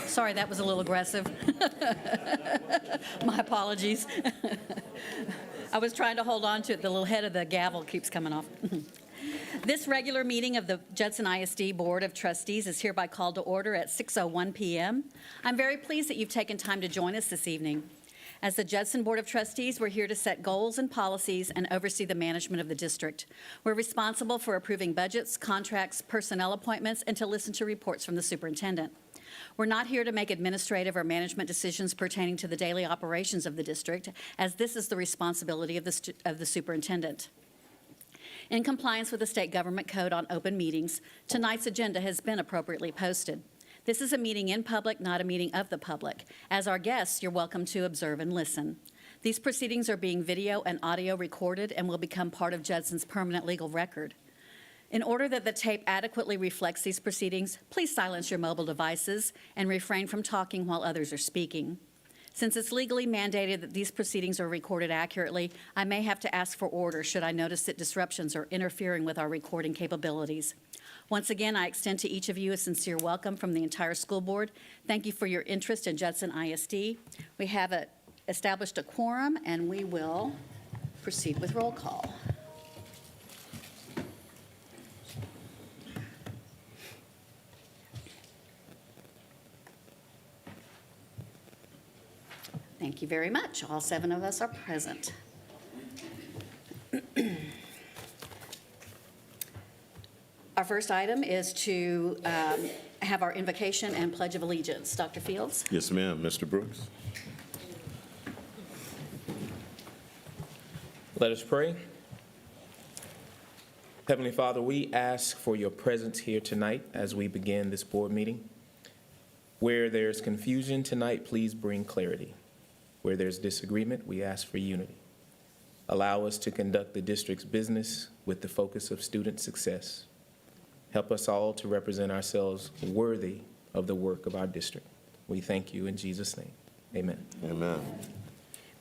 Sorry, that was a little aggressive. My apologies. I was trying to hold on to it. The little head of the gavel keeps coming off. This regular meeting of the Judson ISD Board of Trustees is hereby called to order at 6:01 p.m. I'm very pleased that you've taken time to join us this evening. As the Judson Board of Trustees, we're here to set goals and policies and oversee the management of the district. We're responsible for approving budgets, contracts, personnel appointments, and to listen to reports from the superintendent. We're not here to make administrative or management decisions pertaining to the daily operations of the district, as this is the responsibility of the superintendent. In compliance with the State Government Code on open meetings, tonight's agenda has been appropriately posted. This is a meeting in public, not a meeting of the public. As our guests, you're welcome to observe and listen. These proceedings are being video and audio recorded and will become part of Judson's permanent legal record. In order that the tape adequately reflects these proceedings, please silence your mobile devices and refrain from talking while others are speaking. Since it's legally mandated that these proceedings are recorded accurately, I may have to ask for order should I notice that disruptions are interfering with our recording capabilities. Once again, I extend to each of you a sincere welcome from the entire school board. Thank you for your interest in Judson ISD. We have established a quorum, and we will proceed with roll call. Thank you very much. All 7 of us are present. Our first item is to have our invocation and Pledge of Allegiance. Dr. Fields? Yes, ma'am. Mr. Brooks? Let us pray. Heavenly Father, we ask for your presence here tonight as we begin this board meeting. Where there's confusion tonight, please bring clarity. Where there's disagreement, we ask for unity. Allow us to conduct the district's business with the focus of student success. Help us all to represent ourselves worthy of the work of our district. We thank you in Jesus' name. Amen. Amen.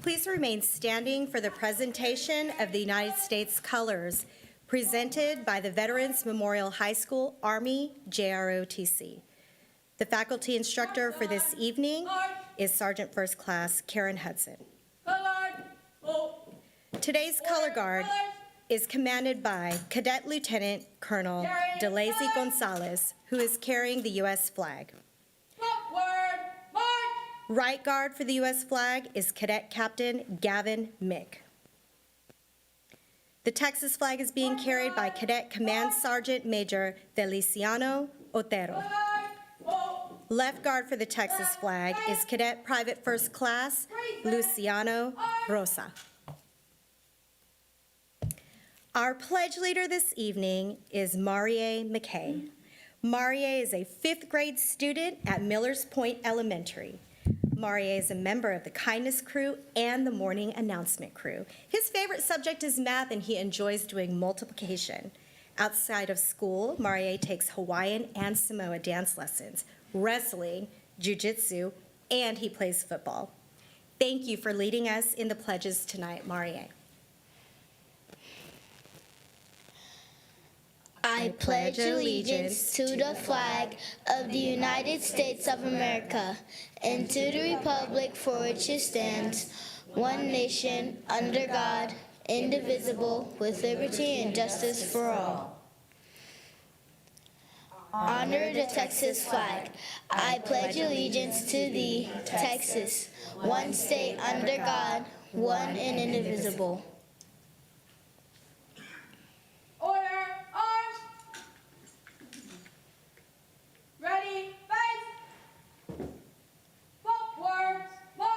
Please remain standing for the presentation of the United States colors presented by the Veterans Memorial High School Army JROTC. The faculty instructor for this evening is Sergeant First Class Karen Hudson. Today's color guard is commanded by Cadet Lieutenant Colonel DeLazy Gonzalez, who is carrying the U.S. flag. Right guard for the U.S. flag is Cadet Captain Gavin Mick. The Texas flag is being carried by Cadet Command Sergeant Major Feliciano Otero. Left guard for the Texas flag is Cadet Private First Class Luciano Rosa. Our pledge leader this evening is Marie McKay. Marie is a 5th grade student at Millers Point Elementary. Marie is a member of the Kindness Crew and the Morning Announcement Crew. His favorite subject is math, and he enjoys doing multiplication. Outside of school, Marie takes Hawaiian and Samoa dance lessons, wrestling, jiu-jitsu, and he plays football. Thank you for leading us in the pledges tonight, Marie. I pledge allegiance to the flag of the United States of America and to the republic for which it stands, one nation, under God, indivisible, with liberty and justice for all. Honor the Texas flag. I pledge allegiance to thee, Texas, one state under God, one and indivisible. Ready, face! Forward, march!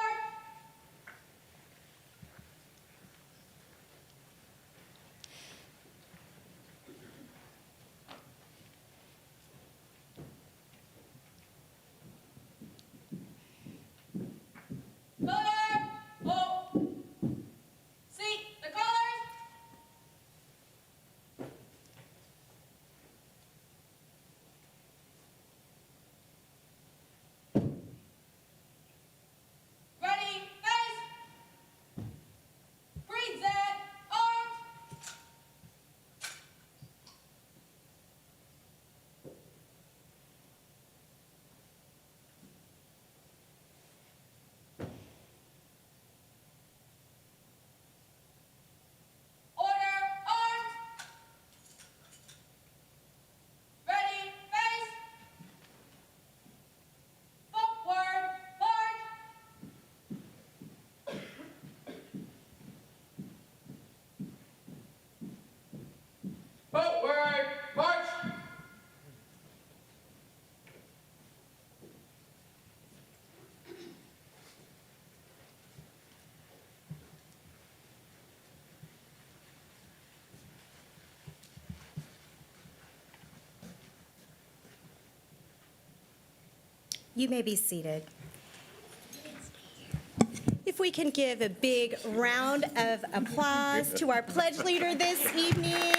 Color, hold, seat. You may be seated. If we can give a big round of applause to our pledge leader this evening.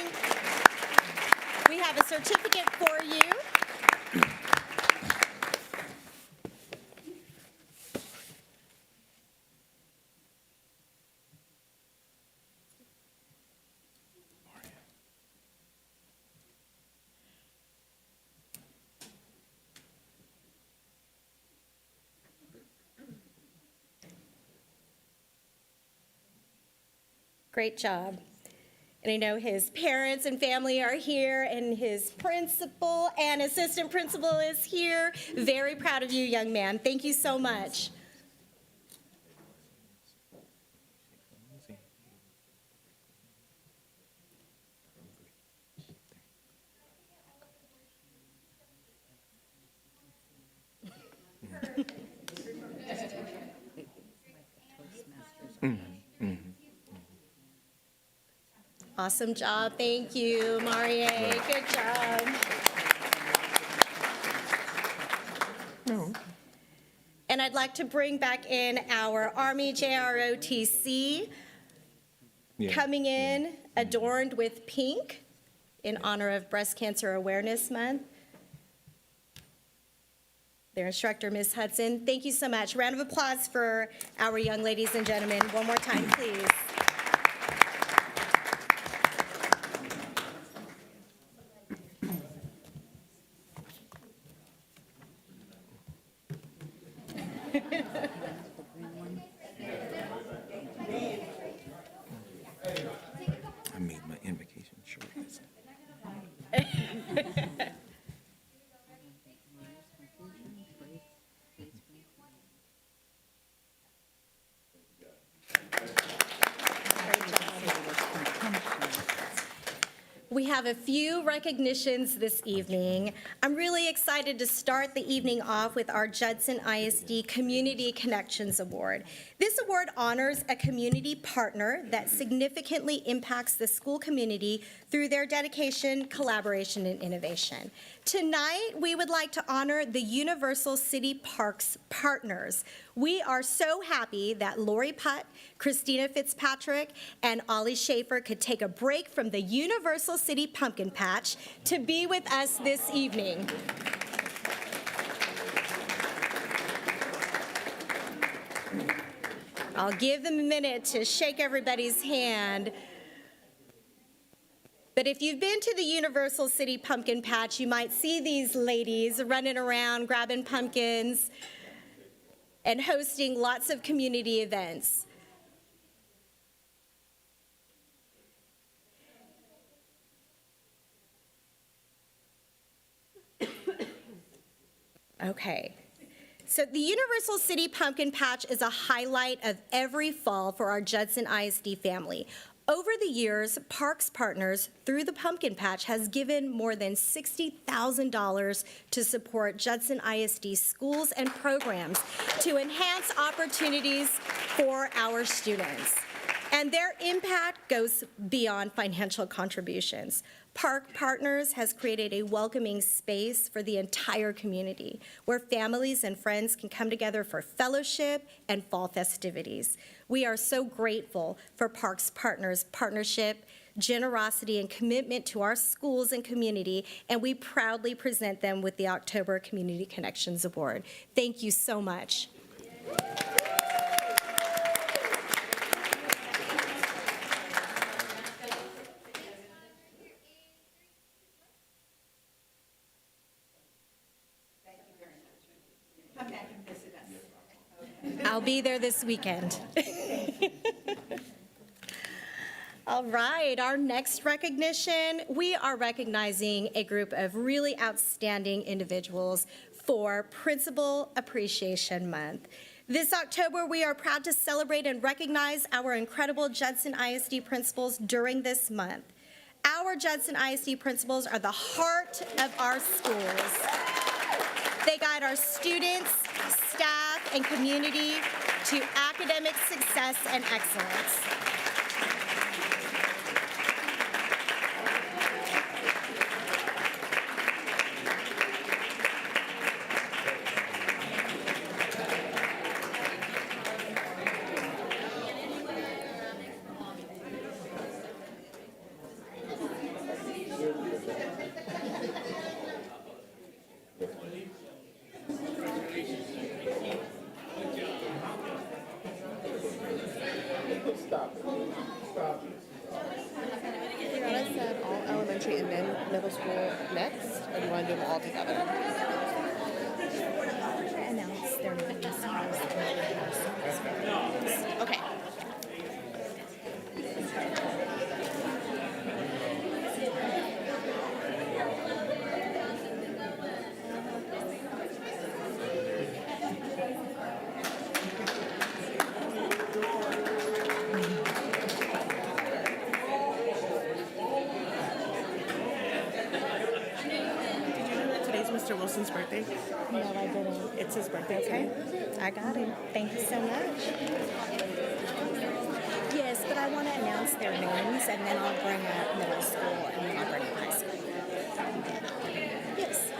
We have a certificate for you. Great job. And I know his parents and family are here, and his principal and assistant principal is here. Very proud of you, young man. Thank you so much. Awesome job. Thank you, Marie. Good job. And I'd like to bring back in our Army JROTC, coming in adorned with pink in honor of Breast Cancer Awareness Month. Their instructor, Ms. Hudson. Thank you so much. Round of applause for our young ladies and gentlemen. One more time, please. I made my invocation short. We have a few recognitions this evening. I'm really excited to start the evening off with our Judson ISD Community Connections Award. This award honors a community partner that significantly impacts the school community through their dedication, collaboration, and innovation. Tonight, we would like to honor the Universal City Parks partners. We are so happy that Lori Putt, Christina Fitzpatrick, and Ollie Schaefer could take a break from the Universal City Pumpkin Patch to be with us this evening. I'll give them a minute to shake everybody's hand. But if you've been to the Universal City Pumpkin Patch, you might see these ladies running around, grabbing pumpkins, and hosting lots of community events. Okay. So the Universal City Pumpkin Patch is a highlight of every fall for our Judson ISD family. Over the years, Parks Partners, through the Pumpkin Patch, has given more than $60,000 to support Judson ISD schools and programs to enhance opportunities for our students. And their impact goes beyond financial contributions. Park Partners has created a welcoming space for the entire community where families and friends can come together for fellowship and fall festivities. We are so grateful for Parks Partners' partnership, generosity, and commitment to our schools and community, and we proudly present them with the October Community Connections Award. Thank you so much. I'll be there this weekend. All right, our next recognition, we are recognizing a group of really outstanding individuals for Principal Appreciation Month. This October, we are proud to celebrate and recognize our incredible Judson ISD principals during this month. Our Judson ISD principals are the heart of our schools. They guide our students, staff, and community to academic success and excellence. next, or do you want to do them all together? Announce their names. Okay. Today's Mr. Wilson's birthday. No, I didn't. It's his birthday Okay, today. I got it. Thank you so much. Yes, but I want to announce their names, and then I'll bring up middle school, and then I'll bring up high school. Yes.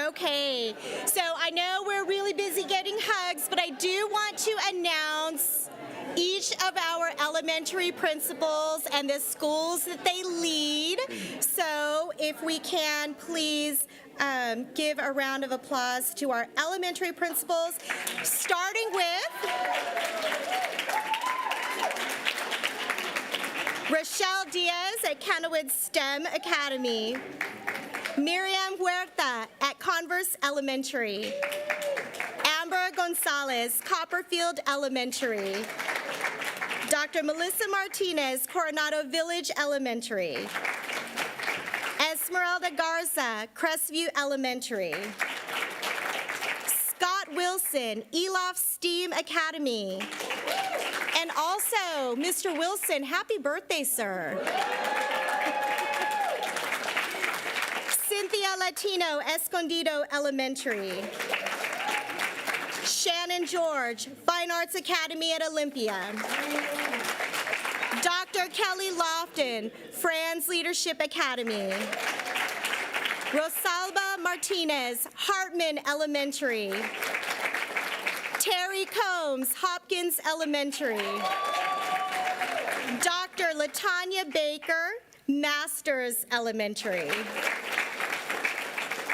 Okay, so I know we're really busy getting hugs, but I do want to announce each of our elementary principals and the schools that they lead. So if we can, please give a round of applause to our elementary principals, starting with Rochelle Diaz at Kennewood STEM Academy, Miriam Huerta at Converse Elementary, Amber Gonzalez, Copperfield Elementary, Dr. Melissa Martinez, Coronado Village Elementary, Esmeralda Garza, Crestview Elementary, Scott Wilson, Elof STEAM Academy, and also, Mr. Wilson, happy birthday, sir. Cynthia Latino, Escondido Elementary, Shannon George, Fine Arts Academy at Olympia, Dr. Kelly Lofton, Franz Leadership Academy, Rosalba Martinez, Hartman Elementary, Terry Combs, Hopkins Elementary, Dr. Latanya Baker, Masters Elementary,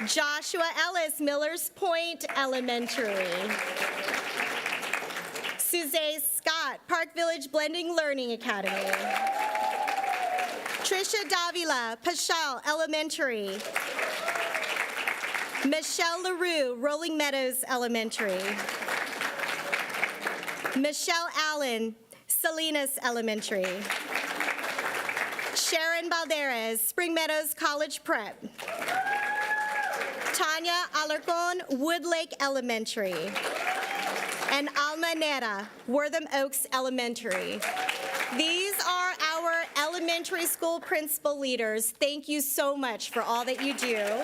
Joshua Ellis, Millers Point Elementary, Suzanne Scott, Park Village Blending Learning Academy, Trisha Davila, Paschal Elementary, Michelle LaRue, Rolling Meadows Elementary, Michelle Allen, Salinas Elementary, Sharon Balderas, Spring Meadows College Prep, Tanya Alarcon, Woodlake Elementary, and Alma Nera, Wortham Oaks Elementary. These are our elementary school principal leaders. Thank you so much for all that you do.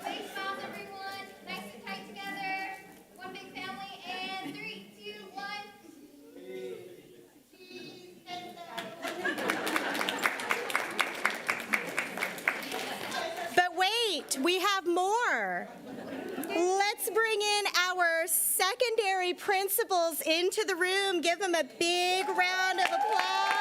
Big smiles, everyone. Nice and tight together. One big family. And 3, 2, 1. But wait, we have more. Let's bring in our secondary principals into the room. Give them a big round of applause.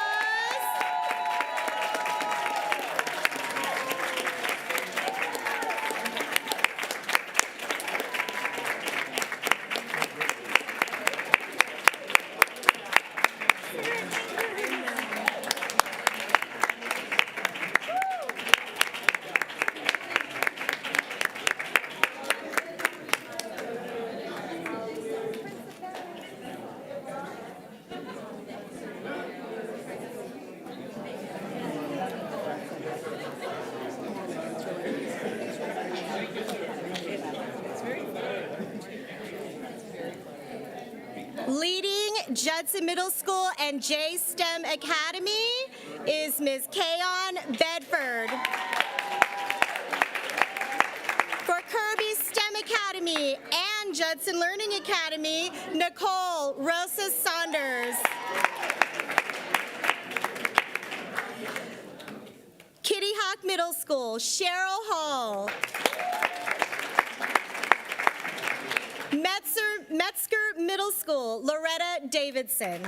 Leading Judson Middle School and JSTEM Academy is Ms. Kayon Bedford. For Kirby STEM Academy and Judson Learning Academy, Nicole Rosa Saunders. Kitty Hawk Woodstock Middle School, Cheryl Hall. Metzger Middle School, Loretta Davidson.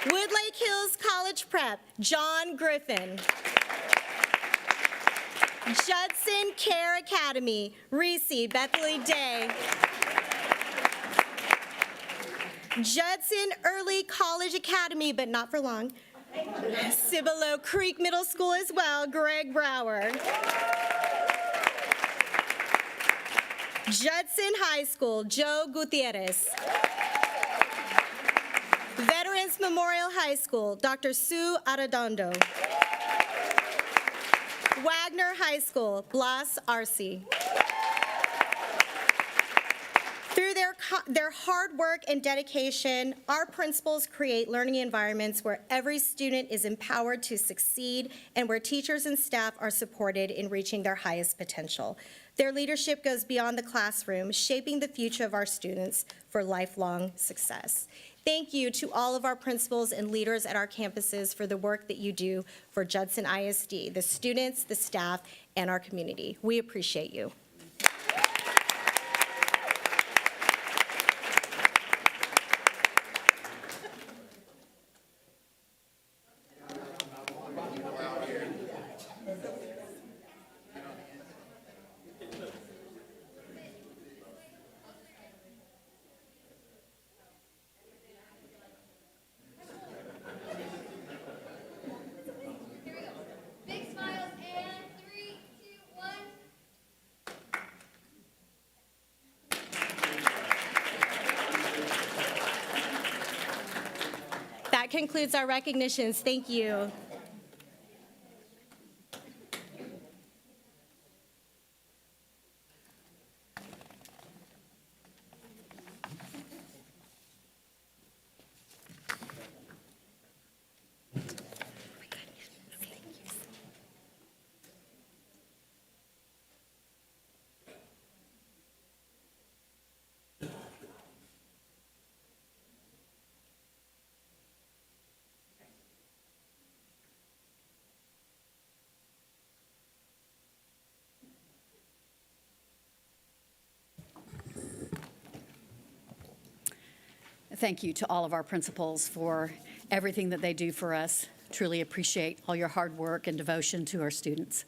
Woodlake Hills College Prep, John Griffin. Judson Care Academy, Reese Bethany Day. Judson Early College Academy, but not for long. Cibolo Creek Middle School as well, Greg Brower. Judson High School, Joe Gutierrez. Veterans Memorial High School, Dr. Sue Arredondo. Wagner High School, Blas Arce. Through their hard work and dedication, our principals create learning environments where every student is empowered to succeed and where teachers and staff are supported in reaching their highest potential. Their leadership goes beyond the classroom, shaping the future of our students for lifelong success. Thank you to all of our principals and leaders at our campuses for the work that you do for Judson ISD, the students, the staff, and our community. We appreciate you. Big smiles and 3, 2, 1. That concludes our recognitions. Thank you. Thank you to all of our principals for everything that they do for us. Truly appreciate all your hard work and devotion to our students.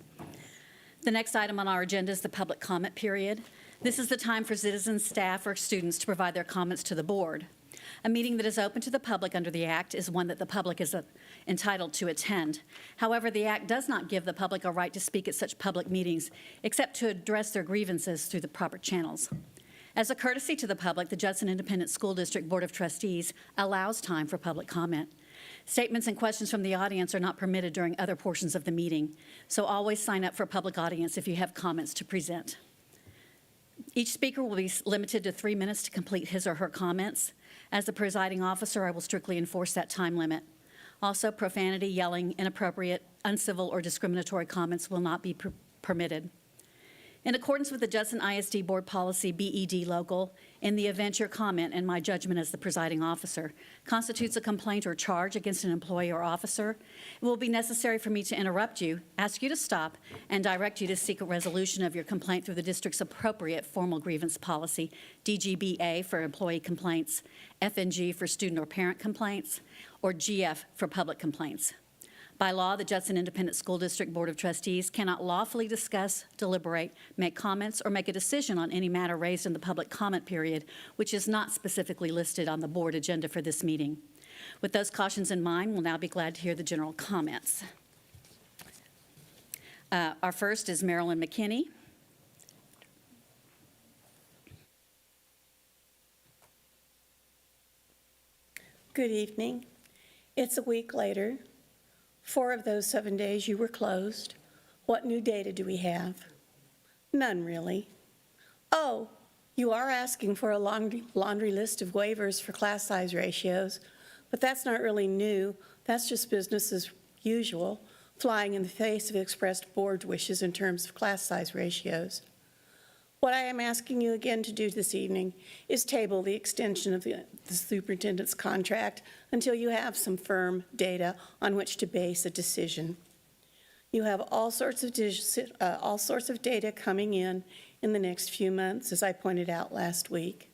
The next item on our agenda is the public comment period. This is the time for citizens, staff, or students to provide their comments to the board. A meeting that is open to the public under the Act is one that the public is entitled to attend. However, the Act does not give the public a right to speak at such public meetings except to address their grievances through the proper channels. As a courtesy to the public, the Judson Independent School District Board of Trustees allows time for public comment. Statements and questions from the audience are not permitted during other portions of the meeting, so always sign up for public audience if you have comments to present. Each speaker will be limited to 3 minutes to complete his or her comments. As the presiding officer, I will strictly enforce that time limit. Also, profanity, yelling, inappropriate, uncivil, or discriminatory comments will not be permitted. In accordance with the Judson ISD Board Policy BED Local, in the event your comment, in my judgment as the presiding officer, constitutes a complaint or charge against an employee or officer, it will be necessary for me to interrupt you, ask you to stop, and direct you to seek a resolution of your complaint through the district's appropriate formal grievance policy, DGBA for employee complaints, FNG for student or parent complaints, or GF for public complaints. By law, the Judson Independent School District Board of Trustees cannot lawfully discuss, deliberate, make comments, or make a decision on any matter raised in the public comment period, which is not specifically listed on the board agenda for this meeting. With those cautions in mind, we'll now be glad to hear the general comments. Our first is Marilyn McKinney. Good evening. It's a week later. 4 of those 7 days you were closed. What new data do we have? None, really. Oh, you are asking for a laundry list of waivers for class size ratios, but that's not really new. That's just business as usual, flying in the face of expressed board wishes in terms of class size ratios. What I am asking you again to do this evening is table the extension of the superintendent's contract until you have some firm data on which to base a decision. You have all sorts of data coming in the next few months, as I pointed out last week.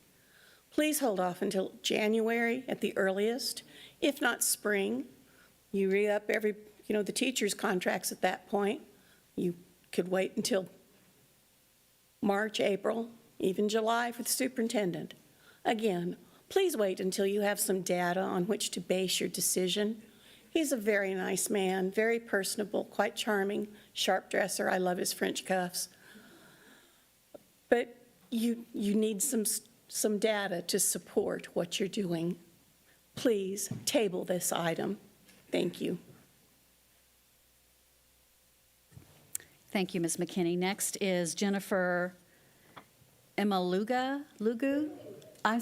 Please hold off until January at the earliest, if not spring. You re-up the teachers' contracts at that point. You could wait until March, April, even July for the superintendent. Again, please wait until you have some data on which to base your decision. He's a very nice man, very personable, quite charming, sharp dresser. I love his French cuffs. But you need some data to support what you're doing. Please table this item. Thank you. Thank you, Ms. McKinney. Next is Jennifer Lugu. I'm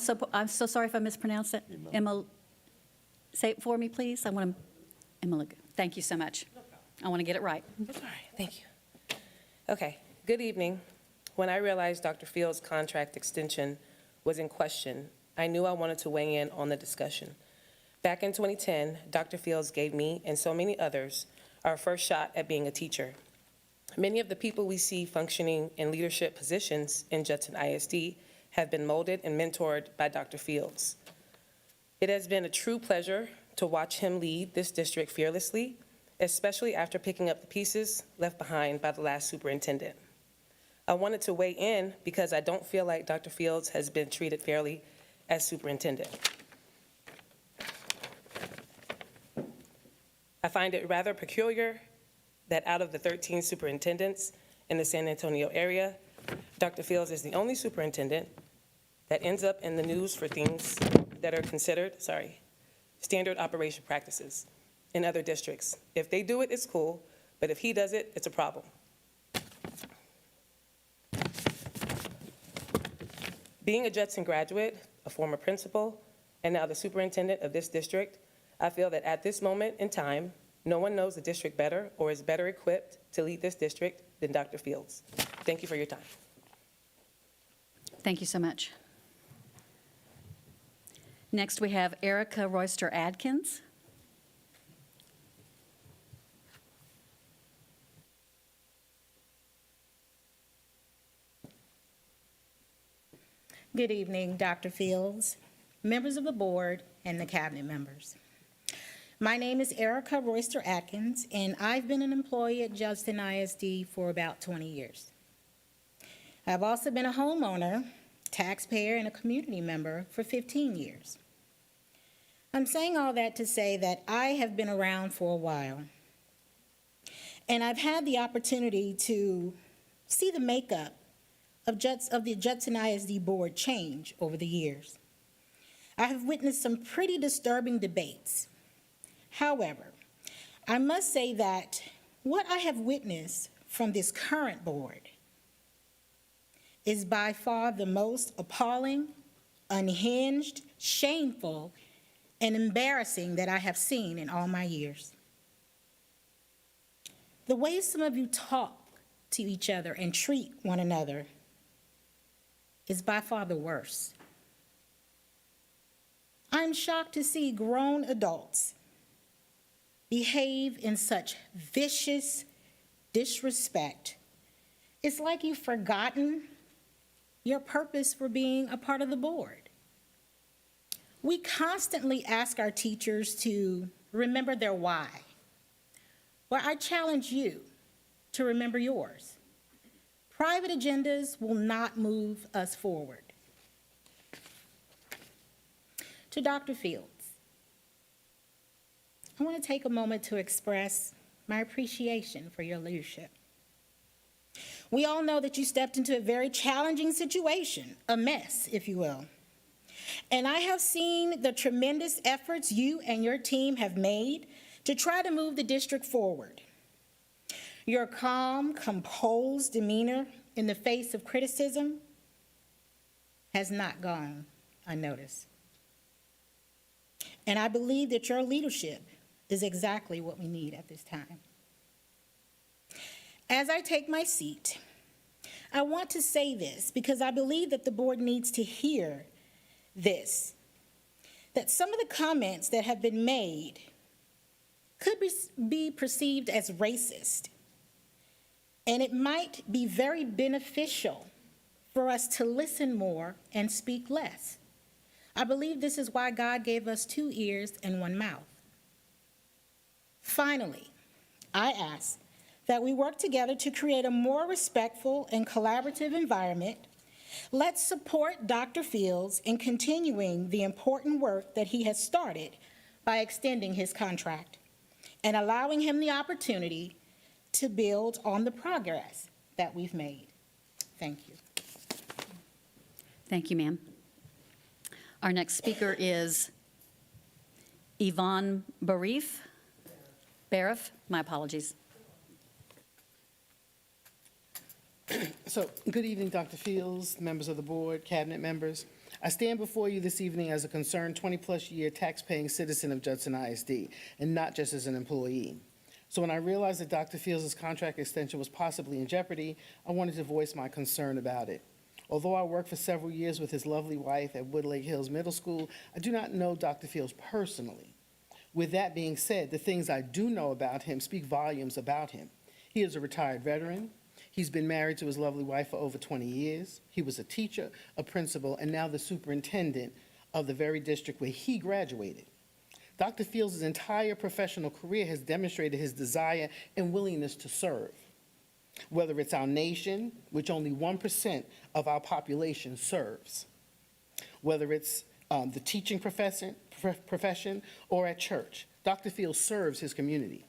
so sorry if I mispronounced it. Say it for me, please. Lugu. Thank you so much. I want to get it right. All right, thank you. Okay, good evening. When I realized Dr. Fields' contract extension was in question, I knew I wanted to weigh in on the discussion. Back in 2010, Dr. Fields gave me and so many others our first shot at being a teacher. Many of the people we see functioning in leadership positions in Judson ISD have been molded and mentored by Dr. Fields. It has been a true pleasure to watch him lead this district fearlessly, especially after picking up the pieces left behind by the last superintendent. I wanted to weigh in because I don't feel like Dr. Fields has been treated fairly as superintendent. I find it rather peculiar that out of the 13 superintendents in the San Antonio area, Dr. Fields is the only superintendent that ends up in the news for things that are considered, standard operation practices in other districts. If they do it, it's cool, but if he does it, it's a problem. Being a Judson graduate, a former principal, and now the superintendent of this district, I feel that at this moment in time, no one knows the district better or is better equipped to lead this district than Dr. Fields. Thank you for your time. Thank you so much. Next, we have Erica Royster Adkins. Good evening, Dr. Fields, members of the board, and the cabinet members. My name is Erica Royster Atkins, and I've been an employee at Judson ISD for about 20 years. I've also been a homeowner, taxpayer, and a community member for 15 years. I'm saying all that to say that I have been around for a while, and I've had the opportunity to see the makeup of the Judson ISD board change over the years. I have witnessed some pretty disturbing debates. However, I must say that what I have witnessed from this current board is by far the most appalling, unhinged, shameful, and embarrassing that I have seen in all my years. The way some of you talk to each other and treat one another is by far the worst. I'm shocked to see grown adults behave in such vicious disrespect. It's like you've forgotten your purpose for being a part of the board. We constantly ask our teachers to remember their why. Well, I challenge you to remember yours. Private agendas will not move us forward. To Dr. Fields, I want to take a moment to express my appreciation for your leadership. We all know that you stepped into a very challenging situation, a mess, if you will. And I have seen the tremendous efforts you and your team have made to try to move the district forward. Your calm, composed demeanor in the face of criticism has not gone unnoticed. And I believe that your leadership is exactly what we need at this time. As I take my seat, I want to say this because I believe that the board needs to hear this, that some of the comments that have been made could be perceived as racist, and it might be very beneficial for us to listen more and speak less. I believe this is why God gave us 2 ears and 1 mouth. Finally, I ask that we work together to create a more respectful and collaborative environment. Let's support Dr. Fields in continuing the important work that he has started by extending his contract and allowing him the opportunity to build on the progress that we've made. Thank you. Thank you, ma'am. Our next speaker is Yvonne Barif. My apologies. So, good evening, Dr. Fields, members of the board, cabinet members. I stand before you this evening as a concerned 20-plus year tax-paying citizen of Judson ISD, and not just as an employee. So when I realized that Dr. Fields' contract extension was possibly in jeopardy, I wanted to voice my concern about it. Although I worked for several years with his lovely wife at Woodlake Hills Middle School, I do not know Dr. Fields personally. With that being said, the things I do know about him speak volumes about him. He is a retired veteran. He's been married to his lovely wife for over 20 years. He was a teacher, a principal, and now the superintendent of the very district where he graduated. Dr. Fields' entire professional career has demonstrated his desire and willingness to serve. Whether it's our nation, which only 1% of our population serves, whether it's the teaching profession, or at church, Dr. Fields serves his community.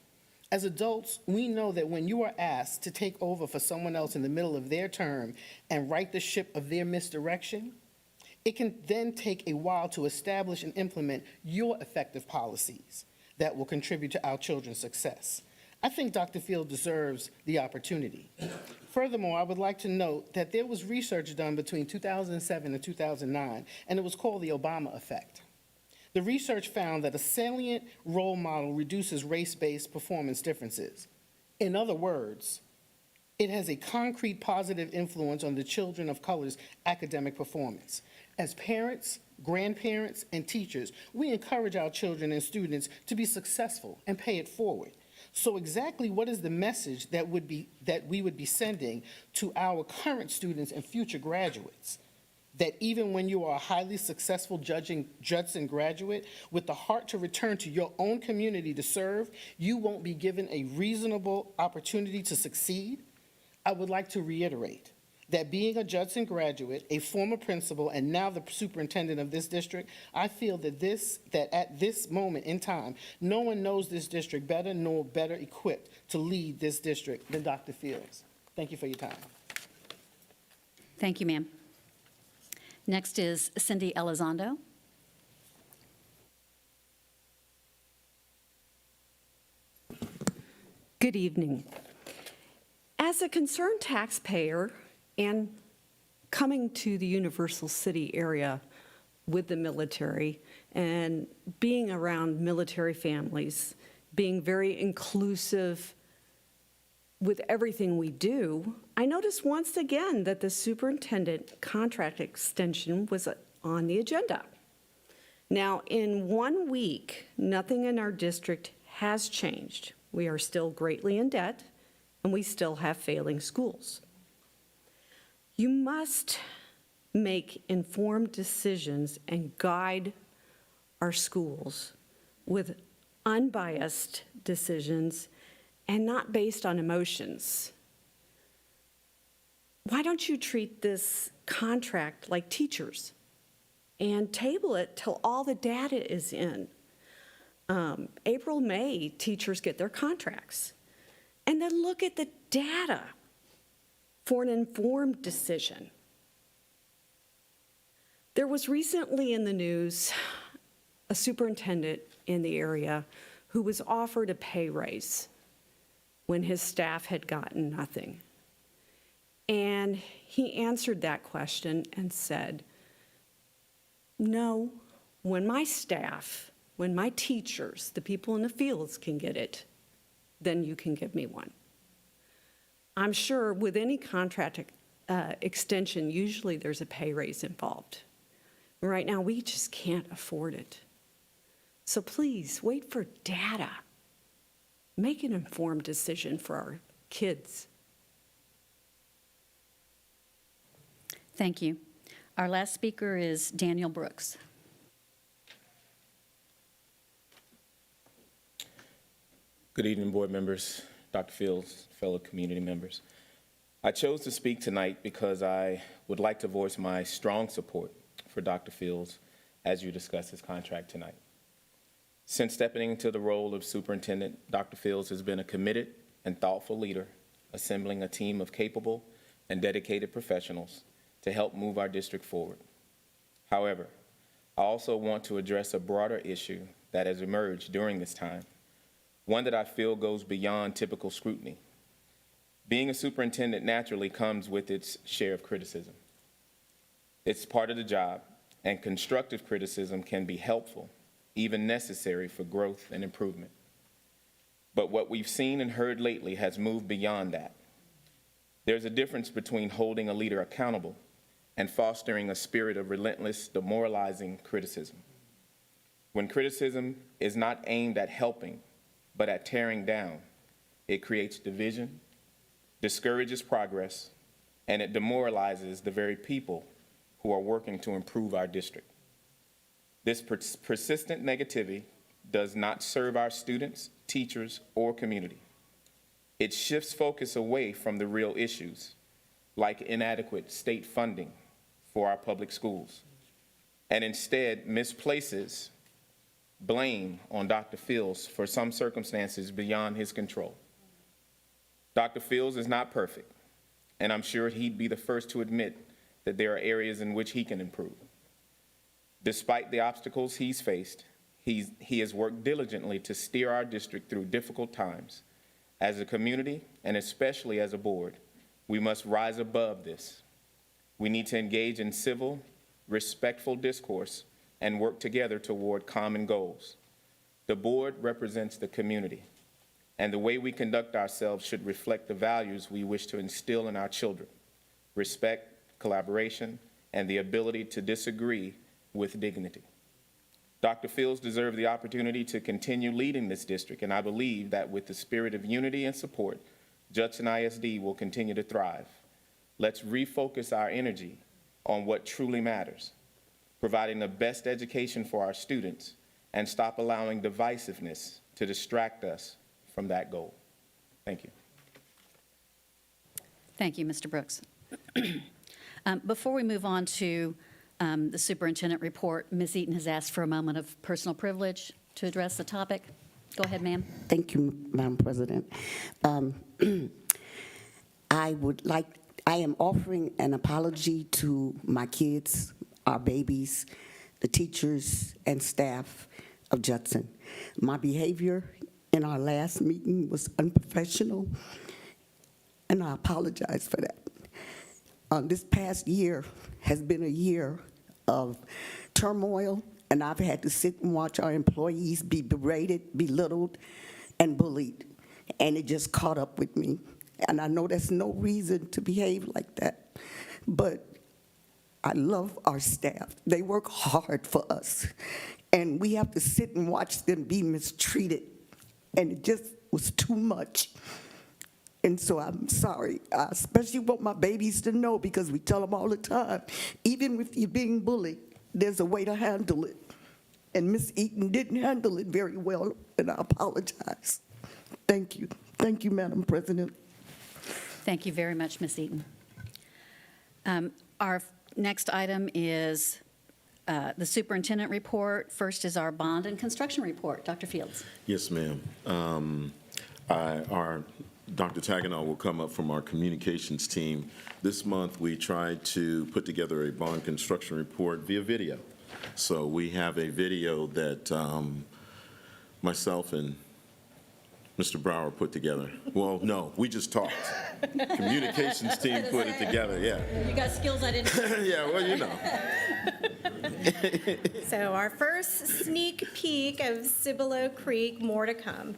As adults, we know that when you are asked to take over for someone else in the middle of their term and right the ship of their misdirection, it can then take a while to establish and implement your effective policies that will contribute to our children's success. I think Dr. Field deserves the opportunity. Furthermore, I would like to note that there was research done between 2007 and 2009, and it was called the Obama effect. The research found that a salient role model reduces race-based performance differences. In other words, it has a concrete positive influence on the children of color's academic performance. As parents, grandparents, and teachers, we encourage our children and students to be successful and pay it forward. So exactly what is the message that we would be sending to our current students and future graduates? That even when you are a highly successful Judson graduate with the heart to return to your own community to serve, you won't be given a reasonable opportunity to succeed? I would like to reiterate that being a Judson graduate, a former principal, and now the superintendent of this district, I feel that at this moment in time, no one knows this district better nor better equipped to lead this district than Dr. Fields. Thank you for your time. Thank you, ma'am. Next is Cindy Elizondo. Good evening. As a concerned taxpayer and coming to the Universal City area with the military and being around military families, being very inclusive with everything we do, I noticed once again that the superintendent contract extension was on the agenda. Now, in 1 week, nothing in our district has changed. We are still greatly in debt, and we still have failing schools. You must make informed decisions and guide our schools with unbiased decisions and not based on emotions. Why don't you treat this contract like teachers and table it till all the data is in? April, May, teachers get their contracts. And then look at the data for an informed decision. There was recently in the news a superintendent in the area who was offered a pay raise when his staff had gotten nothing. And he answered that question and said, no, when my staff, when my teachers, the people in the fields can get it, then you can give me one. I'm sure with any contract extension, usually there's a pay raise involved. Right now, we just can't afford it. So please, wait for data. Make an informed decision for our kids. Thank you. Our last speaker is Daniel Brooks. Good evening, board members, Dr. Fields, fellow community members. I chose to speak tonight because I would like to voice my strong support for Dr. Fields as you discuss his contract tonight. Since stepping into the role of superintendent, Dr. Fields has been a committed and thoughtful leader, assembling a team of capable and dedicated professionals to help move our district forward. However, I also want to address a broader issue that has emerged during this time, one that I feel goes beyond typical scrutiny. Being a superintendent naturally comes with its share of criticism. It's part of the job, and constructive criticism can be helpful, even necessary for growth and improvement. But what we've seen and heard lately has moved beyond that. There's a difference between holding a leader accountable and fostering a spirit of relentless, demoralizing criticism. When criticism is not aimed at helping, but at tearing down, it creates division, discourages progress, and it demoralizes the very people who are working to improve our district. This persistent negativity does not serve our students, teachers, or community. It shifts focus away from the real issues, like inadequate state funding for our public schools, and instead misplaces blame on Dr. Fields for some circumstances beyond his control. Dr. Fields is not perfect, and I'm sure he'd be the first to admit that there are areas in which he can improve. Despite the obstacles he's faced, he has worked diligently to steer our district through difficult times. As a community, and especially as a board, we must rise above this. We need to engage in civil, respectful discourse and work together toward common goals. The board represents the community, and the way we conduct ourselves should reflect the values we wish to instill in our children: respect, collaboration, and the ability to disagree with dignity. Dr. Fields deserves the opportunity to continue leading this district, and I believe that with the spirit of unity and support, Judson ISD will continue to thrive. Let's refocus our energy on what truly matters: providing the best education for our students, and stop allowing divisiveness to distract us from that goal. Thank you. Thank you, Mr. Brooks. Before we move on to the superintendent report, Ms. Eaton has asked for a moment of personal privilege to address the topic. Go ahead, ma'am. Thank you, Madam President. I am offering an apology to my kids, our babies, the teachers and staff of Judson. My behavior in our last meeting was unprofessional, and I apologize for that. This past year has been a year of turmoil, and I've had to sit and watch our employees be berated, belittled, and bullied, and it just caught up with me. And I know there's no reason to behave like that, but I love our staff. They work hard for us, and we have to sit and watch them be mistreated, and it just was too much. And so I'm sorry. I especially want my babies to know, because we tell them all the time, even if you're being bullied, there's a way to handle it. And Ms. Eaton didn't handle it very well, and I apologize. Thank you. Thank you, Madam President. Thank you very much, Ms. Eaton. Our next item is the superintendent report. First is our bond and construction report. Dr. Fields. Yes, ma'am. Dr. Tagenall will come up from our communications team. This month, we tried to put together a bond construction report via video. So we have a video that myself and Mr. Brower put together. Well, no, we just talked. Communications team put it together, yeah. You got skills I didn't. Yeah, well, you know. So our first sneak peek of Cibolo Creek, more to come.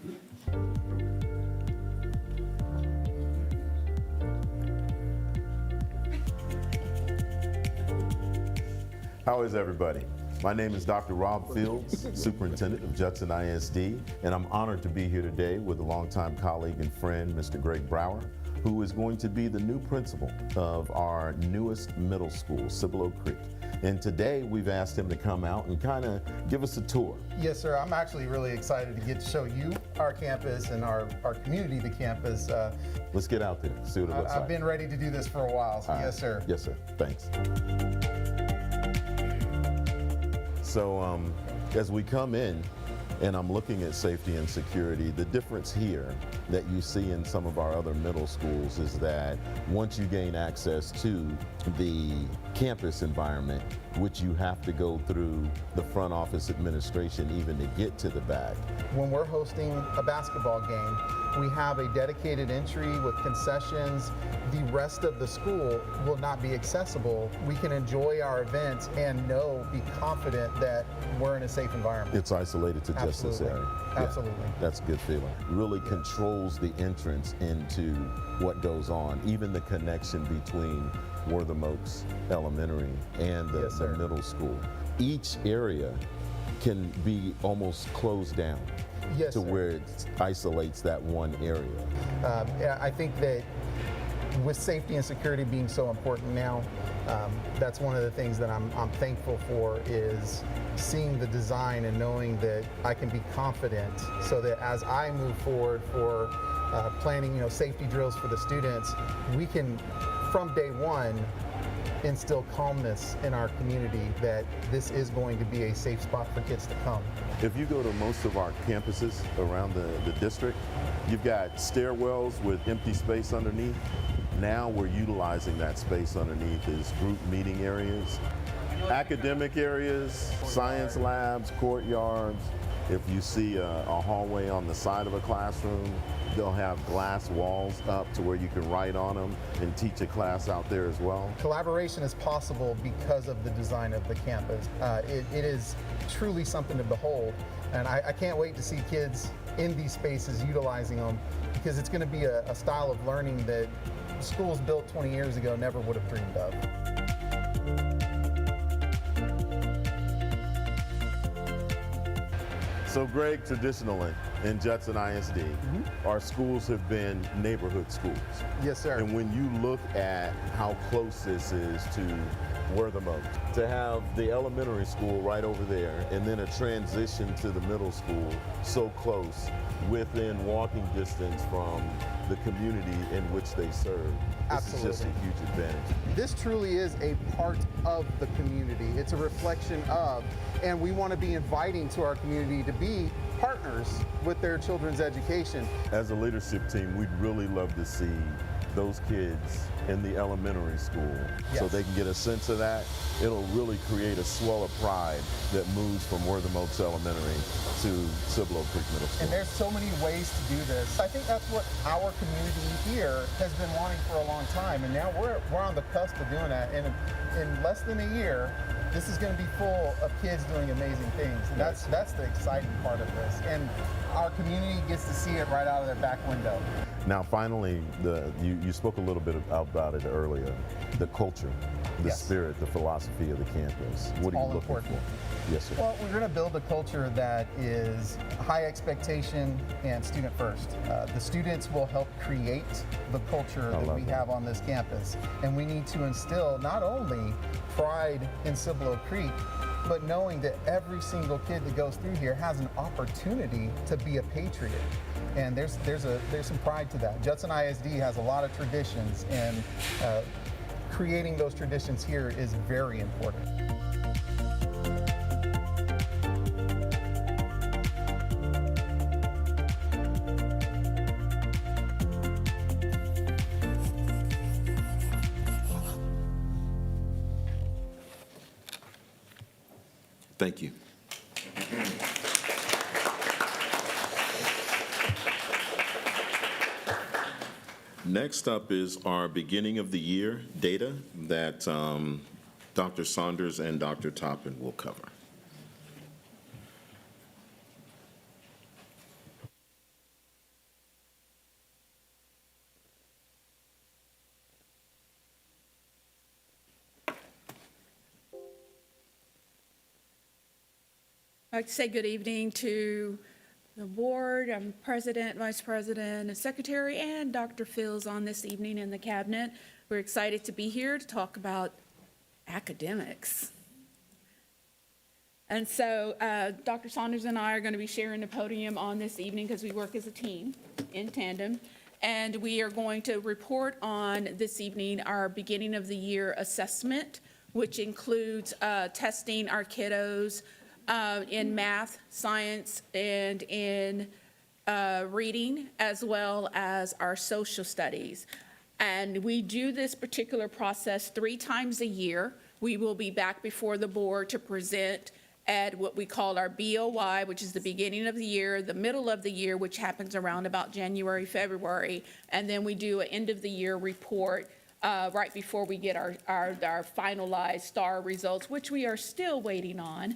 How is everybody? My name is Dr. Rob Fields, Superintendent of Judson ISD, and I'm honored to be here today with a longtime colleague and friend, Mr. Greg Brower, who is going to be the new principal of our newest middle school, Cibolo Creek. And today we've asked him to come out and kind of give us a tour. Yes, sir. I'm actually really excited to get to show you our campus and our community, the campus. Let's get out there, see what it looks like. I've been ready to do this for a while, so All right. yes, sir. Yes, sir. Thanks. So as we come in, and I'm looking at safety and security, the difference here that you see in some of our other middle schools is that once you gain access to the campus environment, which you have to go through the front office administration even to get to the back. When we're hosting a basketball game, we have a dedicated entry with concessions. The rest of the school will not be accessible. We can enjoy our events and be confident that we're in a safe environment. It's isolated to just this area. Yeah, Absolutely. that's a good feeling. Really controls the entrance into what goes on, even the connection between Wortham Oaks Elementary and the middle school. Each area can be almost closed down to where it isolates that one area. I think that with safety and security being so important now, that's one of the things that I'm thankful for is seeing the design and knowing that I can be confident so that as I move forward for planning, safety drills for the students, we can, from day one, instill calmness in our community that this is going to be a safe spot for kids to come. If you go to most of our campuses around the district, you've got stairwells with empty space underneath. Now we're utilizing that space underneath as group meeting areas, academic areas, science labs, courtyards. If you see a hallway on the side of a classroom, they'll have glass walls up to where you can write on them and teach a class out there as well. Collaboration is possible because of the design of the campus. It is truly something to behold, and I can't wait to see kids in these spaces utilizing them because it's going to be a style of learning that schools built 20 years ago never would have dreamed of. So Greg, traditionally in Judson ISD, our schools have been neighborhood schools. Yes, sir. And when you look at how close this is to Wortham Oaks, to have the elementary school right over there and then a transition to the middle school so close within walking distance from the community in which they serve. This is just a huge advantage. This truly is a part of the community. It's a reflection of, and we want to be inviting to our community to be partners with their children's education. As a leadership team, we'd really love to see those kids in the elementary school so they can get a sense of that. It'll really create a swell of pride that moves from Wortham Oaks Elementary to Cibolo Creek Middle School. And there's so many ways to do this. I think that's what our community here has been wanting for a long time, and now we're on the cusp of doing that. And in less than a year, this is going to be full of kids doing amazing things. And that's the exciting part of this. And our community gets to see it right out of their back window. Now, finally, you spoke a little bit about it earlier, the culture, the spirit, the philosophy of the campus. What are you looking for? Yes, sir. Well, we're going to build a culture that is high expectation and student first. The students will help create the culture that we have on this campus. And we need to instill not only pride in Cibolo Creek, but knowing that every single kid that goes through here has an opportunity to be a patriot. And there's some pride to that. Judson ISD has a lot of traditions, and creating those traditions here is very important. Thank you. Next up is our beginning of the year data that Dr. Saunders and Dr. Toppin will cover. I'd like to say good evening to the board, president, vice president, and secretary, and Dr. Fields on this evening in the cabinet. We're excited to be here to talk about academics. And so Dr. Saunders and I are going to be sharing the podium on this evening because we work as a team in tandem. And we are going to report on this evening our beginning of the year assessment, which includes testing our kiddos in math, science, and in reading, as well as our social studies. And we do this particular process 3 times a year. We will be back before the board to present at what we call our BOY, which is the beginning of the year, the middle of the year, which happens around about January, February, and then we do an end of the year report right before we get our finalized STAR results, which we are still waiting on,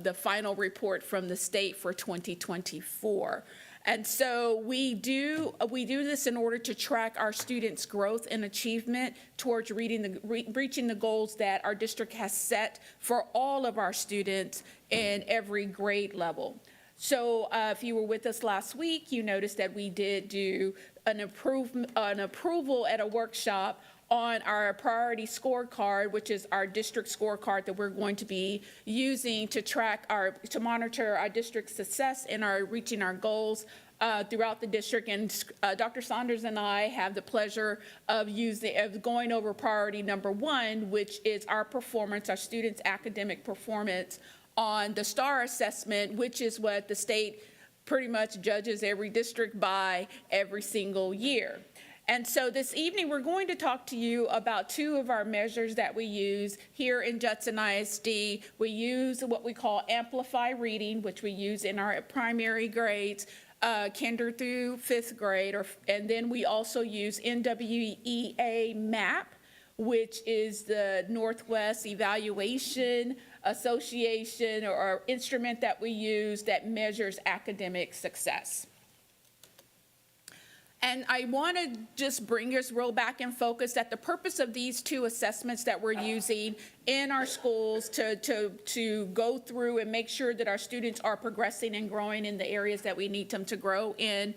the final report from the state for 2024. And so we do this in order to track our students' growth and achievement towards reaching the goals that our district has set for all of our students in every grade level. So if you were with us last week, you noticed that we did do an approval at a workshop on our priority scorecard, which is our district scorecard that we're going to be using to to monitor our district success in reaching our goals throughout the district. And Dr. Saunders and I have the pleasure of going over priority number 1, which is our performance, our students' academic performance on the STAR assessment, which is what the state pretty much judges every district by every single year. And so this evening, we're going to talk to you about 2 of our measures that we use here in Judson ISD. We use what we call Amplify Reading, which we use in our primary grades, kinder through 5th grade, and then we also use NWEA MAP, which is the Northwest Evaluation Association or instrument that we use that measures academic success. And I want to just bring us real back in focus that the purpose of these 2 assessments that we're using in our schools to go through and make sure that our students are progressing and growing in the areas that we need them to grow in.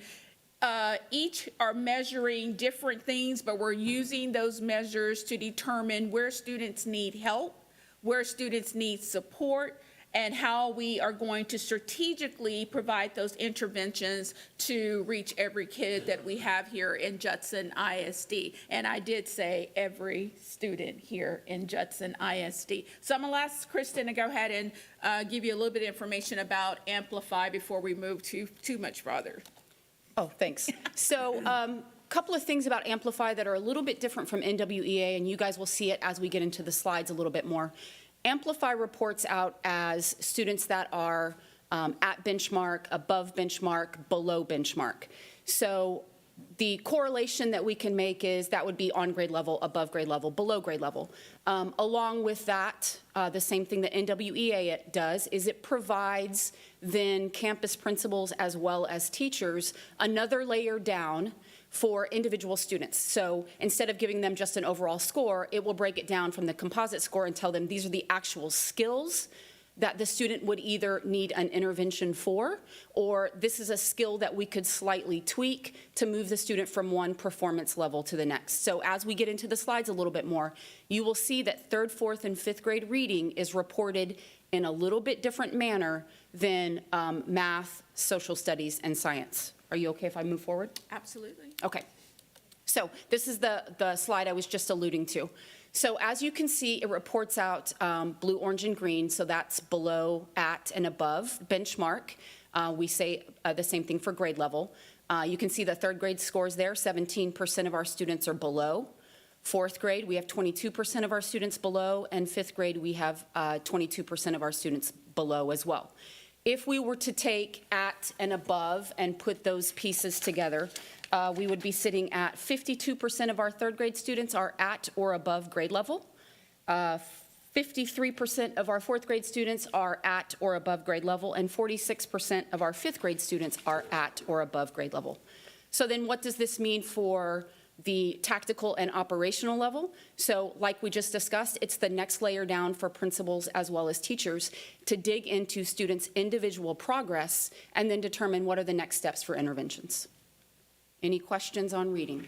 Each are measuring different things, but we're using those measures to determine where students need help, where students need support, and how we are going to strategically provide those interventions to reach every kid that we have here in Judson ISD. And I did say every student here in Judson ISD. So I'm gonna ask Kristen to go ahead and give you a little bit of information about Amplify before we move too much farther. Oh, thanks. So couple of things about Amplify that are a little bit different from NWEA, and you guys will see it as we get into the slides a little bit more. Amplify reports out as students that are at benchmark, above benchmark, below benchmark. So the correlation that we can make is that would be on grade level, above grade level, below grade level. Along with that, the same thing that NWEA does is it provides then campus principals as well as teachers another layer down for individual students. So instead of giving them just an overall score, it will break it down from the composite score and tell them these are the actual skills that the student would either need an intervention for, or this is a skill that we could slightly tweak to move the student from one performance level to the next. So as we get into the slides a little bit more, you will see that 3rd, 4th, and 5th grade reading is reported in a little bit different manner than math, social studies, and science. Are you okay if I move forward? Absolutely. Okay. So this is the slide I was just alluding to. So as you can see, it reports out blue, orange, and green. So that's below, at, and above benchmark. We say the same thing for grade level. You can see the 3rd grade scores there. 17% of our students are below. 4th grade, we have 22% of our students below. And 5th grade, we have 22% of our students below as well. If we were to take at and above and put those pieces together, we would be sitting at 52% of our 3rd grade students are at or above grade level. 53% of our 4th grade students are at or above grade level, and 46% of our 5th grade students are at or above grade level. So then what does this mean for the tactical and operational level. So like we just discussed, it's the next layer down for principals as well as teachers to dig into students' individual progress and then determine what are the next steps for interventions. Any questions on reading?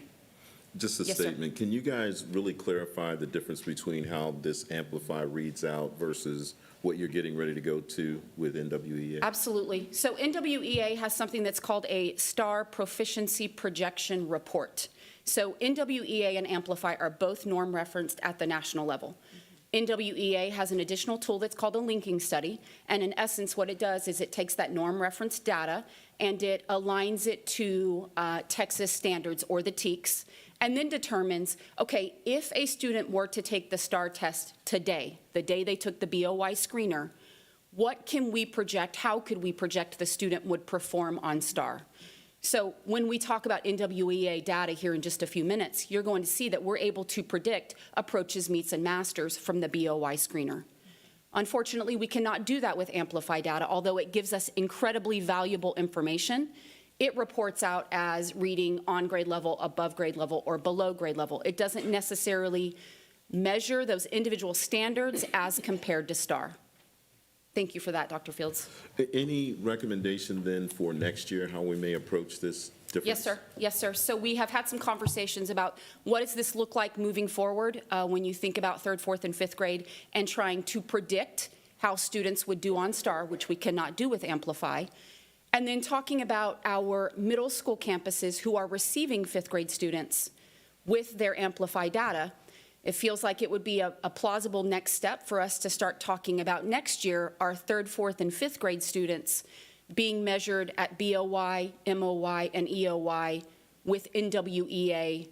Just a Yes, sir. statement. Can you guys really clarify the difference between how this Amplify reads out versus what you're getting ready to go to with NWEA? Absolutely. So NWEA has something that's called a STAR Proficiency Projection Report. So NWEA and Amplify are both norm referenced at the national level. NWEA has an additional tool that's called a linking study, and in essence what it does is it takes that norm reference data and it aligns it to Texas standards or the TEKS, and then determines, okay, if a student were to take the STAR test today, the day they took the BOY screener, what can we project, how could we project the student would perform on STAR? So when we talk about NWEA data here in just a few minutes, you're going to see that we're able to predict approaches, meets, and masters from the BOY screener. Unfortunately, we cannot do that with Amplify data, although it gives us incredibly valuable information. It reports out as reading on grade level, above grade level, or below grade level. It doesn't necessarily measure those individual standards as compared to STAR. Thank you for that, Dr. Fields. Any recommendation then for next year, how we may approach this difference? Yes, sir. Yes, sir. So we have had some conversations about what does this look like moving forward when you think about third, fourth, and fifth grade and trying to predict how students would do on STAR, which we cannot do with Amplify. And then talking about our middle school campuses who are receiving fifth grade students with their Amplify data. It feels like it would be a plausible next step for us to start talking about next year our third, fourth, and fifth grade students being measured at BOY, MOY, and EOY with NWEA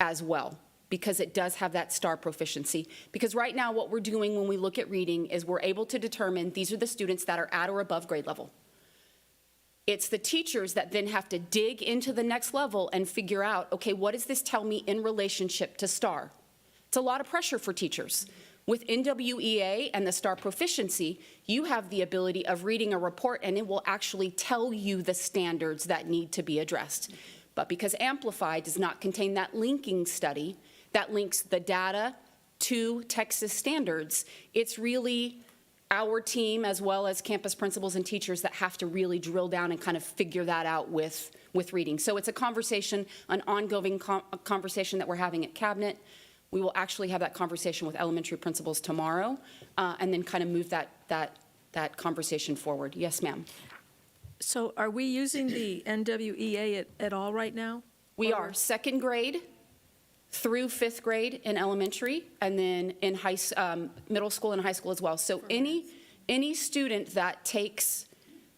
as well, because it does have that STAR proficiency. Because right now what we're doing when we look at reading is we're able to determine these are the students that are at or above grade level. It's the teachers that then have to dig into the next level and figure out, okay, what does this tell me in relationship to STAR? It's a lot of pressure for teachers. With NWEA and the STAR proficiency, you have the ability of reading a report and it will actually tell you the standards that need to be addressed. But because Amplify does not contain that linking study that links the data to Texas standards, it's really our team as well as campus principals and teachers that have to really drill down and kind of figure that out with reading. So it's a conversation, an ongoing conversation that we're having at Cabinet. We will actually have that conversation with elementary principals tomorrow and then kind of move that conversation forward. Yes, ma'am. So are we using the NWEA at all right now? We are second grade through fifth grade in elementary, and then in middle school and high school as well. So any student that takes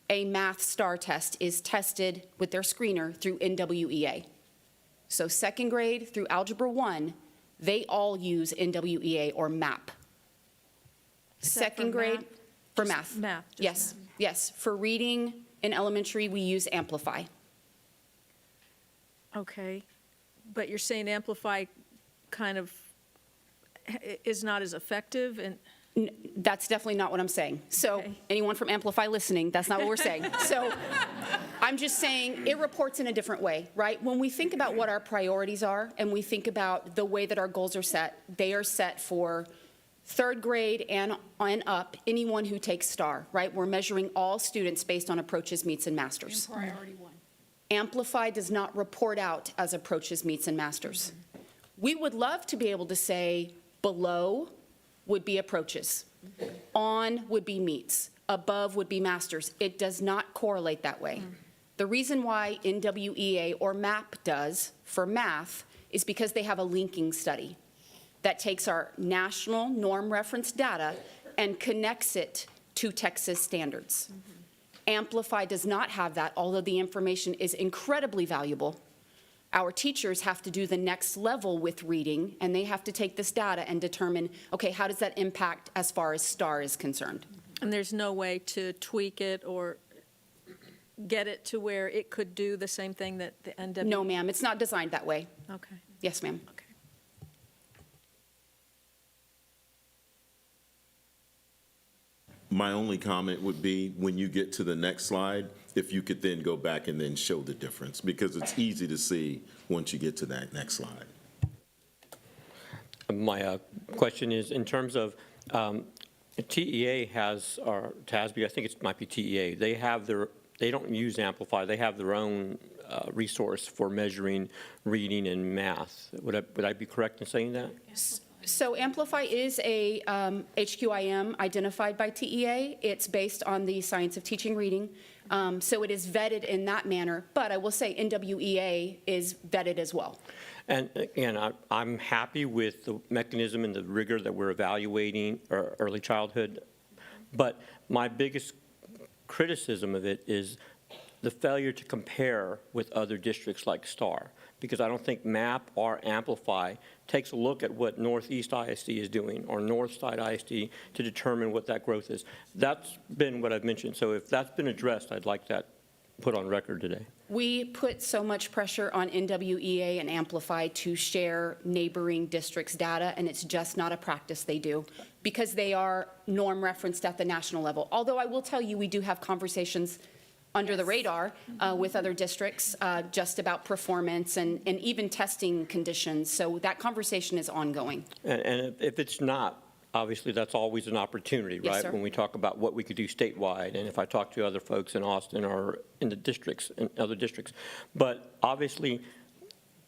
a math STAR test is tested with their screener through NWEA. So second grade through Algebra 1, they all use NWEA or MAP. Second grade for math. Math. Yes, yes. For reading in elementary, we use Amplify. Okay, but you're saying Amplify kind of is not as effective and... That's definitely not what I'm saying. So anyone from Amplify listening, that's not what we're saying. So I'm just saying it reports in a different way, right? When we think about what our priorities are and we think about the way that our goals are set, they are set for third grade and up, anyone who takes STAR, right? We're measuring all students based on approaches, meets, and masters. In priority one. Amplify does not report out as approaches, meets, and masters. We would love to be able to say below would be approaches, on would be meets, above would be masters. It does not correlate that way. The reason why NWEA or MAP does for math is because they have a linking study that takes our national norm reference data and connects it to Texas standards. Amplify does not have that, although the information is incredibly valuable. Our teachers have to do the next level with reading, and they have to take this data and determine, okay, how does that impact as far as STAR is concerned? And there's no way to tweak it or get it to where it could do the same thing that the NWEA? No, ma'am, it's not designed that way. Okay. Yes, ma'am. Okay. My only comment would be, when you get to the next slide, if you could then go back and then show the difference, because it's easy to see once you get to that next slide. My question is, in terms of TEA has, or TASB, I think it might be TEA, they don't use Amplify, they have their own resource for measuring reading and math. Would I be correct in saying that? So Amplify is a HQIM identified by TEA. It's based on the science of teaching reading. So it is vetted in that manner, but I will say NWEA is vetted as well. And again, I'm happy with the mechanism and the rigor that we're evaluating early childhood, but my biggest criticism of it is the failure to compare with other districts like STAR, because I don't think MAP or Amplify takes a look at what Northeast ISD is doing or Northside ISD to determine what that growth is. That's been what I've mentioned. So if that's been addressed, I'd like that put on record today. We put so much pressure on NWEA and Amplify to share neighboring districts' data, and it's just not a practice they do because they are norm referenced at the national level. Although I will tell you, we do have conversations under the radar with other districts just about performance and even testing conditions. So that conversation is ongoing. And if it's not, obviously that's always an opportunity, Yes, right? sir. When we talk about what we could do statewide, and if I talk to other folks in Austin or in the districts, in other districts. But obviously,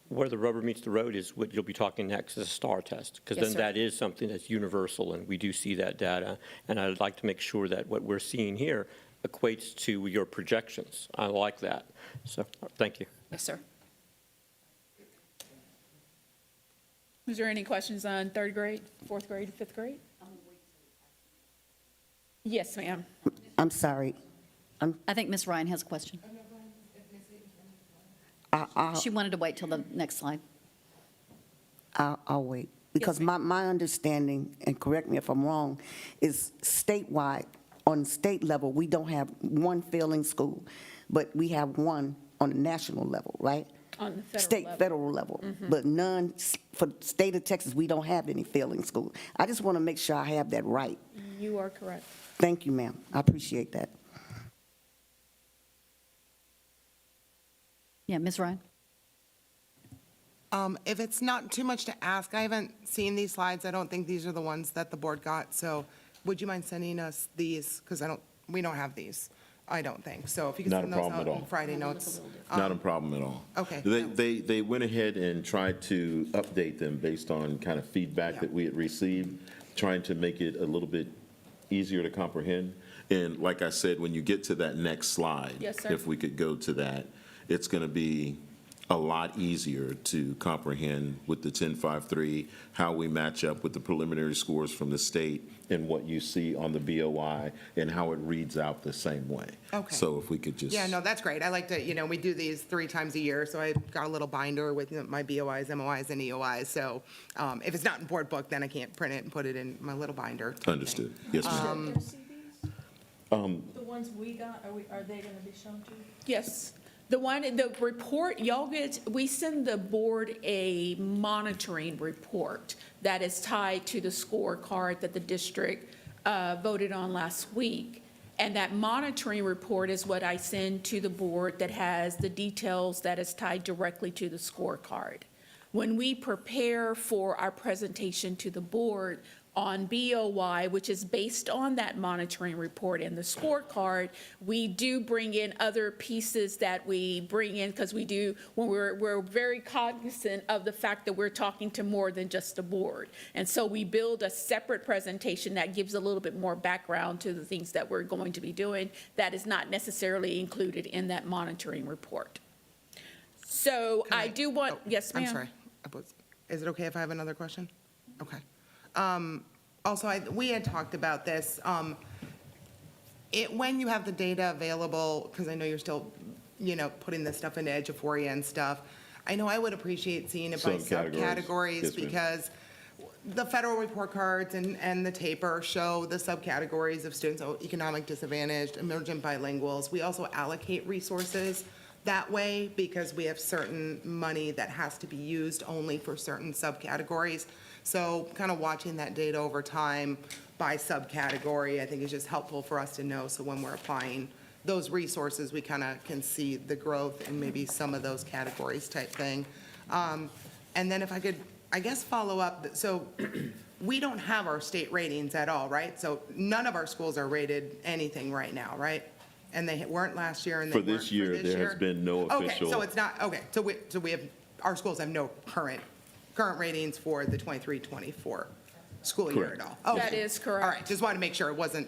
where the rubber meets the road is what you'll be talking next is a STAR test, because Yes, then sir. that is something that's universal, and we do see that data. And I'd like to make sure that what we're seeing here equates to your projections. I like that. So, thank you. Yes, sir. Is there any questions on third grade, fourth grade, fifth grade? Yes, ma'am. I'm sorry. I think Ms. Ryan has a question. She wanted to wait till the next slide. I'll wait. Because my understanding, and correct me if I'm wrong, is statewide, on state level, we don't have one failing school, but we have one on the national level, right? On the federal State, level. federal level. Mhm. But none, for the state of Texas, we don't have any failing schools. I just want to make sure I have that right. You are correct. Thank you, ma'am. I appreciate that. Yeah, Ms. Ryan? If it's not too much to ask, I haven't seen these slides. I don't think these are the ones that the board got. So would you mind sending us these? Because we don't have these, I don't think. So if you could Not a send those problem out at all. in Friday notes. Not a problem at all. Okay. They went ahead and tried to update them based on kind of feedback that we had received, trying to make it a little bit easier to comprehend. And like I said, when you get to that next slide, Yes, sir. if we could go to that, it's going to be a lot easier to comprehend with the 1053, how we match up with the preliminary scores from the state and what you see on the BOI and how it reads out the same way. Okay. So if we could just. Yeah, no, that's great. I like to, we do these 3 times a year, so I've got a little binder with my BOIs, MOIs, and EOIs. So if it's not in board book, then I can't print it and put it in my little binder. Understood. Yes, ma'am. The ones we got, are they going to be shown to you? Yes. The report, we send the board a monitoring report that is tied to the scorecard that the district voted on last week. And that monitoring report is what I send to the board that has the details that is tied directly to the scorecard. When we prepare for our presentation to the board on BOI, which is based on that monitoring report and the scorecard, we do bring in other pieces that we bring in because we're very cognizant of the fact that we're talking to more than just the board. And so we build a separate presentation that gives a little bit more background to the things that we're going to be doing that is not necessarily included in that monitoring report. So I do want, yes, ma'am. I'm sorry. Is it okay if I have another question? Okay. Also, we had talked about this. When you have the data available, because I know you're still, putting this stuff into Eduphoria and stuff, I know I would appreciate seeing it by subcategories Yes, ma'am. because the federal report cards and the taper show the subcategories of students, economic disadvantaged, emergent bilinguals. We also allocate resources that way because we have certain money that has to be used only for certain subcategories. So kind of watching that data over time by subcategory, I think is just helpful for us to know. So when we're applying those resources, we kind of can see the growth in maybe some of those categories type thing. And then if I could, I guess, follow up, so we don't have our state ratings at all, right? So none of our schools are rated anything right now, right? And they weren't last year, and they For weren't this year, there has been no Okay, official. so it's not, okay, so we have, our schools have no current ratings for the 23-24 school year Correct. at all? That Okay. is correct. All right, just wanted to make sure it wasn't,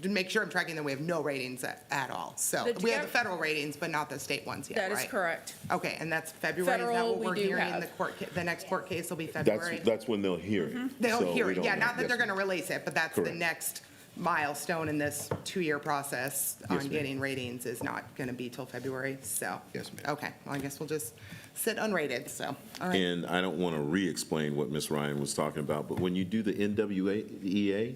to make sure I'm tracking that we have no ratings at all. So The we have the Jeff- federal ratings, but not the state ones yet, right? That is correct. Okay, and that's February, is that Federal, what we we're do hearing? have. The court, the next court case will be February? That's when they'll hear it. They'll So hear we it, don't yeah, know. not that Yes, they're ma'am. gonna release it, but that's the Correct. next milestone in this 2-year process Yes, on ma'am. getting ratings is not gonna be till February, so. Yes, ma'am. Okay, well, I guess we'll just sit unrated, so, all right. And I don't want to re-explain what Ms. Ryan was talking about, but when you do the NWEA,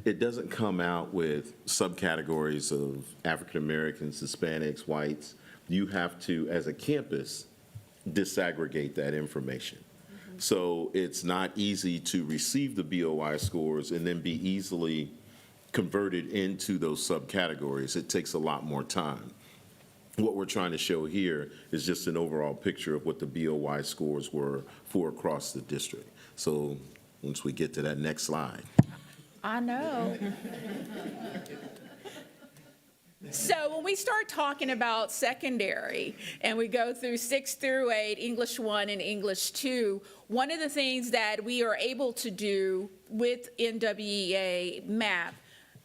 it doesn't come out with subcategories of African Americans, Hispanics, whites. You have to, as a campus, disaggregate that information. So it's not easy to receive the BOI scores and then be easily converted into those subcategories. It takes a lot more time. What we're trying to show here is just an overall picture of what the BOI scores were for across the district. So once we get to that next slide. I know. So when we start talking about secondary and we go through 6 through 8, English 1 and English 2, one of the things that we are able to do with NWEA MAP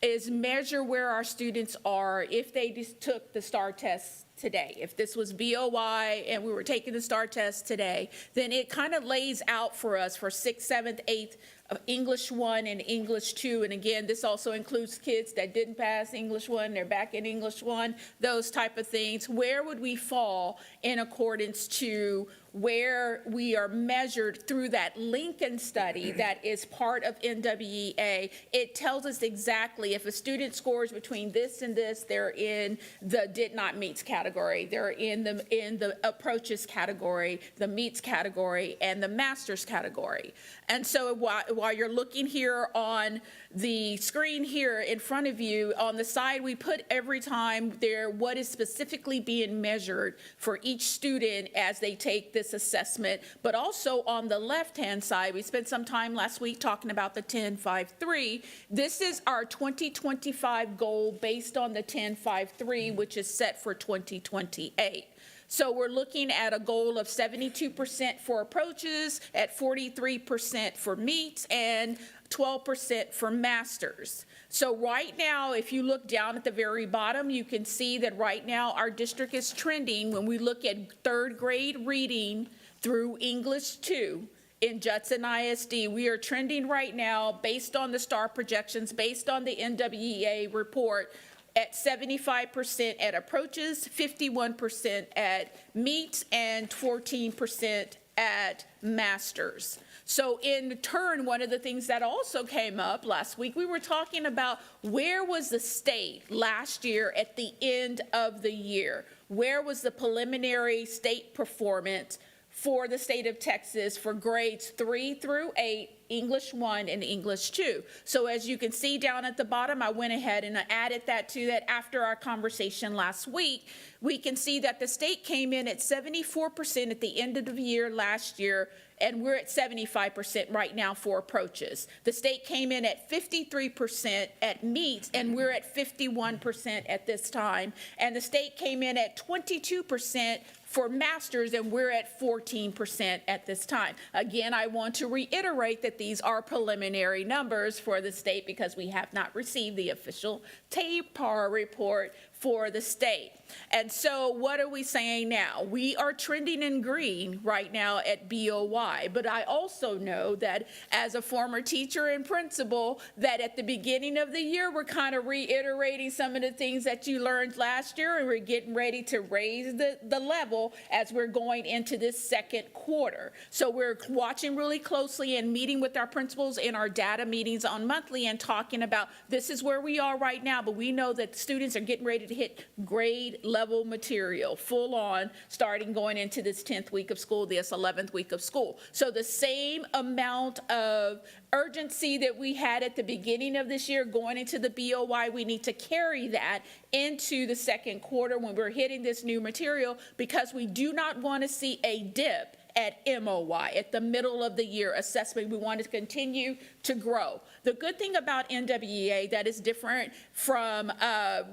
is measure where our students are if they just took the STAR test today. If this was BOI and we were taking the STAR test today, then it kind of lays out for us for 6th, 7th, 8th, of English 1 and English 2. And again, this also includes kids that didn't pass English 1, they're back in English 1, those type of things. Where would we fall in accordance to where we are measured through that Lincoln study that is part of NWEA? It tells us exactly if a student scores between this and this, they're in the did not meets category, they're in the approaches category, the meets category, and the masters category. And so while you're looking here on the screen here in front of you, on the side, we put every time there what is specifically being measured for each student as they take this assessment. But also on the left-hand side, we spent some time last week talking about the 10-5-3. This is our 2025 goal based on the 10-5-3, which is set for 2028. So we're looking at a goal of 72% for approaches, at 43% for meets, and 12% for masters. So right now, if you look down at the very bottom, you can see that right now our district is trending when we look at 3rd grade reading through English 2 in Judson ISD. We are trending right now based on the STAR projections, based on the NWEA report, at 75% at approaches, 51% at meets, and 14% at masters. So in turn, one of the things that also came up last week, we were talking about where was the state last year at the end of the year? Where was the preliminary state performance for the state of Texas for grades 3 through 8, English 1 and English 2. So as you can see down at the bottom, I went ahead and I added that to that after our conversation last week. We can see that the state came in at 74% at the end of the year last year, and we're at 75% right now for approaches. The state came in at 53% at meets, and we're at 51% at this time. And the state came in at 22% for masters, and we're at 14% at this time. Again, I want to reiterate that these are preliminary numbers for the state because we have not received the official TAPAR report for the state. And so what are we saying now? We are trending in green right now at BOY, but I also know that as a former teacher and principal, that at the beginning of the year, we're kind of reiterating some of the things that you learned last year, and we're getting ready to raise the level as we're going into this second quarter. So we're watching really closely and meeting with our principals in our data meetings on monthly and talking about this is where we are right now, but we know that students are getting ready to hit grade level material, full on, starting going into this 10th week of school, this 11th week of school. So the same amount of urgency that we had at the beginning of this year going into the BOY, we need to carry that into the second quarter when we're hitting this new material, because we do not want to see a dip at MOY, at the middle of the year assessment. We want to continue to grow. The good thing about NWEA that is different from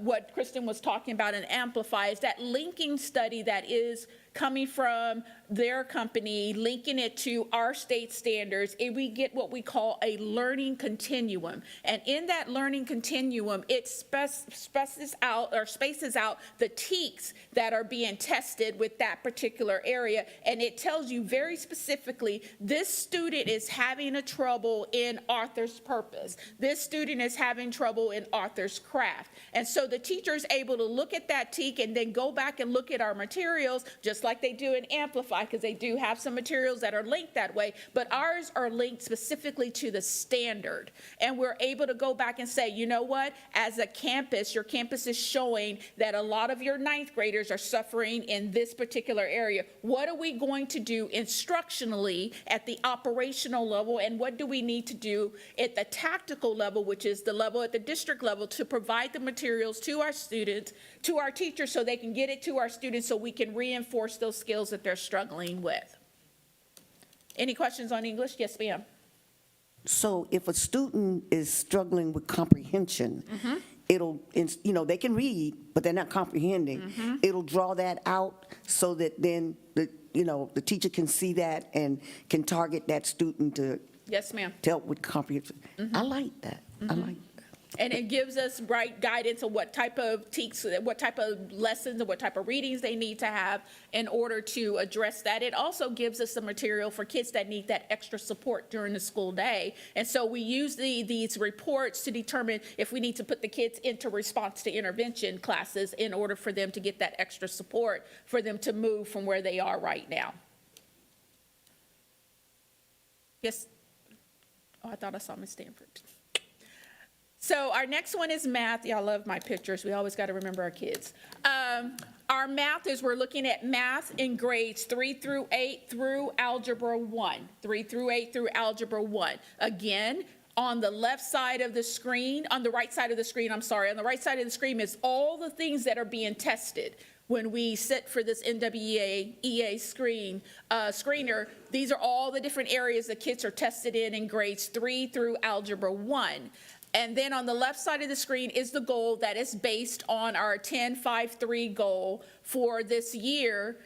what Kristen was talking about in Amplify is that linking study that is coming from their company, linking it to our state standards, and we get what we call a learning continuum. And in that learning continuum, it spaces out the TEKs that are being tested with that particular area, and it tells you very specifically, this student is having a trouble in author's purpose. This student is having trouble in author's craft. And so the teacher is able to look at that TEK and then go back and look at our materials, just like they do in Amplify, because they do have some materials that are linked that way, but ours are linked specifically to the standard. And we're able to go back and say, you know what, as a campus, your campus is showing that a lot of your ninth graders are suffering in this particular area. What are we going to do instructionally at the operational level, and what do we need to do at the tactical level, which is the level at the district level, to provide the materials to our students, to our teachers, so they can get it to our students so we can reinforce those skills that they're struggling with. Any questions on English? Yes, ma'am. So if a student is struggling with comprehension, it'll, you know, they can read, but they're not comprehending. It'll draw that out so that then the teacher can see that and can target that student to Yes, ma'am. help with comprehension. I like that. I like that. And it gives us right guidance on what type of TEKs, what type of lessons, and what type of readings they need to have in order to address that. It also gives us some material for kids that need that extra support during the school day. And so we use these reports to determine if we need to put the kids into response to intervention classes in order for them to get that extra support for them to move from where they are right now. Yes? Oh, I thought I saw Ms. Stanford. So our next one is math. Y'all love my pictures. We always got to remember our kids. Our math is, we're looking at math in grades 3 through 8 through Algebra 1. 3 through 8 through Algebra 1. Again, on the left side of the screen, on the right side of the screen, I'm sorry, on the right side of the screen is all the things that are being tested. When we sit for this NWEA screener, these are all the different areas the kids are tested in grades 3 through Algebra 1. And then on the left side of the screen is the goal that is based on our 10-5-3 goal for this year.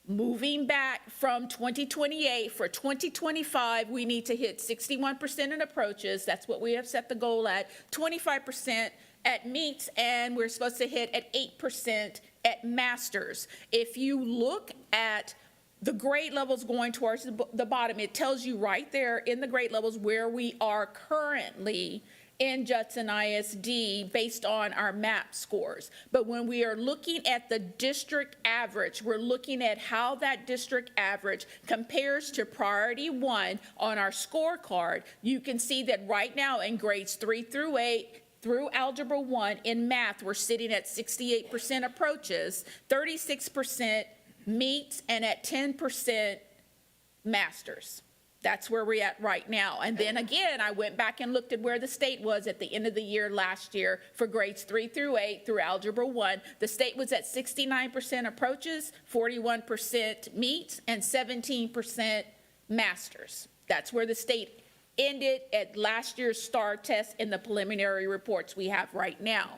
Moving back from 2028, for 2025, we need to hit 61% in approaches. That's what we have set the goal at. 25% at meets, and we're supposed to hit at 8% at masters. If you look at the grade levels going towards the bottom, it tells you right there in the grade levels where we are currently in Judson ISD based on our MAP scores. But when we are looking at the district average, we're looking at how that district average compares to priority 1 on our scorecard. You can see that right now in grades 3 through 8, through Algebra 1 in math, we're sitting at 68% approaches, 36% meets, and at 10% masters. That's where we're at right now. And then again, I went back and looked at where the state was at the end of the year last year for grades 3 through 8 through Algebra 1. The state was at 69% approaches, 41% meets, and 17% masters. That's where the state ended at last year's STAR test in the preliminary reports we have right now.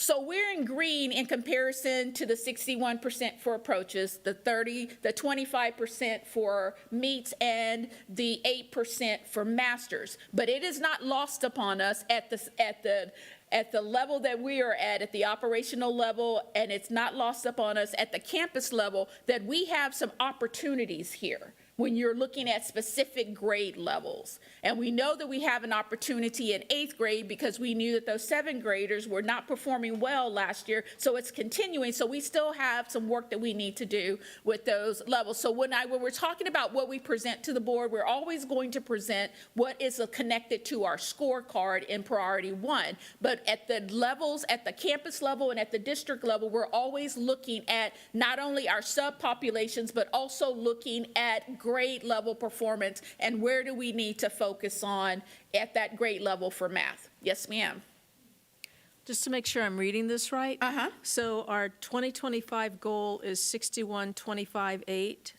So we're in green in comparison to the 61% for approaches, the 25% for meets, and the 8% for masters. But it is not lost upon us at the level that we are at the operational level, and it's not lost upon us at the campus level, that we have some opportunities here. when you're looking at specific grade levels. And we know that we have an opportunity in 8th grade because we knew that those 7th graders were not performing well last year, so it's continuing. So we still have some work that we need to do with those levels. So when we're talking about what we present to the board, we're always going to present what is connected to our scorecard in priority 1. But at the levels, at the campus level and at the district level, we're always looking at not only our subpopulations, but also looking at grade level performance and where do we need to focus on at that grade level for math. Yes, ma'am. Just to make sure I'm reading this right. So our 2025 goal is 61-25-8.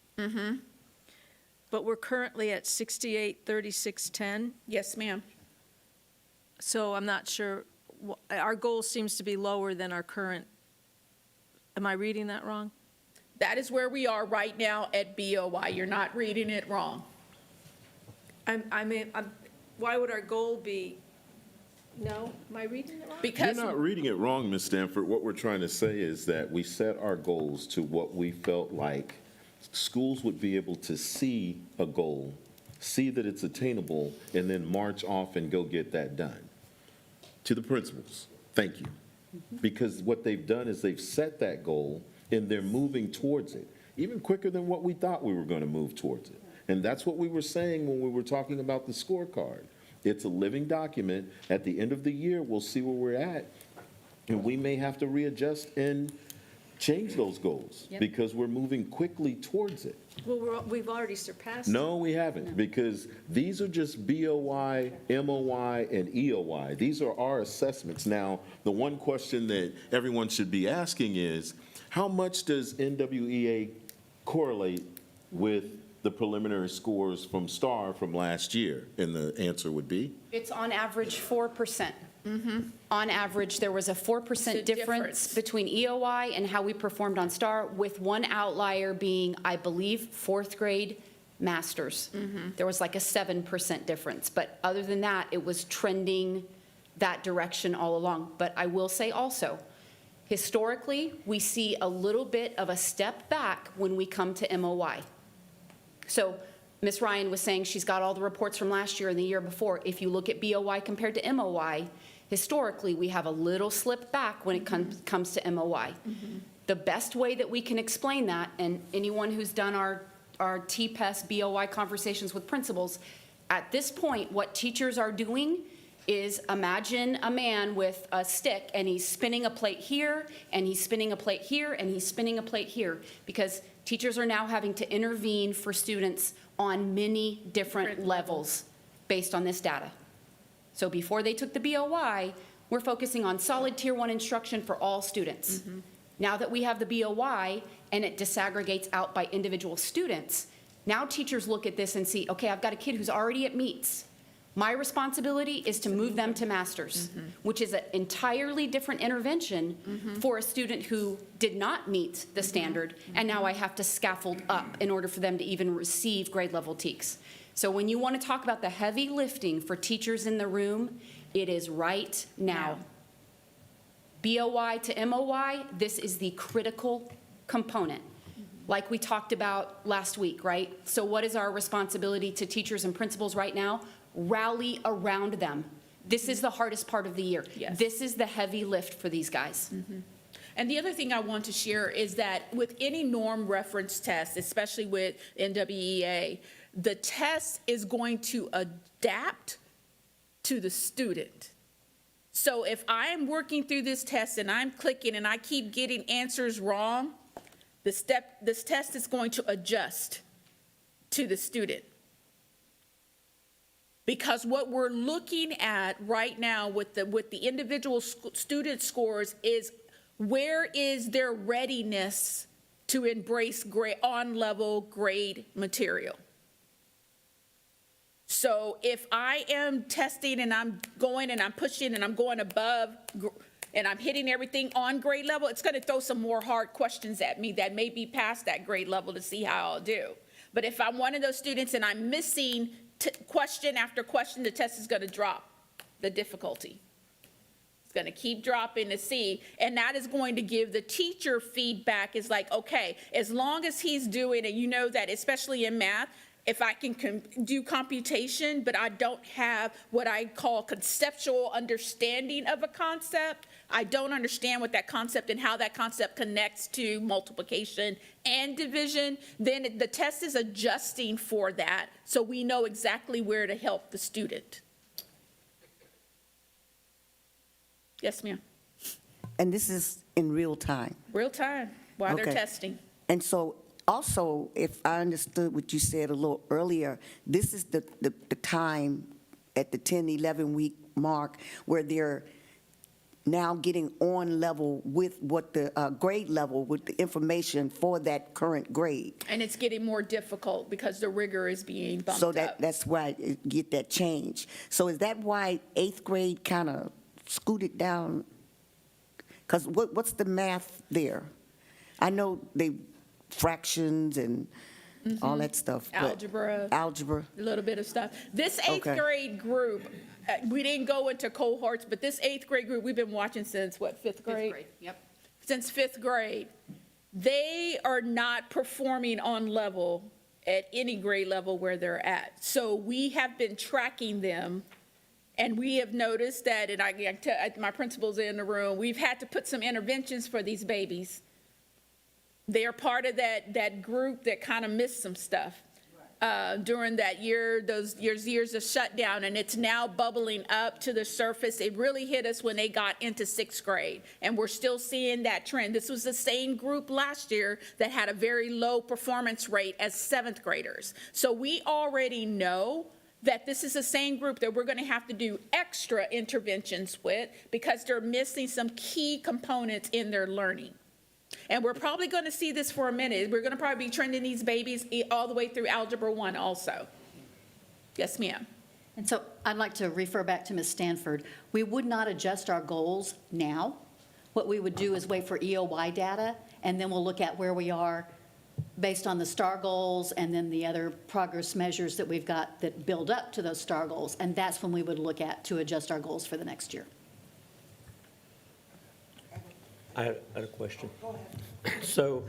But we're currently at 68-36-10. Yes, ma'am. So I'm not sure, our goal seems to be lower than our current, am I reading that wrong? That is where we are right now at BOY. You're not reading it wrong. Why would our goal be, no, am I reading it wrong? Because You're not reading it wrong, Ms. Stanford. What we're trying to say is that we set our goals to what we felt like schools would be able to see a goal, see that it's attainable, and then march off and go get that done. To the principals, thank you. Because what they've done is they've set that goal and they're moving towards it, even quicker than what we thought we were going to move towards it. And that's what we were saying when we were talking about the scorecard. It's a living document. At the end of the year, we'll see where we're at, and we may have to readjust and change those goals because we're moving quickly towards it. Well, we've already surpassed it. No, we haven't, because these are just BOY, MOY, and EOY. These are our assessments. Now, the one question that everyone should be asking is, how much does NWEA correlate with the preliminary scores from STAR from last year? And the answer would be? It's on average 4%. On average, there was a 4% difference between EOI and how we performed on STAR, with one outlier being, I believe, 4th grade masters. There was like a 7% difference. But other than that, it was trending that direction all along. But I will say also, historically, we see a little bit of a step back when we come to MOY. So Ms. Ryan was saying she's got all the reports from last year and the year before. If you look at BOY compared to MOY, historically, we have a little slip back when it comes to MOY. The best way that we can explain that, and anyone who's done our TPES BOY conversations with principals, at this point, what teachers are doing is imagine a man with a stick and he's spinning a plate here, and he's spinning a plate here, and he's spinning a plate here, because teachers are now having to intervene for students on many different levels based on this data. So before they took the BOY, we're focusing on solid Tier 1 instruction for all students. Now that we have the BOY and it disaggregates out by individual students, now teachers look at this and see, okay, I've got a kid who's already at meets. My responsibility is to move them to masters, which is an entirely different intervention for a student who did not meet the standard, and now I have to scaffold up in order for them to even receive grade level TEKS. So when you want to talk about the heavy lifting for teachers in the room, it is right now. BOY to MOY, this is the critical component. Like we talked about last week, right? So what is our responsibility to teachers and principals right now? Rally around them. This is the hardest part of the year. This is the heavy lift for these guys. And the other thing I want to share is that with any norm reference test, especially with NWEA, the test is going to adapt to the student. So if I am working through this test and I'm clicking and I keep getting answers wrong, this test is going to adjust to the student. Because what we're looking at right now with the individual student scores is, where is their readiness to embrace on-level grade material? So if I am testing and I'm going and I'm pushing and I'm going above and I'm hitting everything on grade level, it's going to throw some more hard questions at me that may be past that grade level to see how I'll do. But if I'm one of those students and I'm missing question after question, the test is going to drop the difficulty. It's going to keep dropping to see, and that is going to give the teacher feedback. Is like, okay, as long as he's doing it, you know that especially in math, if I can do computation, but I don't have what I call conceptual understanding of a concept, I don't understand what that concept and how that concept connects to multiplication and division, then the test is adjusting for that, so we know exactly where to help the student. Yes, ma'am. And this is in real time? Real time, while they're Okay. testing. And so also, if I understood what you said a little earlier, this is the time at the 10, 11-week mark where they're now getting on level with what the grade level, with the information for that current grade. And it's getting more difficult because the rigor is being bumped So up. that's why you get that change. So is that why 8th grade kind of scooted down? Because what's the math there? I know they fractions and all that stuff. but- Algebra. Algebra. A little bit of stuff. This eighth Okay. grade group, we didn't go into cohorts, but this eighth grade group, we've been watching since, what, fifth grade? Yep. Since fifth grade. They are not performing on level at any grade level where they're at. So we have been tracking them, and we have noticed that, and my principal's in the room, we've had to put some interventions for these babies. They are part of that group that kind of missed some stuff during that year, those years of shutdown, and it's now bubbling up to the surface. It really hit us when they got into 6th grade, and we're still seeing that trend. This was the same group last year that had a very low performance rate as 7th graders. So we already know that this is the same group that we're going to have to do extra interventions with because they're missing some key components in their learning. And we're probably going to see this for a minute. We're going to probably be trending these babies all the way through Algebra 1 also. Yes, ma'am. And so I'd like to refer back to Ms. Stanford. We would not adjust our goals now. What we would do is wait for EOY data, and then we'll look at where we are based on the STAR goals and then the other progress measures that we've got that build up to those STAR goals. And that's when we would look at to adjust our goals for the next year. I had a question. So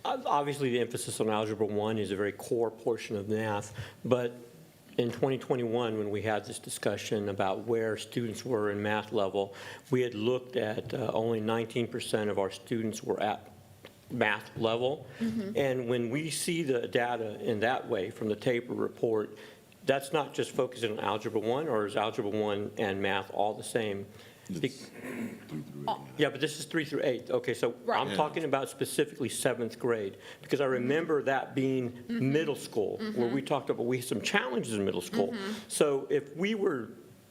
obviously, the emphasis on Algebra 1 is a very core portion of math, but in 2021, when we had this discussion about where students were in math level, we had looked at only 19% of our students were at math level. And when we see the data in that way from the TAPER report, that's not just focusing on Algebra 1, or is Algebra 1 and math all the same? Yeah, but this is 3 through 8. Okay, so I'm talking about specifically 7th grade, because I remember that being middle school, where we talked about we had some challenges in middle school. So if we were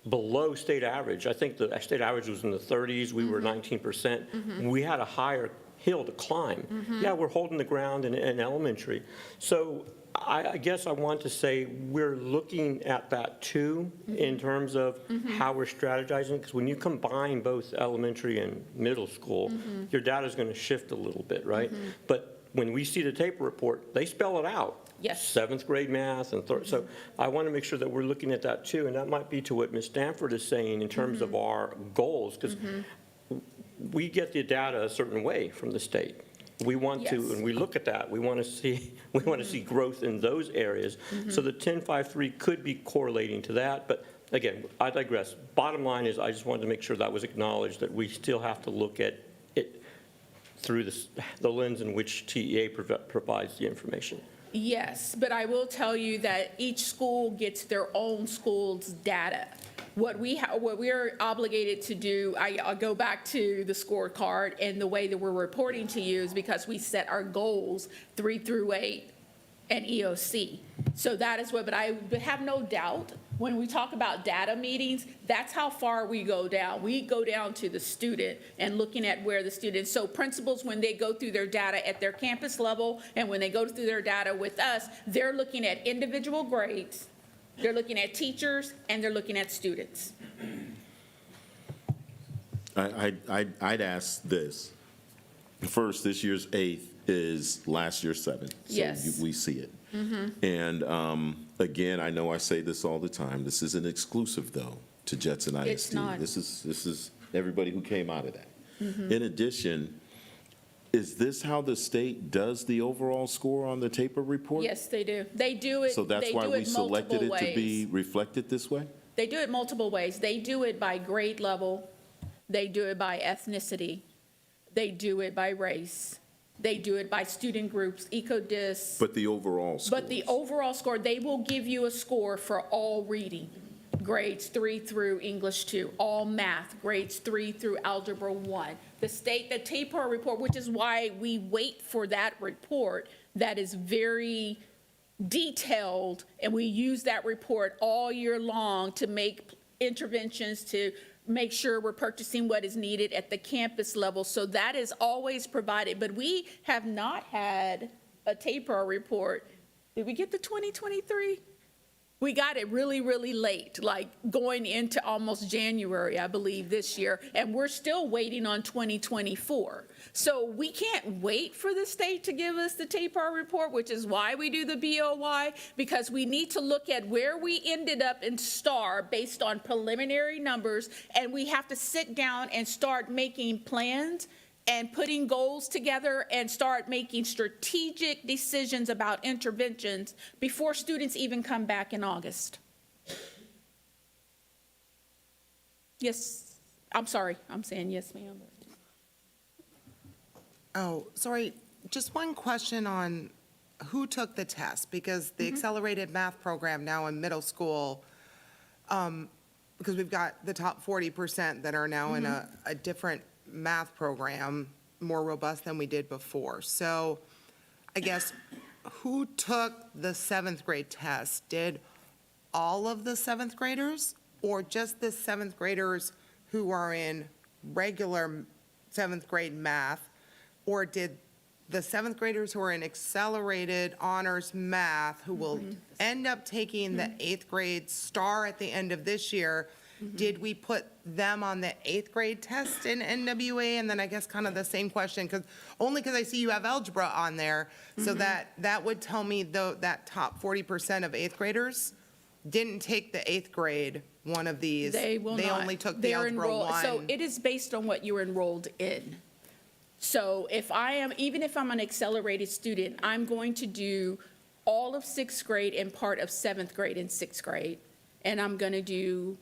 below state average, I think the state average was in the 30s, we were 19%, we had a higher hill to climb. Yeah, we're holding the ground in elementary. So I guess I want to say we're looking at that too in terms of how we're strategizing, because when you combine both elementary and middle school, your data is going to shift a little bit, right? But when we see the TAPER report, they spell it out. Yes. 7th grade math and third. So I want to make sure that we're looking at that too, and that might be to what Ms. Stanford is saying in terms of our goals, because we get the data a certain way from the state. We want to, Yes. and we look at that, we want to see growth in those areas. So the 10.53 could be correlating to that, but again, I digress. Bottom line is, I just wanted to make sure that was acknowledged, that we still have to look at it through the lens in which TEA provides the information. Yes, but I will tell you that each school gets their own school's data. What we're obligated to do, I'll go back to the scorecard, and the way that we're reporting to you is because we set our goals 3 through 8 and EOC. So that is what, but I have no doubt, when we talk about data meetings, that's how far we go down. We go down to the student and looking at where the students, so principals, when they go through their data at their campus level, and when they go through their data with us, they're looking at individual grades, they're looking at teachers, and they're looking at students. I'd ask this. First, this year's 8th is last year's 7th. Yes. So we see it. And again, I know I say this all the time. This isn't exclusive, though, to Judson ISD. It's not. This is everybody who came out of that. In addition, Is this how the state does the overall score on the TAPER report? Yes, they do. They do it. So that's they why do we it selected it multiple to be ways. reflected this way? They do it multiple ways. They do it by grade level. They do it by ethnicity. They do it by race. They do it by student groups, EcoDis. But the overall score? But the overall score, they will give you a score for all reading, grades 3 through English 2, all math, grades 3 through Algebra 1. The TAPER report, which is why we wait for that report that is very detailed, and we use that report all year long to make interventions, to make sure we're purchasing what is needed at the campus level. So that is always provided, but we have not had a TAPER report. Did we get the 2023? We got it really, really late, like going into almost January, I believe, this year, and we're still waiting on 2024. So we can't wait for the state to give us the TAPER report, which is why we do the BOY, because we need to look at where we ended up in STAR based on preliminary numbers, and we have to sit down and start making plans and putting goals together and start making strategic decisions about interventions before students even come back in August. Yes, I'm sorry, I'm saying yes, ma'am. Oh, sorry, just one question on who took the test, because the accelerated math program now in middle school, because we've got the top 40% that are now in a different math program, more robust than we did before. So I guess who took the 7th grade test? Did all of the 7th graders, or just the 7th graders who are in regular 7th grade math? Or did the 7th graders who are in accelerated honors math, who will end up taking the 8th grade STAR at the end of this year, did we put them on the 8th grade test in NWA? And then I guess kind of the same question, only because I see you have algebra on there. So that would tell me, though, that top 40% of 8th graders didn't take the 8th grade one of these. They will not. They only took the They're algebra enrolled- 1. So it is based on what you're enrolled in. So even if I'm an accelerated student, I'm going to do all of 6th grade and part of 7th grade in 6th grade. And I'm going to do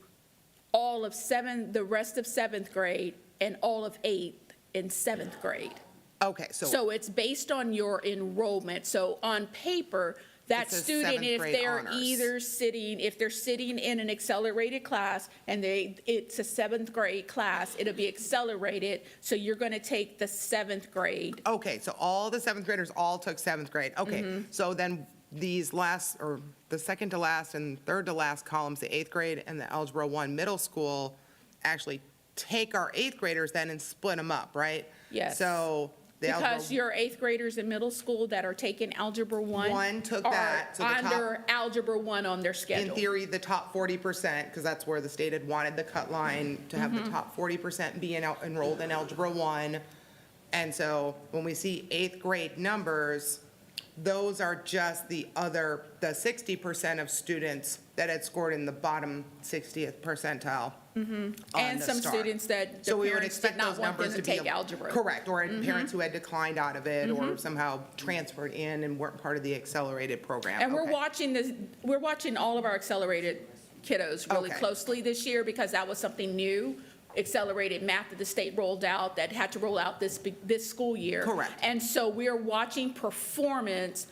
all of the rest of 7th grade and all of 8th in 7th grade. Okay, So it's based on your enrollment. So on paper, that It says student, 7th if grade they're honors. if they're sitting in an accelerated class and it's a 7th grade class, it'll be accelerated. So you're going to take the 7th grade. Okay, so all the 7th graders all took 7th grade. Okay, so then these last, or the second to last and third to last columns, the 8th grade and the Algebra 1 middle school, actually take our 8th graders then and split them up, right? Yes. So the Algebra Because your 8th graders in middle school that are taking Algebra 1 1 took are that, so the top- under Algebra 1 on their in schedule. theory, the top 40%, because that's where the state had wanted the cut line, to have the top 40% being enrolled in Algebra 1. And so when we see 8th grade numbers, those are just the 60% of students that had scored in the bottom 60th percentile. on And the some STAR. students that the So we would parents did expect not those want them numbers to to be take algebra. Correct, or parents who had declined out of it, or somehow transferred in and weren't part of the accelerated program. And we're Okay. watching all of our accelerated kiddos really Okay. closely this year because that was something new, accelerated math that the state rolled out, that had to roll out this school year. Correct. And so we're watching performance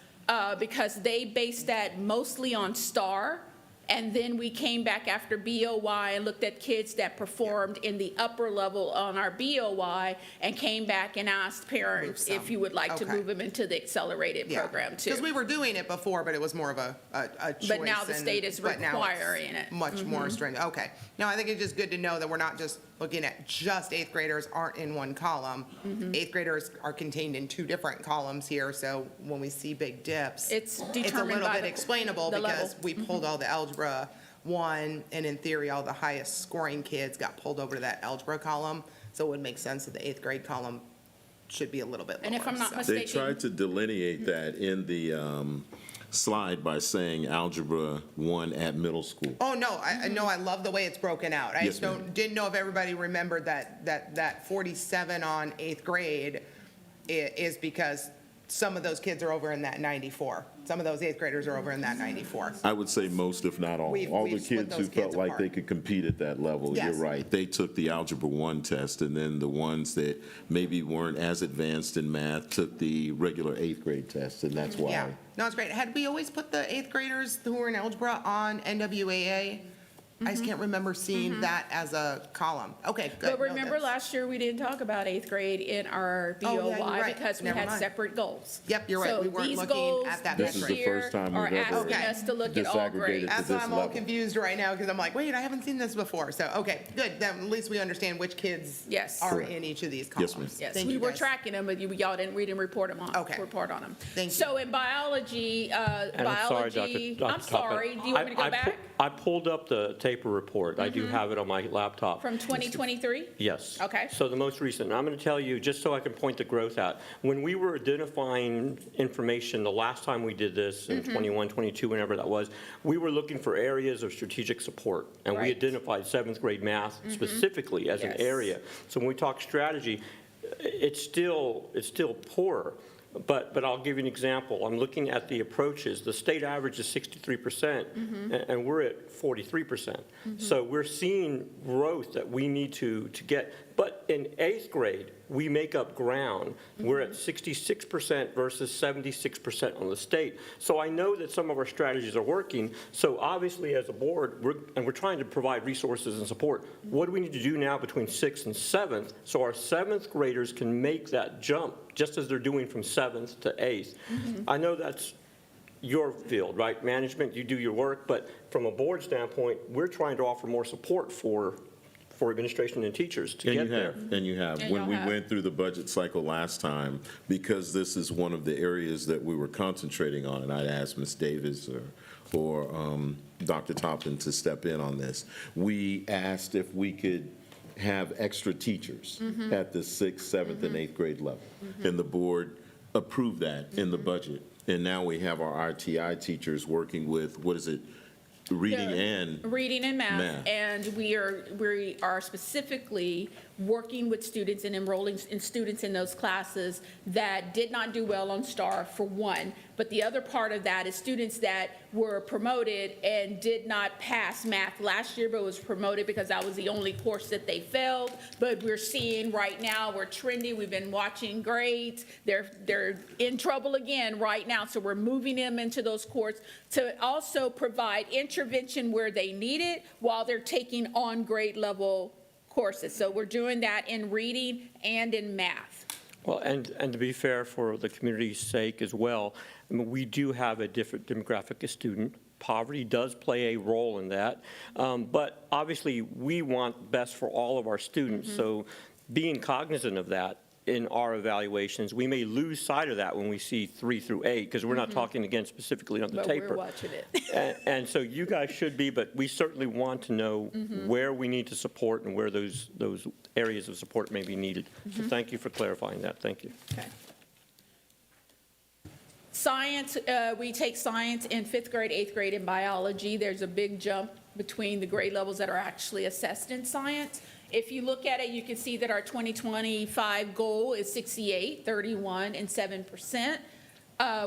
because they based that mostly on STAR. And then we came back after BOY and looked at kids that performed in the upper level on our BOY and came back and asked parents Move if some. you would like to Okay. move them into the accelerated program too. Because we were doing it before, but it was more of a choice. But now the state is but now it's requiring it. Much more stringent. Okay. No, I think it's just good to know that we're not just looking at just 8th graders aren't in one column. 8th graders are contained in 2 different columns here, so when we see big dips, It's a determined little by bit the explainable level. because we pulled all the Algebra 1, and in theory, all the highest scoring kids got pulled over to that algebra column, so it would make sense that the 8th grade column should be a little bit lower. And if I'm not so. They mistaken. tried to delineate that in the slide by saying Algebra 1 at middle school. Oh, no, I know, I love the way it's broken out. I Yes, just didn't know if everybody remembered that 47 on 8th grade is because some of those kids are over in that 94. Some of those eighth graders are over in that 94. I would say most, if not all. We've All the split kids who those felt kids like apart. they could compete at that level, you're Yes. right. They took the Algebra 1 test, and then the ones that maybe weren't as advanced in math took the regular eighth grade test, and that's why. Yeah, no, it's great. Had we always put the eighth graders who were in algebra on NWAA? I just can't remember seeing that as a column. Okay, good. But No, remember that's- last year, we didn't talk about eighth grade in our Oh, yeah, you're BOY right. because we Never had mind. separate goals. Yep, you're right. So We weren't these looking goals at that This is metric. the first time are we've ever asking us to look at all disaggregated grades. to That's this why I'm all level. confused right now, because I'm like, wait, I haven't seen this before. So, okay, good. Then at least we understand which kids Yes. are Correct. in each of these Yes, columns. ma'am. Yes, Thank we you, were guys. tracking them, but we didn't report them on. Okay. Report on them. Thank you. So in biology, And I'm sorry, biology, Dr. I'm sorry, do you want me to go back? I pulled up the taper report. I do have it on my laptop. From 2023? Yes. Okay. So the most recent, I'm going to tell you, just so I can point the growth out, when we were identifying information the last time we did this, in 21, 22, whenever that was, we were looking for areas of strategic support. And we Right. identified seventh grade math specifically as an Yes. area. So when we talk strategy, it's still poor. But I'll give you an example. I'm looking at the approaches. The state average is 63%, and we're at 43%. So we're seeing growth that we need to get. But in eighth grade, we make up ground. We're at 66% versus 76% on the state. So I know that some of our strategies are working. So obviously, as a board, we're trying to provide resources and support. What do we need to do now between sixth and seventh so our seventh graders can make that jump, just as they're doing from seventh to eighth? I know that's your field, right? Management, you do your work, but from a board standpoint, we're trying to offer more support for administration and teachers to get there. And you have. And When y'all we have. went through the budget cycle last time, because this is one of the areas that we were concentrating on, and I'd asked Ms. Davis or Dr. Toppin to step in on this, we asked if we could have extra teachers at the sixth, seventh, and eighth grade level. And the board approved that in the budget. And now we have our RTI teachers working with, what is it, reading and Reading and math. Math. And we are specifically working with students and enrolling in students in those classes that did not do well on STAR, for one. But the other part of that is students that were promoted and did not pass math last year, but was promoted because that was the only course that they failed. But we're seeing right now, we're trending, we've been watching grades. They're in trouble again right now, so we're moving them into those courses to also provide intervention where they need it while they're taking on grade level courses. So we're doing that in reading and in math. Well, and to be fair, for the community's sake as well, I mean, we do have a different demographic of student. Poverty does play a role in that. But obviously, we want best for all of our students. So being cognizant of that in our evaluations, we may lose sight of that when we see 3 through 8, because we're not talking again specifically on the But taper. we're watching it. And so you guys should be, but we certainly want to know where we need to support and where those areas of support may be needed. So thank you for clarifying that. Thank you. Okay. Science, we take science in fifth grade, eighth grade, and biology. There's a big jump between the grade levels that are actually assessed in science. If you look at it, you can see that our 2025 goal is 68, 31, and 7%.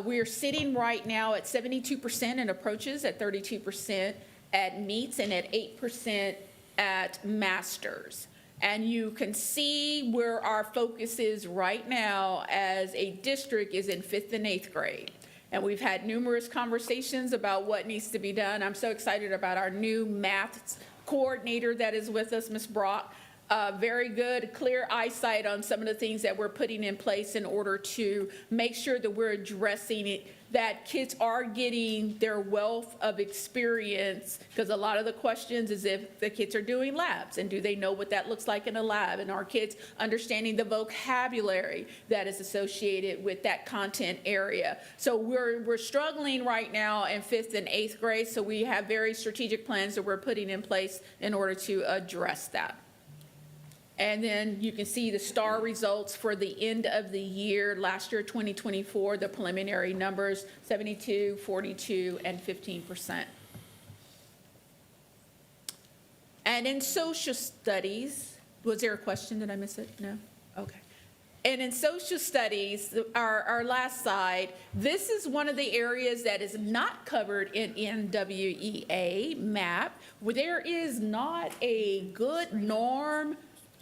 We're sitting right now at 72% in approaches, at 32% at meets, and at 8% at masters. And you can see where our focus is right now as a district is in fifth and eighth grade. And we've had numerous conversations about what needs to be done. I'm so excited about our new math coordinator that is with us, Ms. Brock. Very good, clear eyesight on some of the things that we're putting in place in order to make sure that we're addressing it, that kids are getting their wealth of experience, because a lot of the questions is if the kids are doing labs, and do they know what that looks like in a lab, and are kids understanding the vocabulary that is associated with that content area. So we're struggling right now in fifth and eighth grade, so we have very strategic plans that we're putting in place in order to address that. And then you can see the STAR results for the end of the year. Last year, 2024, the preliminary numbers, 72, 42, and 15%. And in social studies, was there a question? Did I miss it? No? Okay. And in social studies, our last slide, this is one of the areas that is not covered in NWEA MAP, where there is not a good norm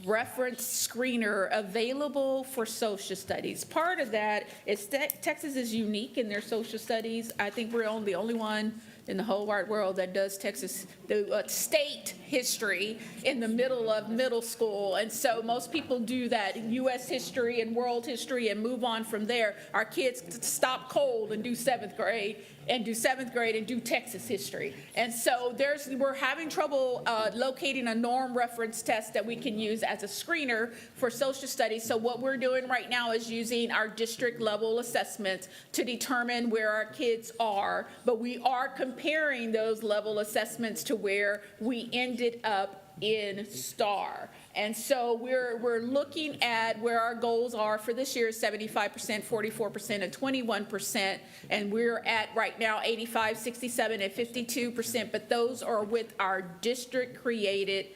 reference screener available for social studies. Part of that is Texas is unique in their social studies. I think we're the only one in the whole wide world that does Texas, the state history in the middle of middle school. And so most people do that U.S. history and world history and move on from there. Our kids stop cold and do seventh grade and do Texas history. And so we're having trouble locating a norm reference test that we can use as a screener for social studies. So what we're doing right now is using our district level assessments to determine where our kids are, but we are comparing those level assessments to where we ended up in STAR. And so we're looking at where our goals are for this year, 75%, 44%, and 21%. And we're at right now 85, 67, and 52%, but those are with our district created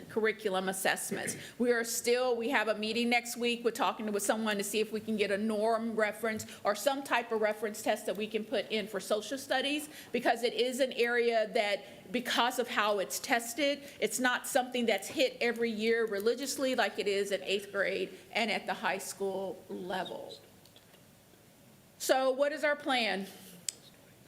curriculum assessments. We have a meeting next week. We're talking with someone to see if we can get a norm reference or some type of reference test that we can put in for social studies, because it is an area that, because of how it's tested, it's not something that's hit every year religiously like it is in 8th grade and at the high school level. So what is our plan?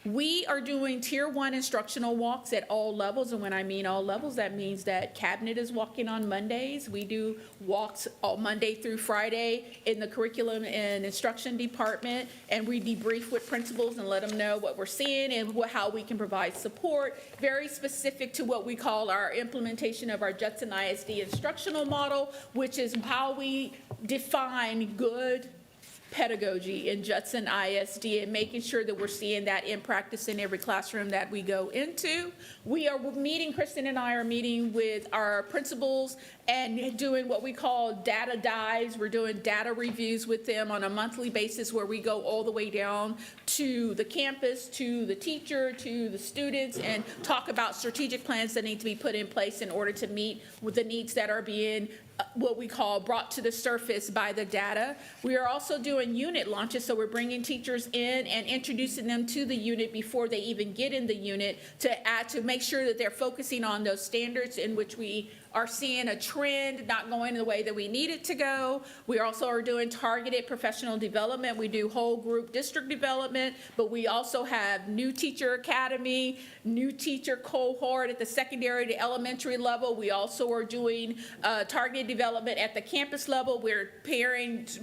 We are doing Tier 1 instructional walks at all levels, and when I mean all levels, that means that Cabinet is walking on Mondays. We do walks all Monday through Friday in the curriculum and instruction department, and we debrief with principals and let them know what we're seeing and how we can provide support, very specific to what we call our implementation of our Judson ISD instructional model, which is how we define good pedagogy in Judson ISD and making sure that we're seeing that in practice in every classroom that we go into. Kristen and I are meeting with our principals and doing what we call data dives. We're doing data reviews with them on a monthly basis where we go all the way down to the campus, to the teacher, to the students, and talk about strategic plans that need to be put in place in order to meet with the needs that are being what we call brought to the surface by the data. We are also doing unit launches, so we're bringing teachers in and introducing them to the unit before they even get in the unit to make sure that they're focusing on those standards in which we are seeing a trend not going the way that we need it to go. We also are doing targeted professional development. We do whole group district development, but we also have new teacher academy, new teacher cohort at the secondary to elementary level. We also are doing targeted development at the campus level. We're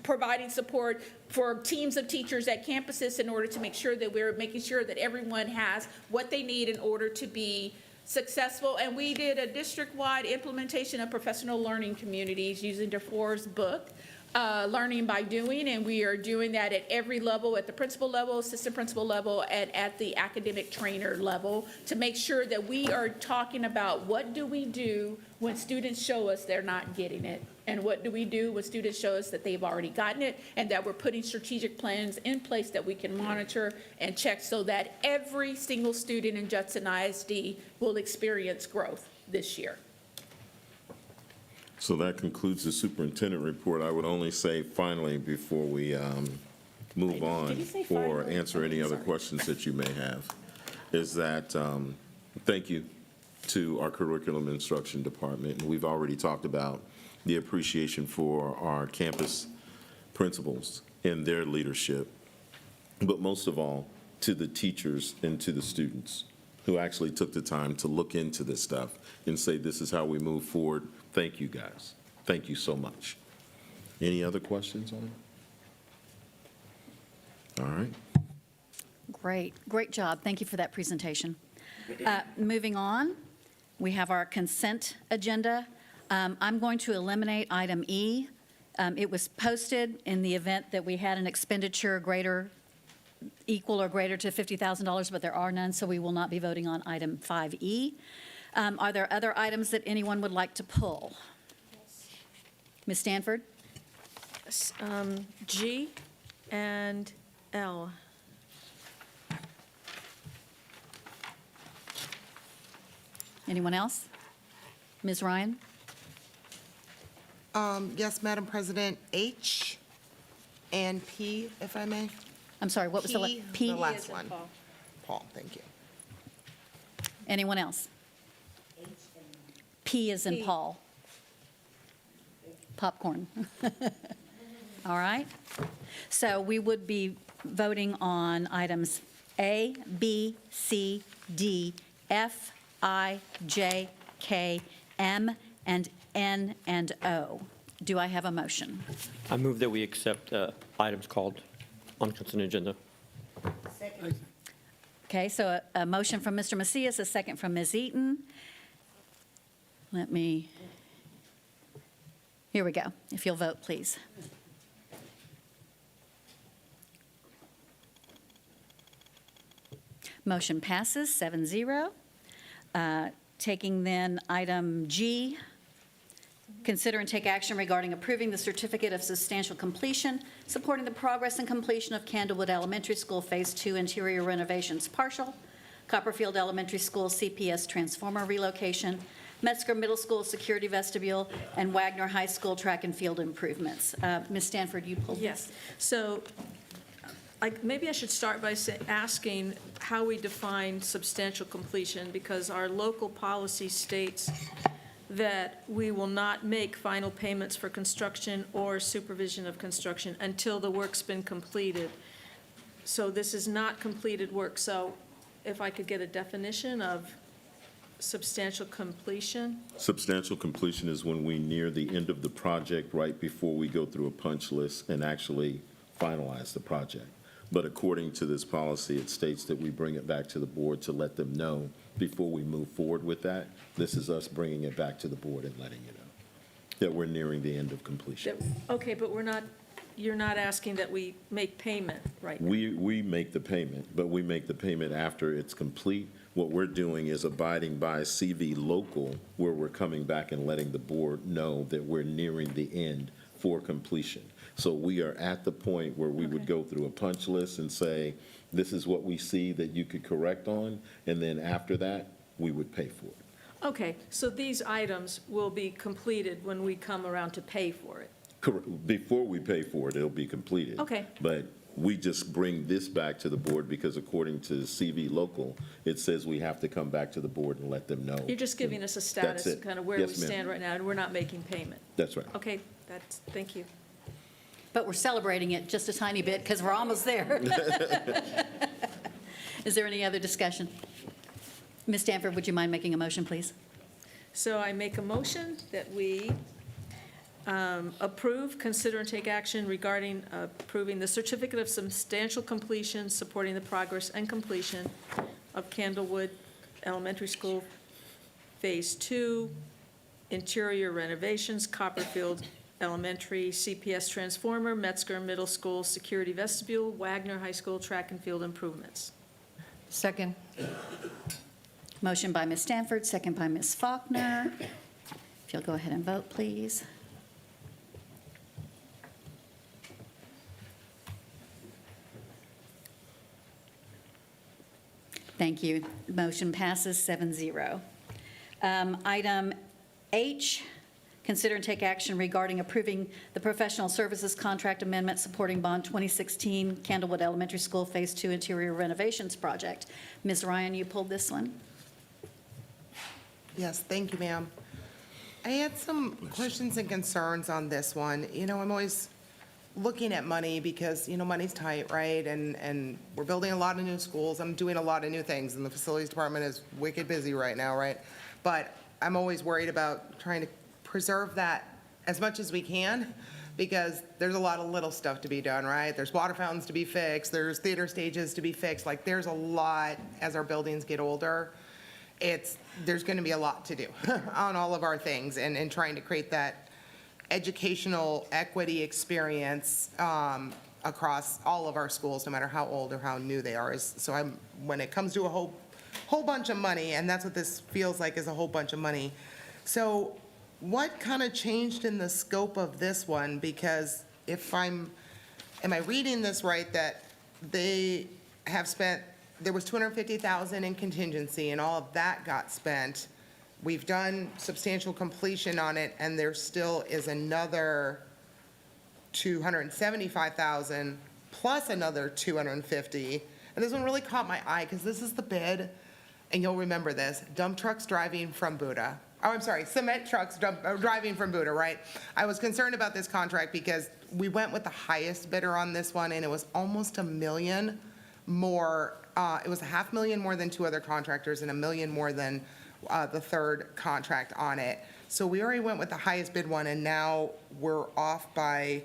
providing support for teams of teachers at campuses in order to make sure that we're making sure that everyone has what they need in order to be successful. And we did a district-wide implementation of professional learning communities using DeFore's book, Learning by Doing, and we are doing that at every level, at the principal level, assistant principal level, and at the academic trainer level, to make sure that we are talking about what do we do when students show us they're not getting it, and what do we do when students show us that they've already gotten it, and that we're putting strategic plans in place that we can monitor and check so that every single student in Judson ISD will experience growth this year. So that concludes the superintendent report. I would only say finally, before we move on or answer any other questions that you may have, is that thank you to our curriculum instruction department. And we've already talked about the appreciation for our campus principals and their leadership, but most of all, to the teachers and to the students who actually took the time to look into this stuff and say, this is how we move forward. Thank you, guys. Thank you so much. Any other questions on it? All right. Great job. Thank you for that presentation. Moving on, we have our consent agenda. I'm going to eliminate item E. It was posted in the event that we had an expenditure equal or greater to $50,000, but there are none, so we will not be voting on item 5E. Are there other items that anyone would like to pull? Ms. Stanford? G and L. Anyone else? Ms. Ryan? Yes, Madam President, H and P, if I may. I'm sorry, what was the P? The last one. Paul, thank you. Anyone else? P is in P. Paul. Popcorn. All right. So we would be voting on items A, B, C, D, F, I, J, K, M, and N, and O. Do I have a motion? I move that we accept items called on consent agenda. Okay, so a motion from Mr. Macias, a second from Ms. Eaton. Here we go. If you'll vote, please. Motion passes 7-0. Taking then item G, consider and take action regarding approving the certificate of substantial completion, supporting the progress and completion of Candlewood Elementary School Phase 2 interior renovations partial, Copperfield Elementary School CPS transformer relocation, Metzger Middle School security vestibule, and Wagner High School track and field improvements. Ms. Stanford, you pulled this. Yes. So maybe I should start by asking how we define substantial completion, because our local policy states that we will not make final payments for construction or supervision of construction until the work's been completed. So this is not completed work. So if I could get a definition of substantial completion? Substantial completion is when we near the end of the project, right before we go through a punch list and actually finalize the project. But according to this policy, it states that we bring it back to the board to let them know before we move forward with that. This is us bringing it back to the board and letting you know that we're nearing the end of completion. Okay, but you're not asking that we make payment right now? We make the payment, but we make the payment after it's complete. What we're doing is abiding by CV local, where we're coming back and letting the board know that we're nearing the end for completion. So we are at the point where we would go through a punch list and say, this is what we see that you could correct on, and then after that, we would pay for it. Okay, so these items will be completed when we come around to pay for it? Correct. Before we pay for it, it'll be completed. Okay. But we just bring this back to the board because according to CV local, it says we have to come back to the board and let them know. You're just giving us a status, That's it. kind of where Yes, we ma'am. stand right now, and we're not making payment? That's right. Okay, thank you. But we're celebrating it just a tiny bit because we're almost there. Is there any other discussion? Ms. Stanford, would you mind making a motion, please? So I make a motion that we approve, consider, and take action regarding approving the certificate of substantial completion supporting the progress and completion of Candlewood Elementary School Phase 2 interior renovations, Copperfield Elementary CPS transformer, Metzger Middle School security vestibule, Wagner High School track and field improvements. Second. Motion by Ms. Stanford, second by Ms. Faulkner. If you'll go ahead and vote, please. Thank you. Motion passes 7-0. Item H, consider and take action regarding approving the professional services contract amendment supporting Bond 2016 Candlewood Elementary School Phase 2 interior renovations project. Ms. Ryan, you pulled this one. Yes, thank you, ma'am. I had some questions and concerns on this one. You know, I'm always looking at money because, you know, money's tight, right? And we're building a lot of new schools. I'm doing a lot of new things, and the facilities department is wicked busy right now, right? But I'm always worried about trying to preserve that as much as we can, because there's a lot of little stuff to be done, right? There's water fountains to be fixed, there's theater stages to be fixed. Like, there's a lot as our buildings get older. There's going to be a lot to do on all of our things, and trying to create that educational equity experience across all of our schools, no matter how old or how new they are. So when it comes to a whole bunch of money, and that's what this feels like, is a whole bunch of money. So what kind of changed in the scope of this one? Because am I reading this right, that they have spent, there was $250,000 in contingency, and all of that got spent, we've done substantial completion on it, and there still is another 275,000 plus another 250. And this one really caught my eye because this is the bid, and you'll remember this, dump trucks driving from Buda. Oh, I'm sorry, cement trucks driving from Buda, right? I was concerned about this contract because we went with the highest bidder on this one, and it was almost $1 million more. It was $500,000 more than two other contractors and $1 million more than the third contract on it. So we already went with the highest bid one, and now we're off by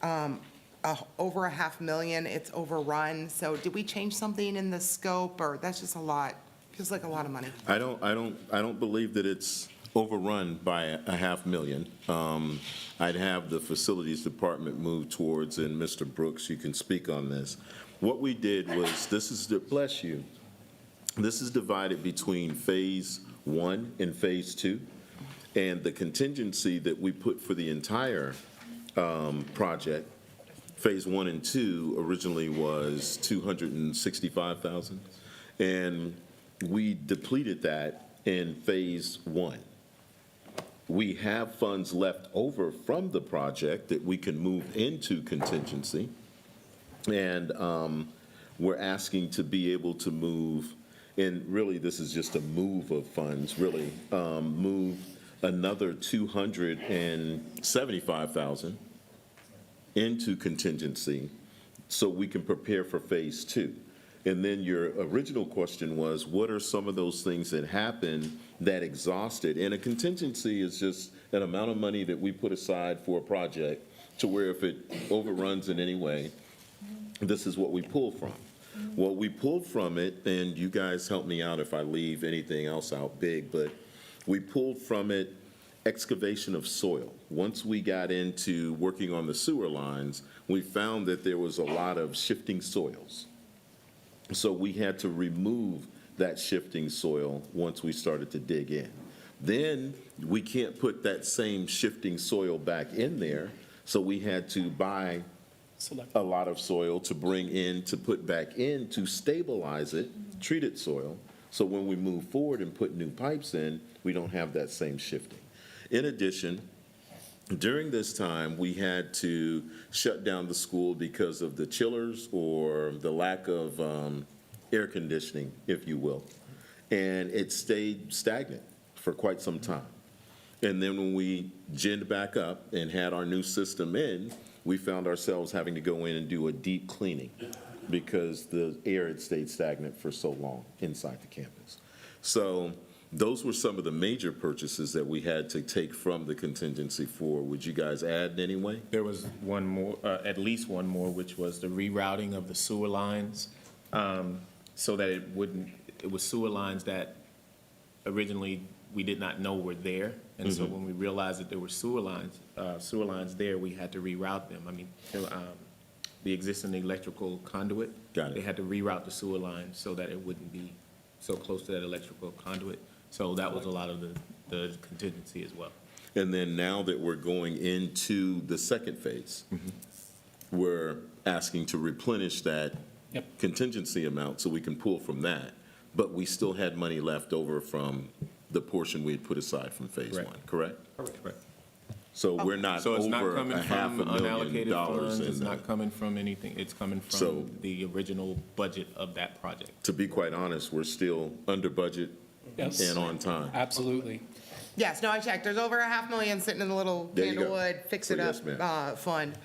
over $500,000. It's overrun. So did we change something in the scope, or that's just a lot? Feels like a lot of money. I don't believe that it's overrun by $500,000. I'd have the facilities department move towards, and Mr. Brooks, you can speak on this. What we did was, bless you, this is divided between Phase 1 and Phase 2, and the contingency that we put for the entire project, Phase 1 and 2 originally was $265,000, and we depleted that in Phase 1. We have funds left over from the project that we can move into contingency, and we're asking to be able to move, and really this is just a move of funds, really, move another $275,000 into contingency so we can prepare for Phase 2. And then your original question was, what are some of those things that happened that exhausted? And a contingency is just an amount of money that we put aside for a project to where if it overruns in any way, this is what we pull from. Well, we pulled from it, and you guys help me out if I leave anything else out big, but we pulled from it excavation of soil. Once we got into working on the sewer lines, we found that there was a lot of shifting soils. So we had to remove that shifting soil once we started to dig in. Then we can't put that same shifting soil back in there, so we had to buy a lot of soil to bring in, to put back in, to stabilize it, treated soil, so when we move forward and put new pipes in, we don't have that same shifting. In addition, during this time, we had to shut down the school because of the chillers or the lack of air conditioning, if you will. And it stayed stagnant for quite some time. And then when we ginned back up and had our new system in, we found ourselves having to go in and do a deep cleaning because the air had stayed stagnant for so long inside the campus. So those were some of the major purchases that we had to take from the contingency for. Would you guys add in any way? There was one more, at least one more, which was the rerouting of the sewer lines, so that it was sewer lines that originally we did not know were there. And so when we realized that there were sewer lines there, we had to reroute them. I mean, the existing electrical conduit, they had to reroute the sewer lines so that it wouldn't be so close to that electrical conduit. So that was a lot of the contingency as well. And then now that we're going into the second phase, we're asking to replenish that contingency amount so we can pull from that. But we still had money left over from the portion we had put aside from Phase 1, correct? Correct. So we're not So it's not over coming from $500,000 unallocated funds, it's in not coming from anything, it's coming So- from the original budget of that project. To be quite honest, we're still under budget Yes. and on time. Absolutely. Yes, no, I checked. There's over $500,000 sitting in the little There you go. Candlewood Fix It So Up yes, ma'am. fund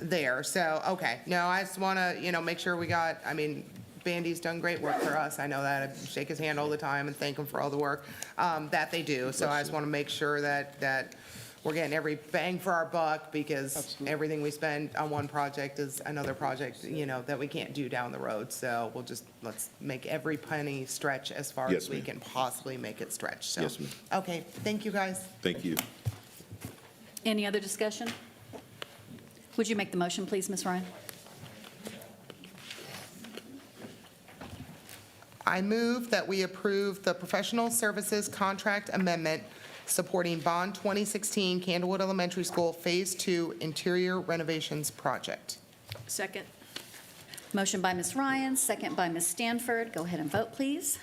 there. So, okay. No, I just want to, make sure we got, I mean, Bandy's done great work for us. I know that. I shake his hand all the time and thank him for all the work that they do. So I just want to make sure that we're getting every bang for our buck, because everything we spend on one project is another project, that we can't do down the road. So let's make every penny stretch as far Yes, as we ma'am. can possibly make it stretch. So, Yes, ma'am. okay, thank you, guys. Thank you. Any other discussion? Would you make the motion, please, Ms. Ryan? I move that we approve the professional services contract amendment supporting Bond 2016 Candlewood Elementary School Phase 2 Interior Renovations Project. Second. Motion by Ms. Ryan, second by Ms. Stanford. Go ahead and vote, please.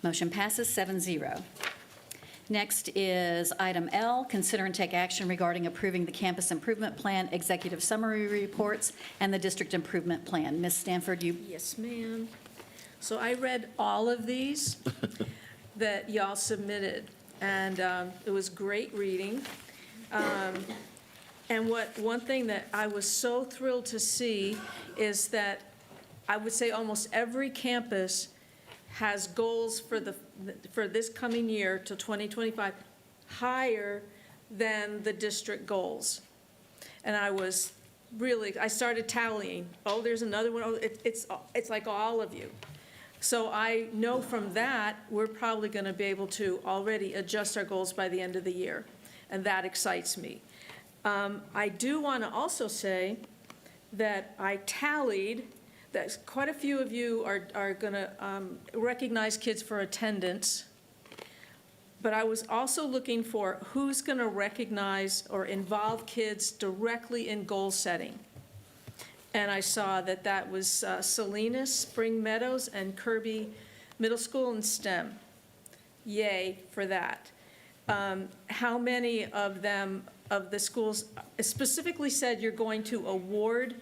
Motion passes 7-0. Next is item L, consider and take action regarding approving the Campus Improvement Plan Executive Summary Reports and the District Improvement Plan. Ms. Stanford, you Yes, ma'am. So I read all of these that y'all submitted, and it was great reading. And one thing that I was so thrilled to see is that I would say almost every campus has goals for this coming year to 2025 higher than the district goals. And I started tallying. Oh, there's another one. Oh, it's like all of you. So I know from that, we're probably going to be able to already adjust our goals by the end of the year, and that excites me. I do want to also say that I tallied that quite a few of you are going to recognize kids for attendance, but I was also looking for who's going to recognize or involve kids directly in goal setting. And I saw that was Salinas, Spring Meadows, and Kirby Middle School and STEM. Yay for that. How many of them, of the schools, specifically said you're going to award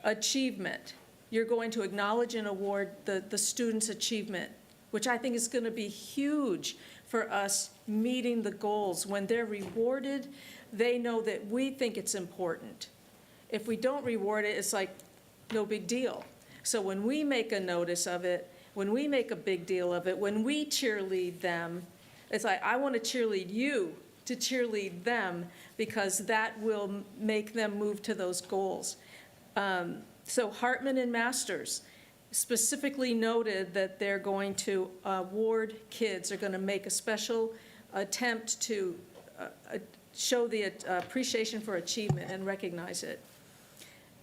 achievement? You're going to acknowledge and award the students' achievement, which I think is going to be huge for us meeting the goals. When they're rewarded, they know that we think it's important. If we don't reward it, it's like no big deal. So when we make a notice of it, when we make a big deal of it, when we cheerlead them, it's like, I want to cheerlead you to cheerlead them, because that will make them move to those goals. So Hartman and Masters specifically noted that they're going to award kids, they're going to make a special attempt to show the appreciation for achievement and recognize it.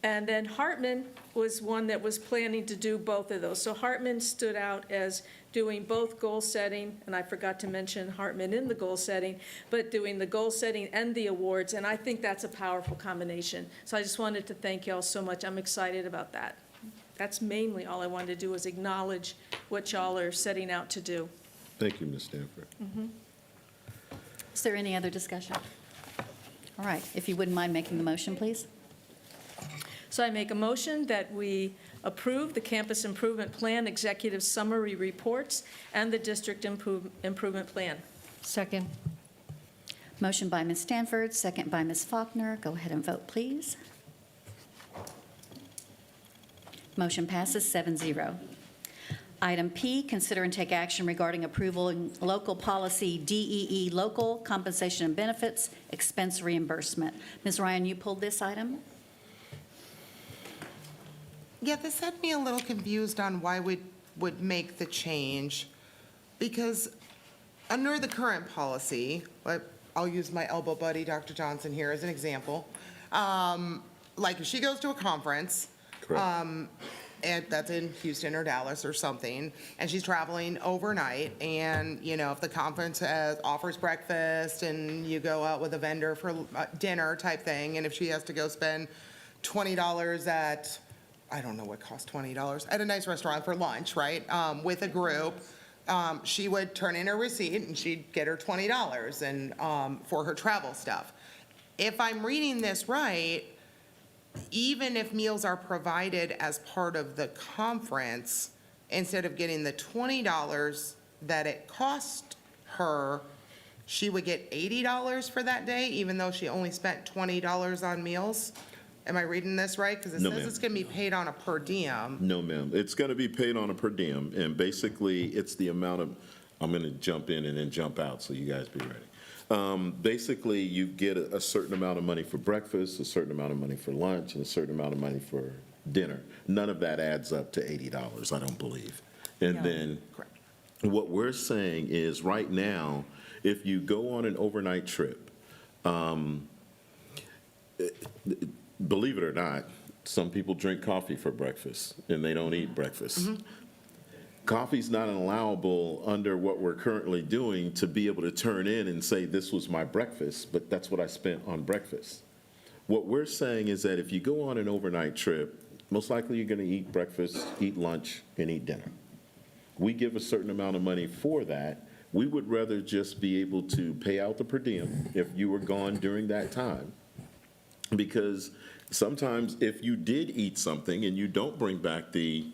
And then Hartman was one that was planning to do both of those. So Hartman stood out as doing both goal setting, and I forgot to mention Hartman in the goal setting, but doing the goal setting and the awards, and I think that's a powerful combination. So I just wanted to thank y'all so much. I'm excited about that. That's mainly all I wanted to do, was acknowledge what y'all are setting out to do. Thank you, Ms. Stanford. Is there any other discussion? All right, if you wouldn't mind making the motion, please. So I make a motion that we approve the Campus Improvement Plan Executive Summary Reports and the District Improvement Plan. Second. Motion by Ms. Stanford, second by Ms. Faulkner. Go ahead and vote, please. Motion passes 7-0. Item P, consider and take action regarding approval in local policy DEE, local compensation and benefits expense reimbursement. Ms. Ryan, you pulled this item? Yeah, this had me a little confused on why we would make the change, because under the current policy, I'll use my elbow buddy, Dr. Johnson, here as an example. Like if she goes to a conference, and that's in Houston or Dallas or something, and she's traveling overnight, and, you know, if the conference offers breakfast and you go out with a vendor for dinner type thing, and if she has to go spend $20 at, I don't know what costs $20, at a nice restaurant for lunch, right, with a group, she would turn in her receipt and she'd get her $20 and for her travel stuff. If I'm reading this right, even if meals are provided as part of the conference, instead of getting the $20 that it cost her, she would get $80 for that day, even though she only spent $20 on meals? Am I reading this right? Because it No, says ma'am. it's going to be paid on a per diem. No, ma'am. It's going to be paid on a per diem, and basically, it's the amount of, I'm going to jump in and then jump out, so you guys be ready. Basically, you get a certain amount of money for breakfast, a certain amount of money for lunch, and a certain amount of money for dinner. None of that adds up to $80, I don't believe. And then what we're saying is, right now, if you go on an overnight trip, believe it or not, some people drink coffee for breakfast, and they don't eat breakfast. Coffee's not allowable under what we're currently doing to be able to turn in and say, this was my breakfast, but that's what I spent on breakfast. What we're saying is that if you go on an overnight trip, most likely you're going to eat breakfast, eat lunch, and eat dinner. we give a certain amount of money for that. We would rather just be able to pay out the per diem if you were gone during that time. Because sometimes if you did eat something and you don't bring back the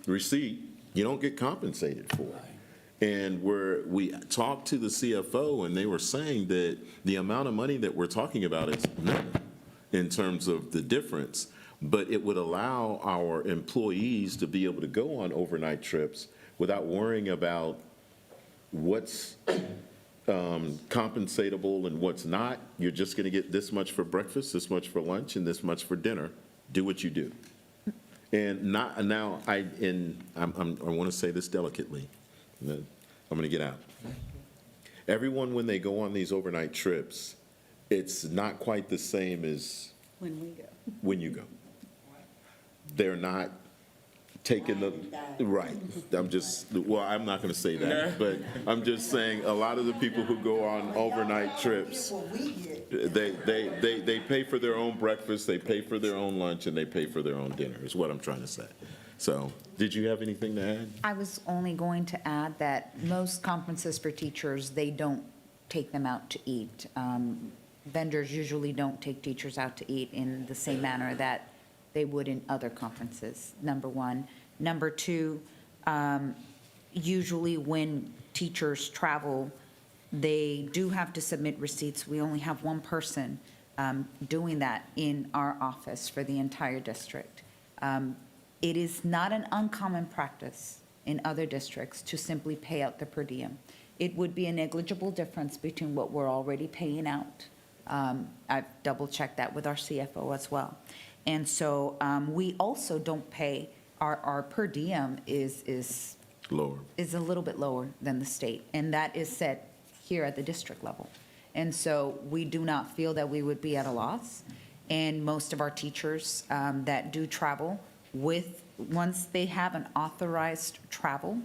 receipt, you don't get compensated for it. And we talked to the CFO, and they were saying that the amount of money that we're talking about is nothing in terms of the difference, but it would allow our employees to be able to go on overnight trips without worrying about what's compensatable and what's not. You're just going to get this much for breakfast, this much for lunch, and this much for dinner. Do what you do. And not now. I want to say this delicately. I'm going to get out. Everyone, when they go on these overnight trips, it's not quite the same as When we go. when you go. They're not taking the, right. I'm not going to say that, but I'm just saying a lot of the people who go on overnight trips, they pay for their own breakfast, they pay for their own lunch, and they pay for their own dinner, is what I'm trying to say. So, did you have anything to add? I was only going to add that most conferences for teachers, they don't take them out to eat. Vendors usually don't take teachers out to eat in the same manner that they would in other conferences, number one. Number two, usually when teachers travel, they do have to submit receipts. We only have one person doing that in our office for the entire district. It is not an uncommon practice in other districts to simply pay out the per diem. It would be a negligible difference between what we're already paying out. I've double-checked that with our CFO as well. And so we also don't pay, our per diem is lower, is a little bit lower than the state, and that is set here at the district level. And so we do not feel that we would be at a loss. And most of our teachers that do travel once they have an authorized travel,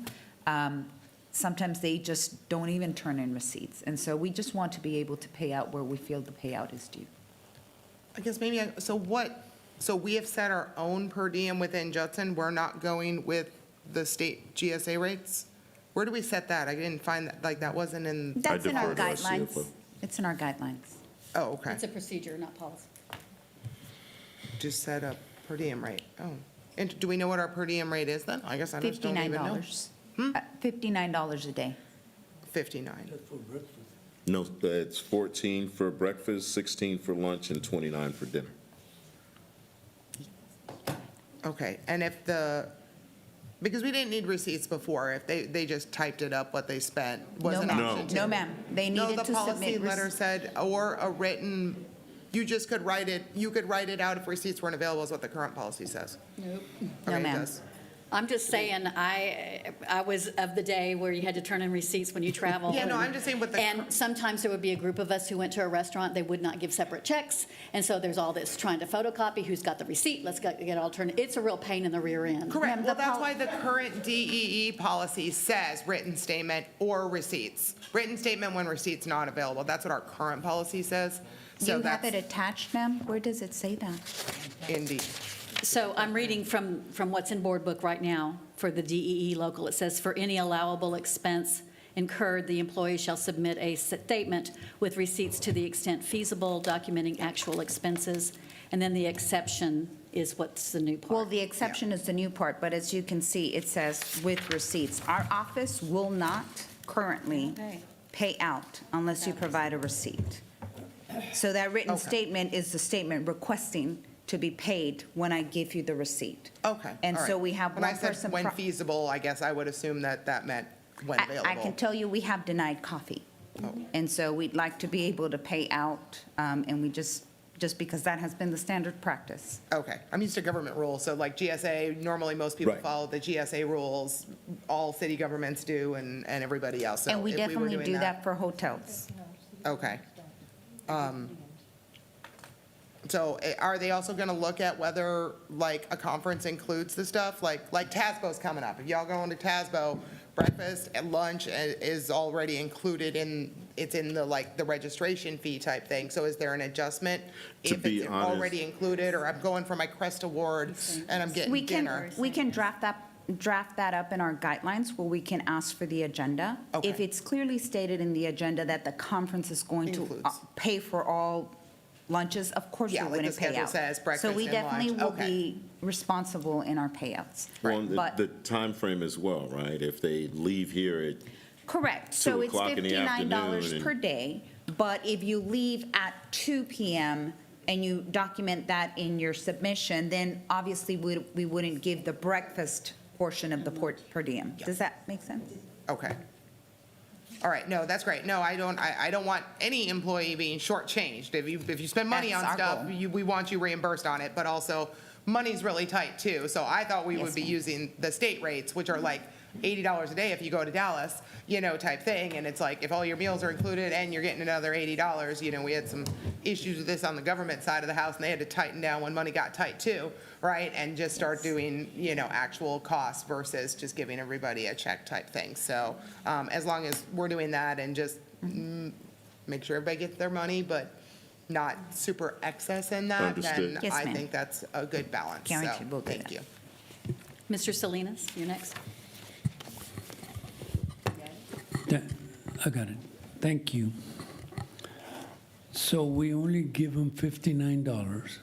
sometimes they just don't even turn in receipts. And so we just want to be able to pay out where we feel the payout is due. I guess maybe, so we have set our own per diem within Judson? We're not going with the state GSA rates? Where do we set that? I didn't find that, like, that wasn't in. That's in our defer to our guidelines. CFO. It's in our guidelines. Oh, okay. It's a procedure, not policy. Just set a per diem rate. Oh. And do we know what our per diem rate is then? I guess I just don't even know. $59. $59 a day. 59. No, it's 14 for breakfast, 16 for lunch, and 29 for dinner. Okay, and if because we didn't need receipts before, if they just typed it up what they spent, was an option too? No, ma'am. They No, needed the to policy submit. letter said, or a written, you just could write it, you could write it out if receipts weren't available, is what the current policy says. Nope. No, Okay, it ma'am. does. I'm just saying, I was of the day where you had to turn in receipts when you travel. Yeah, no, I'm just saying with the. And sometimes there would be a group of us who went to a restaurant, they would not give separate checks. And so there's all this trying to photocopy, who's got the receipt, let's get it all turned. It's a real pain in the rear end. Correct, well, that's why the current DEE policy says written statement or receipts. Written statement when receipts not available, that's what our current policy says. Do So you have that's it attached, ma'am? Where does it say that? indeed. So I'm reading from what's in board book right now for the DEE local. It says, for any allowable expense incurred, the employee shall submit a statement with receipts to the extent feasible, documenting actual expenses. And then the exception is what's the new part. Well, the exception is the new part, but as you can see, it says with receipts. Our office will not currently pay out unless you provide a receipt. So that written statement is the statement requesting to be paid when I give you the receipt. Okay. And all so right. we have When one I said person. when feasible, I guess I would assume that meant when available. I can tell you, we have denied coffee. Oh. And so we'd like to be able to pay out, and we just because that has been the standard practice. Okay, I'm used to government rules, so like GSA, normally most people Right. follow the GSA rules, all city governments do, and everybody else. So And we if were definitely doing do that for hotels. Okay. So are they also gonna look at whether, like, a conference includes the stuff? Like TASBO's coming up. If y'all going to TASBO, breakfast and lunch is already included it's in the, like, the registration fee type thing. So is there an adjustment To if be it's honest- already included, or I'm going for my Crest Award and I'm getting dinner? We can draft that draft that up in our guidelines where we can ask for the agenda. Okay. If it's clearly stated in the agenda that the conference is going to Includes. pay for all lunches, of course we Yeah, like the wouldn't pay schedule out. says, breakfast So we and definitely lunch. will Okay. be responsible in our payouts. Well, But- the timeframe as well, right? If they leave here at Correct. So 2 it's o'clock in the $59 afternoon per day, but if you leave at 2 PM and you document that in your submission, then obviously we wouldn't give the breakfast portion of the per diem. Does that make sense? Okay. All right, no, that's great. No, I don't want any employee being shortchanged. If you spend money That's on our stuff, goal. we want you reimbursed on it, but also, money's really tight too. So I thought we Yes, would be ma'am. using the state rates, which are like $80 a day if you go to Dallas, type thing. And it's like, if all your meals are included and you're getting another $80, we had some issues with this on the government side of the house, and they had to tighten down when money got tight too, right? And just start doing, actual costs versus just giving everybody a check type thing. So as long as we're doing that and just make sure everybody gets their money, but not super excess in that, Understood. then Yes, I ma'am. think that's a good balance. So, Guaranteed we'll do thank that. you. Mr. Salinas, you're next. I got it. Thank you. So we only give them $59.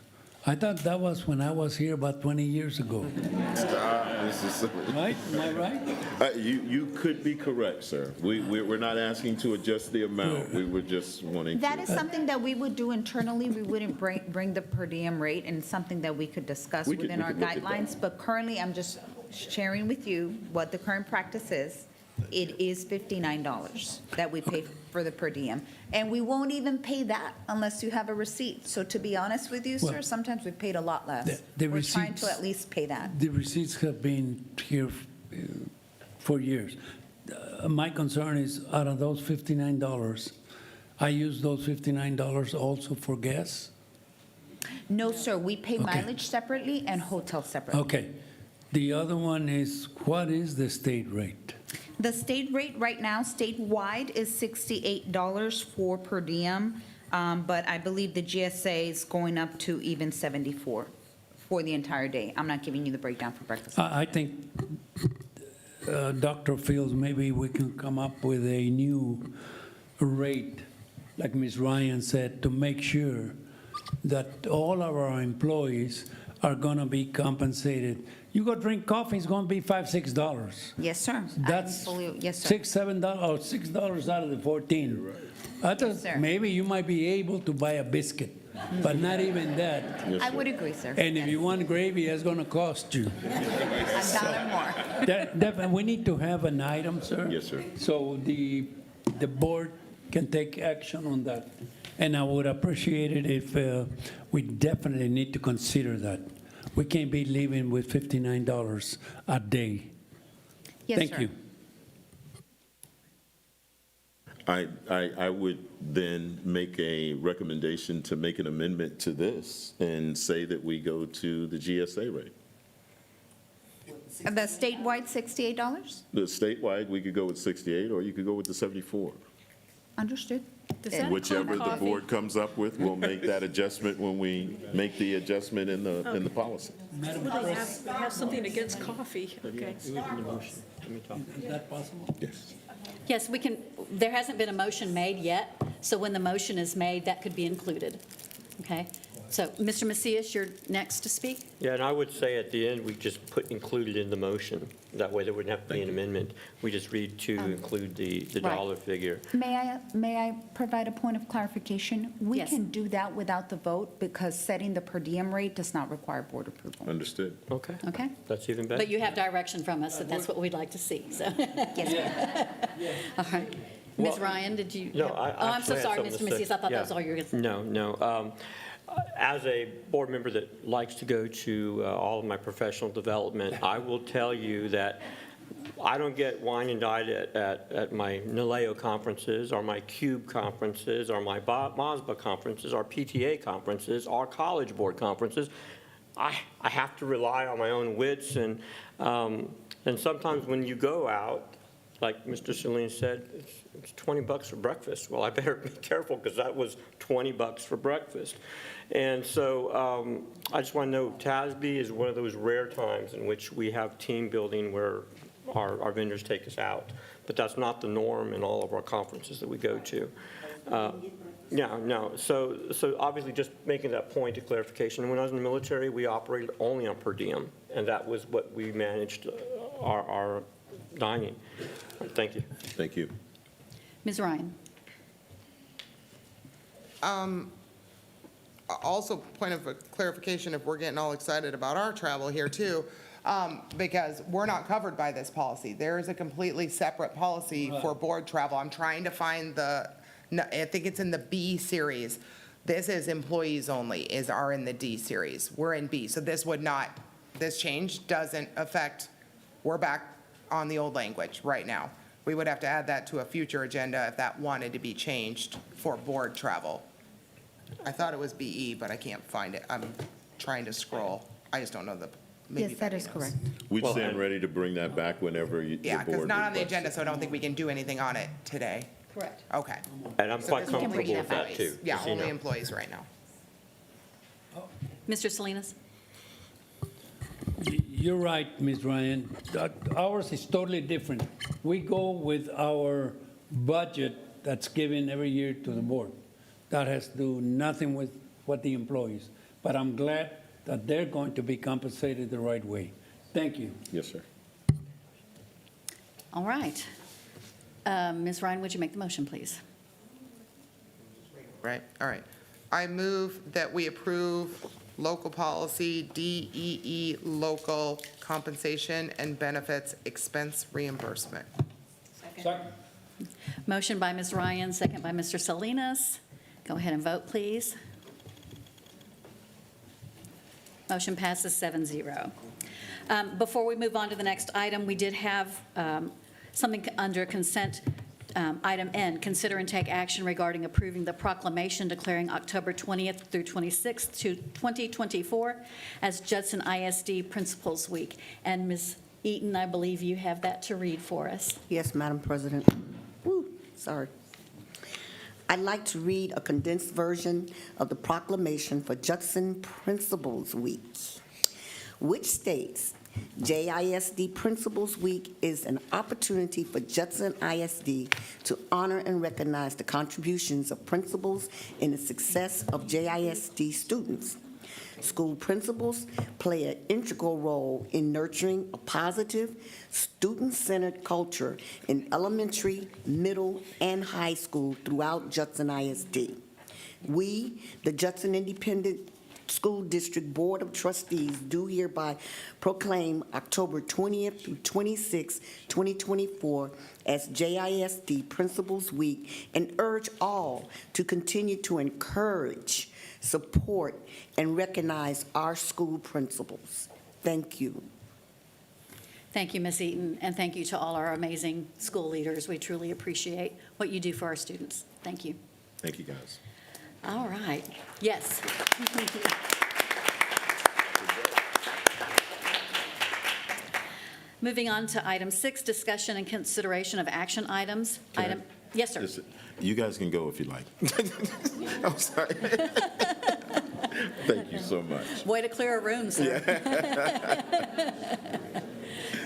I thought that was when I was here about 20 years ago. This is silly. Right? Am I right? You could be correct, sir. We're not asking to adjust the amount. We were just wanting to. That is something that we would do internally. We wouldn't bring the per diem rate, and something that we could discuss We could- within we our could look at that. guidelines. But currently, I'm just sharing with you what the current practice is. It is $59 that we pay for the per diem. And we won't even pay that unless you have a receipt. So to be honest with you, sir, Well, sometimes we paid a lot less. the We're trying to receipts- at least pay that. The receipts have been here for years. My concern is, out of those $59, I use those $59 also for gas? No, sir, we pay Okay. mileage separately and hotel separately. Okay. The other one is, what is the state rate? The state rate right now, statewide, is $68 for per diem, but I believe the GSA is going up to even 74 for the entire day. I'm not giving you the breakdown for breakfast. I think, Dr. Fields, maybe we can come up with a new rate, like Ms. Ryan said, to make sure that all of our employees are going to be compensated. You go drink coffee, it's going to be $5, $6. Yes, sir. That's Yes, sir. $6, $7, or $6 out of the 14. I thought sir. maybe you might be able to buy a biscuit, but not even that. I would agree, sir. And if you want gravy, it's going to cost you. $1 more. Definitely, we need to have an item, sir. Yes, sir. So the board can take action on that. And I would appreciate it if we definitely need to consider that. We can't be living with $59 a day. Yes, Thank sir. you. I would then make a recommendation to make an amendment to this and say that we go to the GSA rate. The statewide, $68? The statewide, we could go with 68, or you could go with the 74. Understood. Does that Whichever include the coffee? board comes up with, we'll make that adjustment when we make the adjustment in the policy. Well, they have something against coffee, okay. Is that possible? Yes. Yes, we can, there hasn't been a motion made yet, so when the motion is made, that could be included. Okay? So, Mr. Macias, you're next to speak? Yeah, and I would say at the end, we just put included in the motion. That way there wouldn't have to be an amendment. We just read to include the Right. dollar figure. May I provide a point of clarification? We Yes. can do that without the vote because setting the per diem rate does not require board approval. Understood. Okay, Okay? that's even better. But you have direction from us that that's what we'd like to see, so. Yes, ma'am. All right. Ms. Well, Ryan, did you? No, have- I Oh, I'm so actually had sorry, something Mr. to say. Macias, I thought that Yeah. was all you were going to say. No. As a board member that likes to go to all of my professional development, I will tell you that I don't get wine and dine at my NALEO conferences, or my CUBE conferences, or my MASBA conferences, or PTA conferences, or college board conferences. I have to rely on my own wits, and sometimes when you go out, like Mr. Celine said, it's $20 for breakfast. Well, I better be careful because that was $20 for breakfast. And so I just want to know, TASB is one of those rare times in which we have team building where our vendors take us out. But that's not the norm in all of our conferences that we go to. Yeah, no. So obviously, just making that point of clarification. When I was in the military, we operated only on per diem, and that was what we managed our dining. Thank you. Thank you. Ms. Ryan? Also, point of clarification, if we're getting all excited about our travel here too, because we're not covered by this policy. There is a completely separate policy for board travel. I'm trying to find I think it's in the B series. This is employees only, are in the D series. We're in B, so this change doesn't affect, we're back on the old language right now. We would have to add that to a future agenda if that wanted to be changed for board travel. I thought it was BE, but I can't find it. I'm trying to scroll. I just don't know maybe Yes, that Betty is knows. correct. We stand ready to bring that back whenever the board Yeah, because not on the requests agenda, it. so I don't think we can do anything on it today. Correct. Okay. And I'm So quite this will comfortable be with that, employees. too. Yeah, just so you only know. employees right now. Mr. Salinas? You're right, Ms. Ryan. Ours is totally different. We go with our budget that's given every year to the board. That has to do nothing with what the employees. But I'm glad that they're going to be compensated the right way. Thank you. Yes, sir. All right. Ms. Ryan, would you make the motion, please? Right, all right. I move that we approve local policy DEE, local compensation and benefits expense reimbursement. Motion by Ms. Ryan, second by Mr. Salinas. Go ahead and vote, please. Motion passes 7-0. Before we move on to the next item, we did have something under consent, item N, consider and take action regarding approving the proclamation declaring October 20th through 26th to 2024 as Judson ISD Principals Week. And Ms. Eaton, I believe you have that to read for us. Yes, Madam President. Sorry. I'd like to read a condensed version of the proclamation for Judson Principals Week, which states, JISD Principals Week is an opportunity for Judson ISD to honor and recognize the contributions of principals in the success of JISD students. School principals play an integral role in nurturing a positive, student-centered culture in elementary, middle, and high school throughout Judson ISD. We, the Judson Independent School District Board of Trustees, do hereby proclaim October 20th through 26th, 2024 as JISD Principals Week and urge all to continue to encourage, support, and recognize our school principals. Thank you. Thank you, Ms. Eaton, and thank you to all our amazing school leaders. We truly appreciate what you do for our students. Thank you. Thank you, guys. All right. Yes. Moving on to item 6, discussion and consideration of action items. Yes, sir. You guys can go if you like. I'm sorry. Thank you so much. Way to clear a room, sir.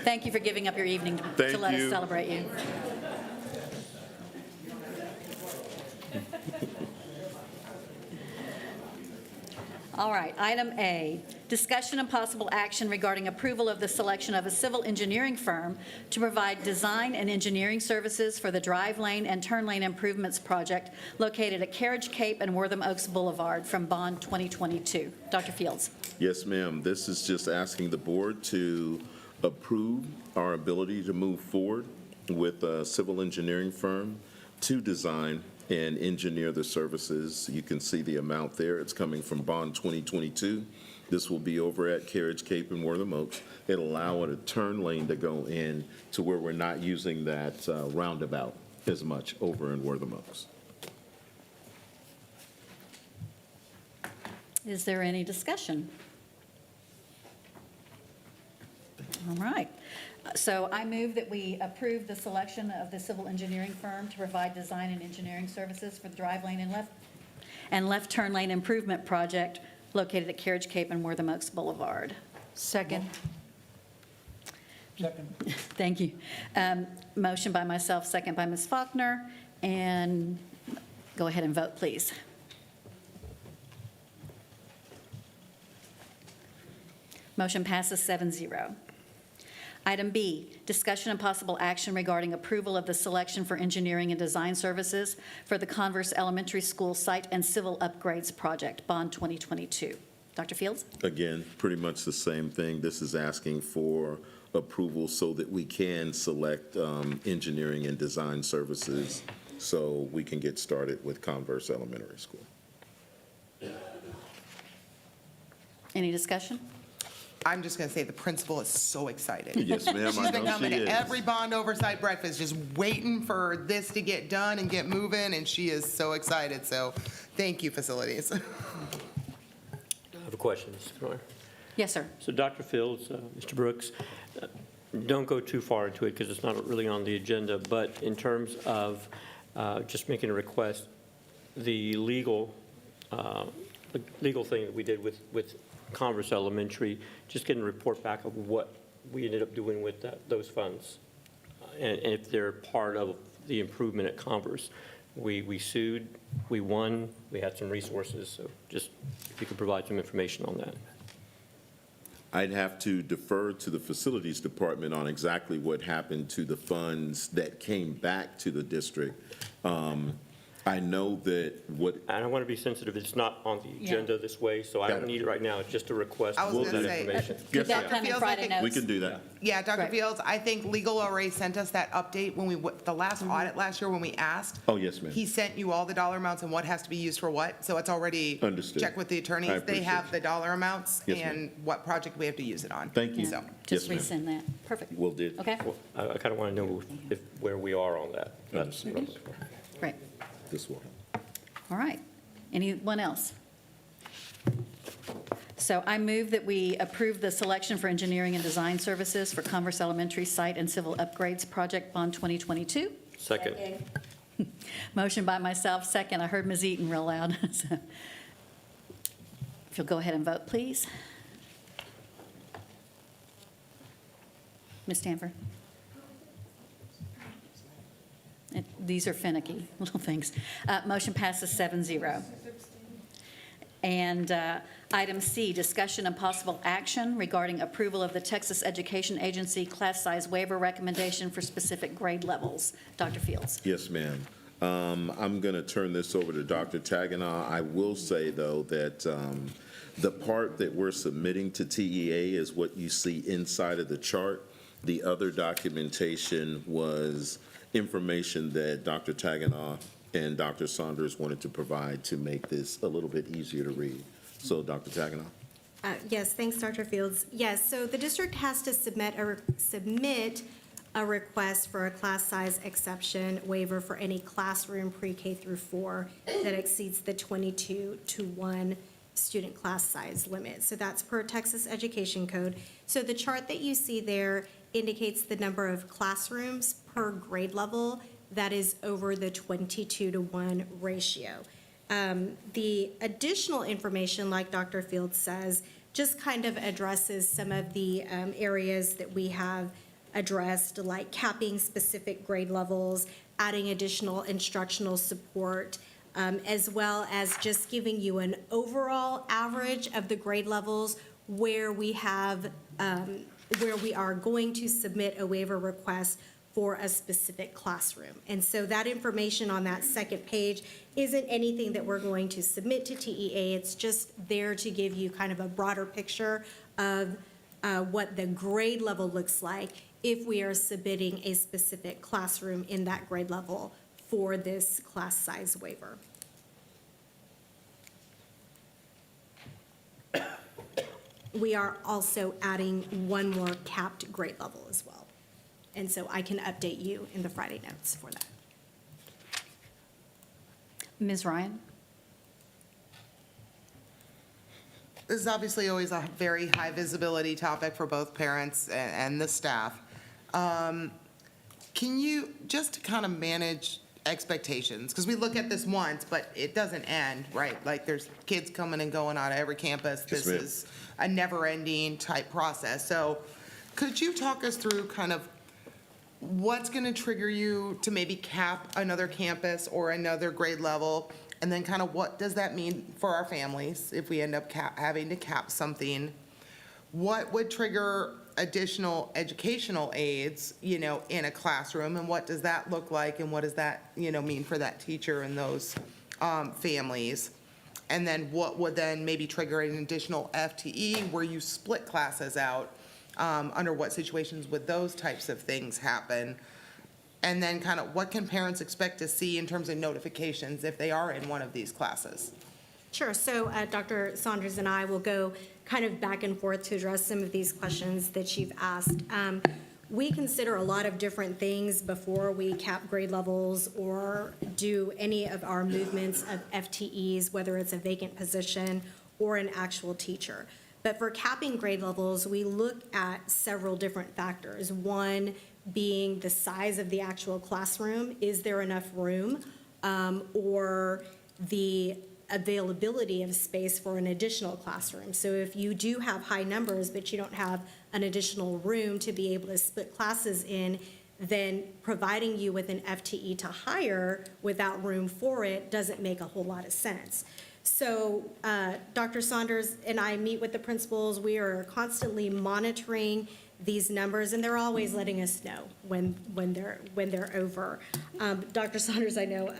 Thank you for giving up your evening to Thank let us you. celebrate you. All right, item A, discussion and possible action regarding approval of the selection of a civil engineering firm to provide design and engineering services for the drive lane and turn lane improvements project located at Carriage Cape and Wortham Oaks Boulevard from bond 2022. Dr. Fields. Yes, ma'am. This is just asking the board to approve our ability to move forward with a civil engineering firm to design and engineer the services. You can see the amount there. It's coming from bond 2022. This will be over at Carriage Cape and Wortham Oaks. It'll allow a turn lane to go in to where we're not using that roundabout as much over in Wortham Oaks. Is there any discussion? All right. So I move that we approve the selection of the civil engineering firm to provide design and engineering services for the drive lane and left turn lane improvement project located at Carriage Cape and Wortham Oaks Boulevard. Second. Thank you. Motion by myself, second by Ms. Faulkner, and go ahead and vote, please. Motion passes 7-0. Item B, discussion and possible action regarding approval of the selection for engineering and design services for the Converse Elementary School site and civil upgrades project, Bond 2022. Dr. Fields? Again, pretty much the same thing. This is asking for approval so that we can select engineering and design services so we can get started with Converse Elementary School. Any discussion? I'm just going to say the principal is so excited. Yes, ma'am, I She's been know coming she to is. every bond oversight breakfast, just waiting for this to get done and get moving, and she is so excited. So thank you, facilities. I have a question, Mr. Fenner. Yes, sir. So Dr. Fields, Mr. Brooks, don't go too far into it because it's not really on the agenda, but in terms of just making a request, the legal thing that we did with Converse Elementary, just getting a report back of what we ended up doing with those funds, and if they're part of the improvement at Converse. We sued, we won, we had some resources, so just if you could provide some information on that. I'd have to defer to the facilities department on exactly what happened to the funds that came back to the district. I know that what. I don't want to be sensitive, it's not on the agenda this way, so I don't need it right now, it's just a request. I was We'll gonna that say, information. Did that come in Friday notes? We can do that. Yeah, Dr. Right. Fields, I think legal already sent us that update when the last audit last year when we asked. Oh, yes, ma'am. He sent you all the dollar amounts and what has to be used for what, so it's already. Understood. Checked with the I attorneys. They appreciate have you. the dollar amounts Yes, ma'am. and what project we have to use it on. Thank you. So, Just Yes, ma'am. resend that. Perfect. Will do. Okay, Well, I kind of want to know where we are on that. That's what I'm looking for. great. This will help. All right. Anyone else? So I move that we approve the selection for engineering and design services for Converse Elementary site and civil upgrades project, Bond 2022. Second. Motion by myself, second. I heard Ms. Eaton real loud. So if you'll go ahead and vote, please. Ms. Stanford? These are finicky little things. Motion passes 7-0. And item C, discussion and possible action regarding approval of the Texas Education Agency class size waiver recommendation for specific grade levels. Dr. Fields. Yes, ma'am. I'm going to turn this over to Dr. Tagana. I will say, though, that the part that we're submitting to TEA is what you see inside of the chart. The other documentation was information that Dr. Tagana and Dr. Saunders wanted to provide to make this a little bit easier to read. So, Dr. Tagana. Yes, thanks, Dr. Fields. Yes, so the district has to submit a request for a class size exception waiver for any classroom pre-K through 4 that exceeds the 22-to-1 student class size limit. So that's per Texas Education Code. So the chart that you see there indicates the number of classrooms per grade level that is over the 22-to-1 ratio. The additional information, like Dr. Fields says, just kind of addresses some of the areas that we have addressed, like capping specific grade levels, adding additional instructional support, as well as just giving you an overall average of the grade levels where we have, where we are going to submit a waiver request for a specific classroom. And so that information on that second page isn't anything that we're going to submit to TEA. It's just there to give you kind of a broader picture of what the grade level looks like if we are submitting a specific classroom in that grade level for this class size waiver. We are also adding one more capped grade level as well. And so I can update you in the Friday notes for that. Ms. Ryan? this is obviously always a very high visibility topic for both parents and the staff. Can you, just to kind of manage expectations, because we look at this once, but it doesn't end, right? Like, there's kids coming and going out of every campus. Yes, This ma'am. is a never-ending type process. So could you talk us through kind of what's going to trigger you to maybe cap another campus or another grade level? And then kind of what does that mean for our families if we end up having to cap something? What would trigger additional educational aids, in a classroom? And what does that look like? And what does that, mean for that teacher and those families? And then what would then maybe trigger an additional FTE where you split classes out? Under what situations would those types of things happen? And then kind of what can parents expect to see in terms of notifications if they are in one of these classes? Sure. So Dr. Saunders and I will go kind of back and forth to address some of these questions that you've asked. We consider a lot of different things before we cap grade levels or do any of our movements of FTEs, whether it's a vacant position or an actual teacher. But for capping grade levels, we look at several different factors. One being the size of the actual classroom. Is there enough room? Or the availability of space for an additional classroom. So if you do have high numbers, but you don't have an additional room to be able to split classes in, then providing you with an FTE to hire without room for it doesn't make a whole lot of sense. So Dr. Saunders and I meet with the principals. We are constantly monitoring these numbers, and they're always letting us know when they're over. Dr. Saunders, I know,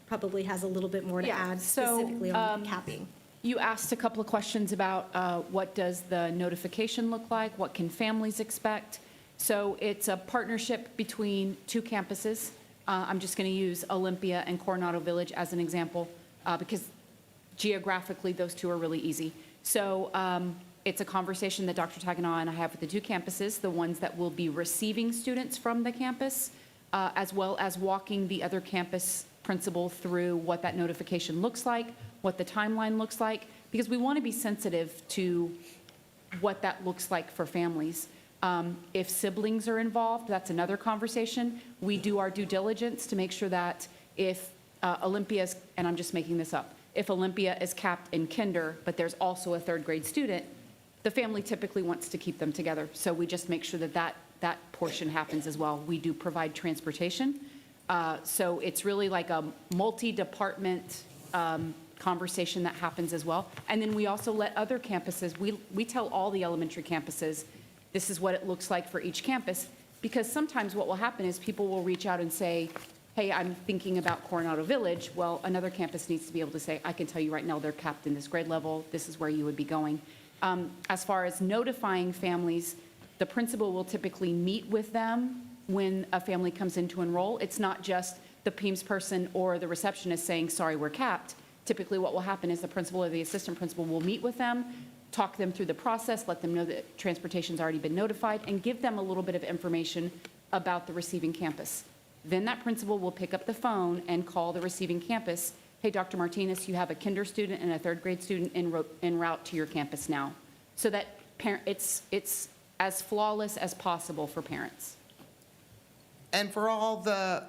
probably has a little bit more to add specifically on capping. You asked a couple of questions about what does the notification look like, what can families expect. So it's a partnership between two campuses. I'm just going to use Olympia and Coronado Village as an example because geographically those two are really easy. So it's a conversation that Dr. Taganaw and I have with the two campuses, the ones that will be receiving students from the campus, as well as walking the other campus principal through what that notification looks like, what the timeline looks like, because we want to be sensitive to what that looks like for families. If siblings are involved, that's another conversation. We do our due diligence to make sure that if Olympia's, and I'm just making this up, if Olympia is capped in kinder, but there's also a third grade student, the family typically wants to keep them together. So we just make sure that that portion happens as well. We do provide transportation. So it's really like a multi-department conversation that happens as well. And then we also let other campuses, we tell all the elementary campuses, this is what it looks like for each campus, because sometimes what will happen is people will reach out and say, hey, I'm thinking about Coronado Village. Well, another campus needs to be able to say, I can tell you right now they're capped in this grade level. This is where you would be going. As far as notifying families, the principal will typically meet with them when a family comes in to enroll. It's not just the PEMS person or the receptionist saying, sorry, we're capped. Typically what will happen is the principal or the assistant principal will meet with them, talk them through the process, let them know that transportation's already been notified, and give them a little bit of information about the receiving campus. Then that principal will pick up the phone and call the receiving campus. Hey, Dr. Martinez, you have a kinder student and a third grade student en route to your campus now. So that it's as flawless as possible for parents. And for all the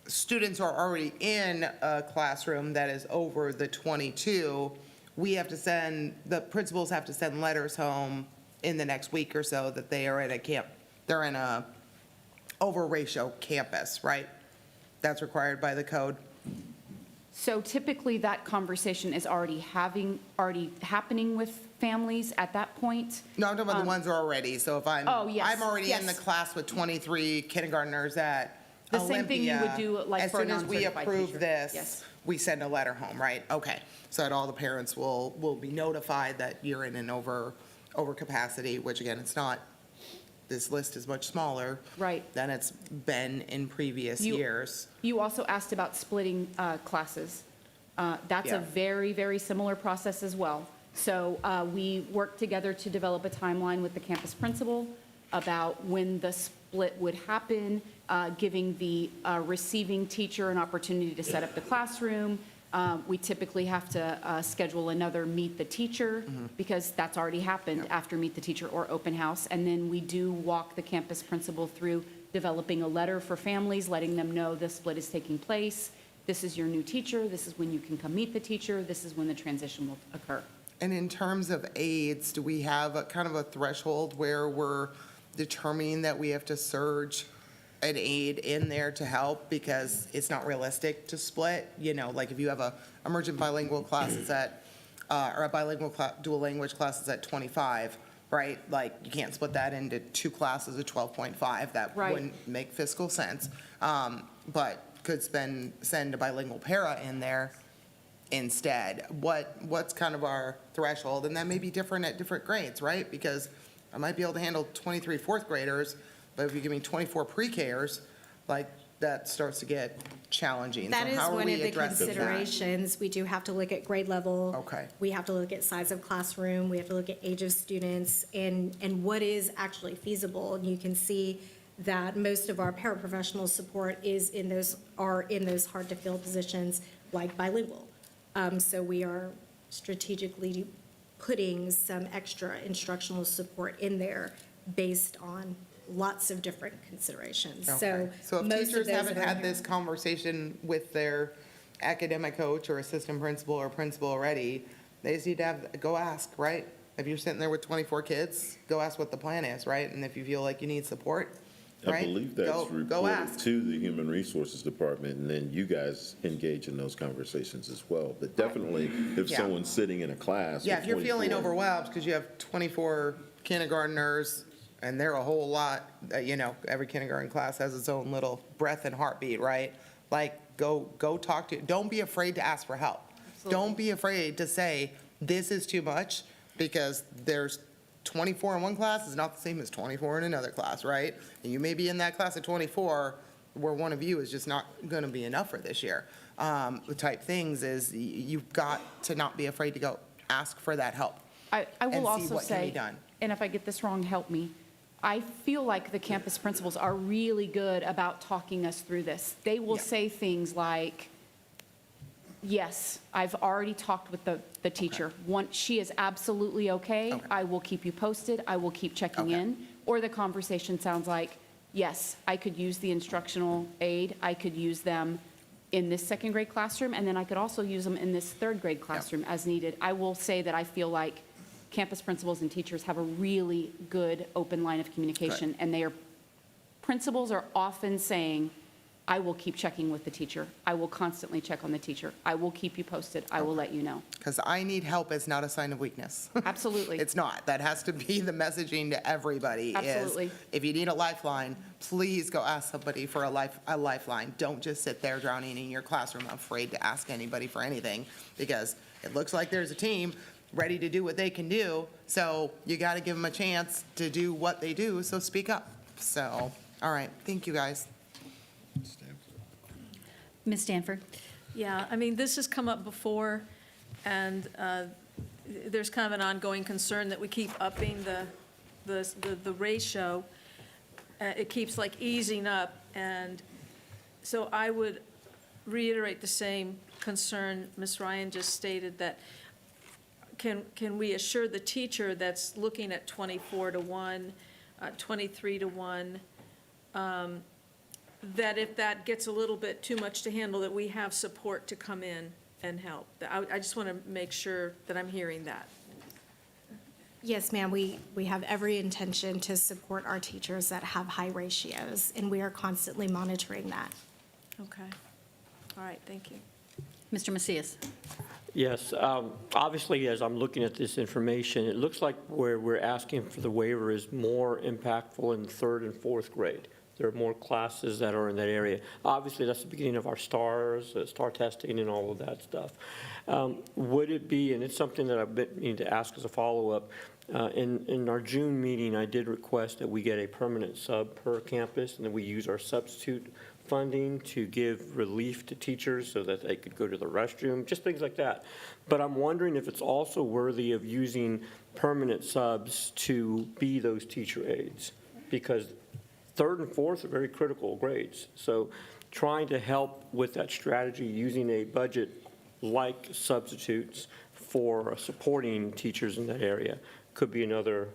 students who are already in a classroom that is over the 22, the principals have to send letters home in the next week or so that they are they're in a over ratio campus, right? That's required by the code. So typically that conversation is already happening with families at that point. No, I'm talking about the ones who are already. So if I'm already in the class with 23 kindergartners at The Olympia. same thing you would do like for a as soon as we non-certified approve teacher. this, Yes. we send a letter home, right? Okay. So that all the parents will be notified that you're in an over capacity, which again, it's not. This list is much smaller. Right. Than it's been in previous years. You also asked about splitting classes. That's Yeah. a very, very similar process as well. So we work together to develop a timeline with the campus principal about when the split would happen, giving the receiving teacher an opportunity to set up the classroom, We typically have to schedule another Meet the Teacher, because that's already happened after Meet the Teacher or Open House. And then we do walk the campus principal through developing a letter for families, letting them know the split is taking place. This is your new teacher. This is when you can come meet the teacher. This is when the transition will occur. And in terms of aides, do we have a kind of a threshold where we're determining that we have to surge an aide in there to help because it's not realistic to split? You know, like if you have a emergent bilingual classes at, or a bilingual dual language classes at 25, right? Like you can't split that into two classes of 12.5. That Right. wouldn't make fiscal sense. But could send a bilingual para in there instead. What's kind of our threshold? And that may be different at different grades, right? Because I might be able to handle 23 fourth graders, but if you give me 24 pre-Kers, like that starts to get challenging. That So is how are one we of the addressing that? considerations. We do have to look at grade level. Okay. We have to look at size of classroom. We have to look at age of students and what is actually feasible. And you can see that most of our paraprofessional support are in those hard-to-fill positions like bilingual. So we are strategically putting some extra instructional support in there based on lots of different considerations. Okay. So if most of teachers those haven't that are had here- this conversation with their academic coach or assistant principal or principal already, they just need to go ask, right? If you're sitting there with 24 kids, go ask what the plan is, right? And if you feel like you need support, I right? believe that's Go reported ask. to the Human Resources Department, and then you guys engage in those conversations as well. But definitely, if Yeah. someone's sitting in a class. Yeah, with if you're feeling 24 overwhelmed because you have 24 kindergartners and they're a whole lot, you know, every kindergarten class has its own little breath and heartbeat, right? Like, go talk to, don't be afraid to ask for help. Don't be afraid to say, this is too much, because there's 24 in one class is not the same as 24 in another class, right? And you may be in that class of 24 where one of you is just not going to be enough for this year. The type things is you've got to not be afraid to go ask for that help. I And see will also what can be say, done. and if I get this wrong, help me. I feel like the campus principals are really good about talking us through this. They will say things like, yes, I've already talked with the teacher. She is absolutely okay. I will keep you posted. I will keep checking in. Or the conversation sounds like, yes, I could use the instructional aid. I could use them in this second grade classroom, and then I could also use them in this third grade classroom as needed. I will say that I feel like campus principals and teachers have a really good open line of communication, and principals are often saying, I will keep checking with the teacher. I will constantly check on the teacher. I will keep you posted. I will let you know. Because I need help is not a sign of weakness. Absolutely. It's not. That has to be the messaging to everybody. is, Absolutely. if you need a lifeline, please go ask somebody for a lifeline. Don't just sit there drowning in your classroom afraid to ask anybody for anything, because it looks like there's a team ready to do what they can do. So you got to give them a chance to do what they do. So speak up. So, all right. Thank you, guys. Ms. Stanford? Yeah, I mean, this has come up before, and there's kind of an ongoing concern that we keep upping the ratio. It keeps like easing up, and so I would reiterate the same concern Ms. Ryan just stated, that can we assure the teacher that's looking at 24 to 1, 23 to 1, that if that gets a little bit too much to handle, that we have support to come in and help? I just want to make sure that I'm hearing that. Yes, ma'am, we have every intention to support our teachers that have high ratios, and we are constantly monitoring that. Okay. All right, thank you. Mr. Macias? Yes, obviously, as I'm looking at this information, it looks like where we're asking for the waiver is more impactful in third and fourth grade. There are more classes that are in that area. Obviously, that's the beginning of our STAR testing and all of that stuff. Would it be, and it's something that I need to ask as a follow-up, in our June meeting, I did request that we get a permanent sub per campus, and that we use our substitute funding to give relief to teachers so that they could go to the restroom, just things like that. But I'm wondering if it's also worthy of using permanent subs to be those teacher aides, because third and fourth are very critical grades. So trying to help with that strategy using a budget like substitutes for supporting teachers in that area could be another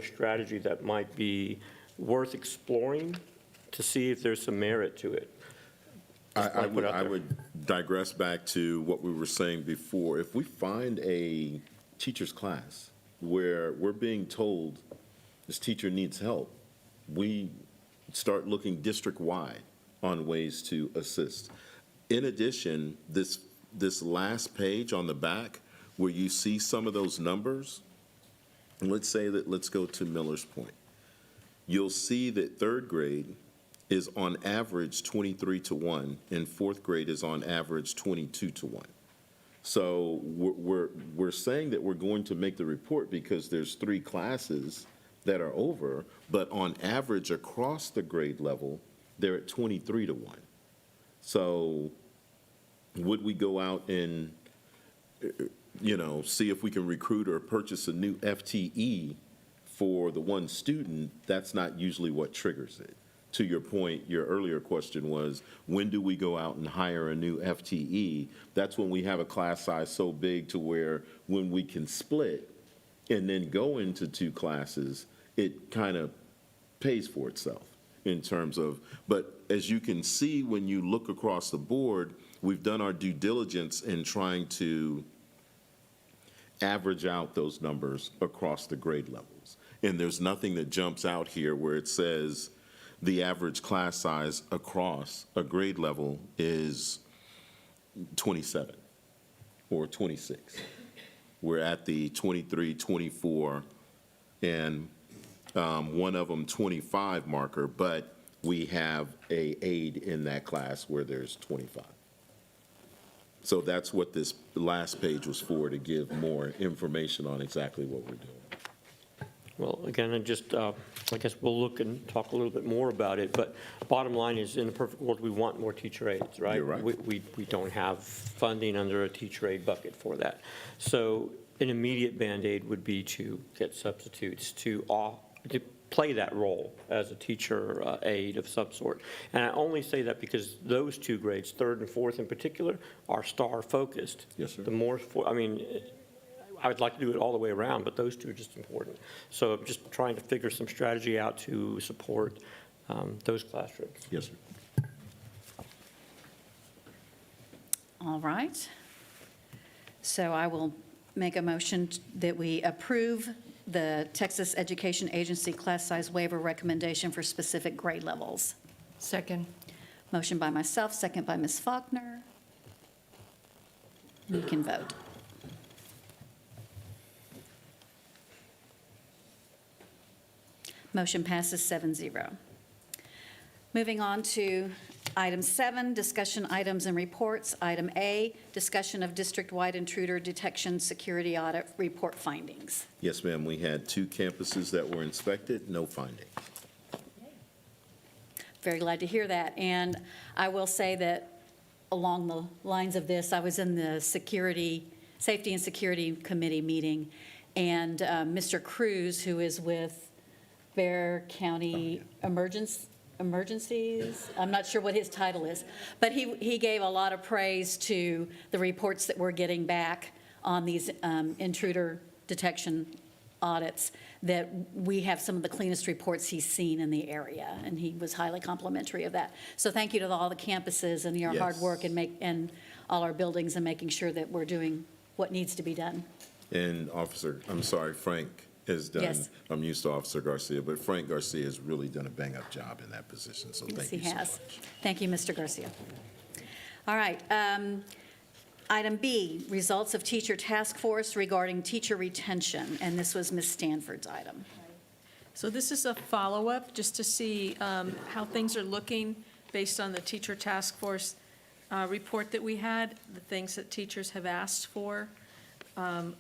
strategy that might be worth exploring to see if there's some merit to it. I would digress back to what we were saying before. If we find a teacher's class where we're being told this teacher needs help, we start looking district-wide on ways to assist. In addition, this last page on the back where you see some of those numbers, let's go to Miller's Point. You'll see that third grade is on average 23-1, and fourth grade is on average 22-1. So we're saying that we're going to make the report because there's 3 classes that are over, but on average across the grade level, they're at 23-1. So would we go out and, see if we can recruit or purchase a new FTE for the one student? That's not usually what triggers it. To your point, your earlier question was, when do we go out and hire a new FTE? That's when we have a class size so big to where when we can split and then go into 2 classes, it kind of pays for itself in terms of, but as you can see, when you look across the board, we've done our due diligence in trying to average out those numbers across the grade levels. And there's nothing that jumps out here where it says the average class size across a grade level is 27 or 26. We're at the 23, 24, and one of them 25 marker, but we have a aide in that class where there's 25. So that's what this last page was for, to give more information on exactly what we're doing. Well, again, I guess we'll look and talk a little bit more about it, but bottom line is, in the perfect world, we want more teacher aides, right? You're right. We don't have funding under a teacher aide bucket for that. So an immediate Band-Aid would be to get substitutes to play that role as a teacher aide of some sort. And I only say that because those 2 grades, 3rd and 4th in particular, are star-focused. Yes, sir. The more, I would like to do it all the way around, but those 2 are just important. So I'm just trying to figure some strategy out to support those classrooms. Yes, sir. All right. So I will make a motion that we approve the Texas Education Agency class size waiver recommendation for specific grade levels. Second. Motion by myself, second by Ms. Faulkner. You can vote. Motion passes 7-0. Moving on to item 7, discussion items and reports. Item A, discussion of district-wide intruder detection security audit report findings. Yes, ma'am. We had 2 campuses that were inspected, no findings. Very glad to hear that. And I will say that along the lines of this, I was in the Safety and Security Committee meeting, and Mr. Cruz, who is with Bexar County Emergencies, I'm not sure what his title is, but he gave a lot of praise to the reports that we're getting back on these intruder detection audits, that we have some of the cleanest reports he's seen in the area, and he was highly complimentary of that. So thank you to all the campuses and your hard work and all our buildings and making sure that we're doing what needs to be done. And Frank has done, Yes. I'm used to Officer Garcia, but Frank Garcia has really done a bang-up job in that position, so thank you so much. Yes, he has. Thank you, Mr. Garcia. All right. Item B, results of teacher task force regarding teacher retention, and this was Ms. Stanford's item. So this is a follow-up, just to see how things are looking based on the teacher task force report that we had, the things that teachers have asked for.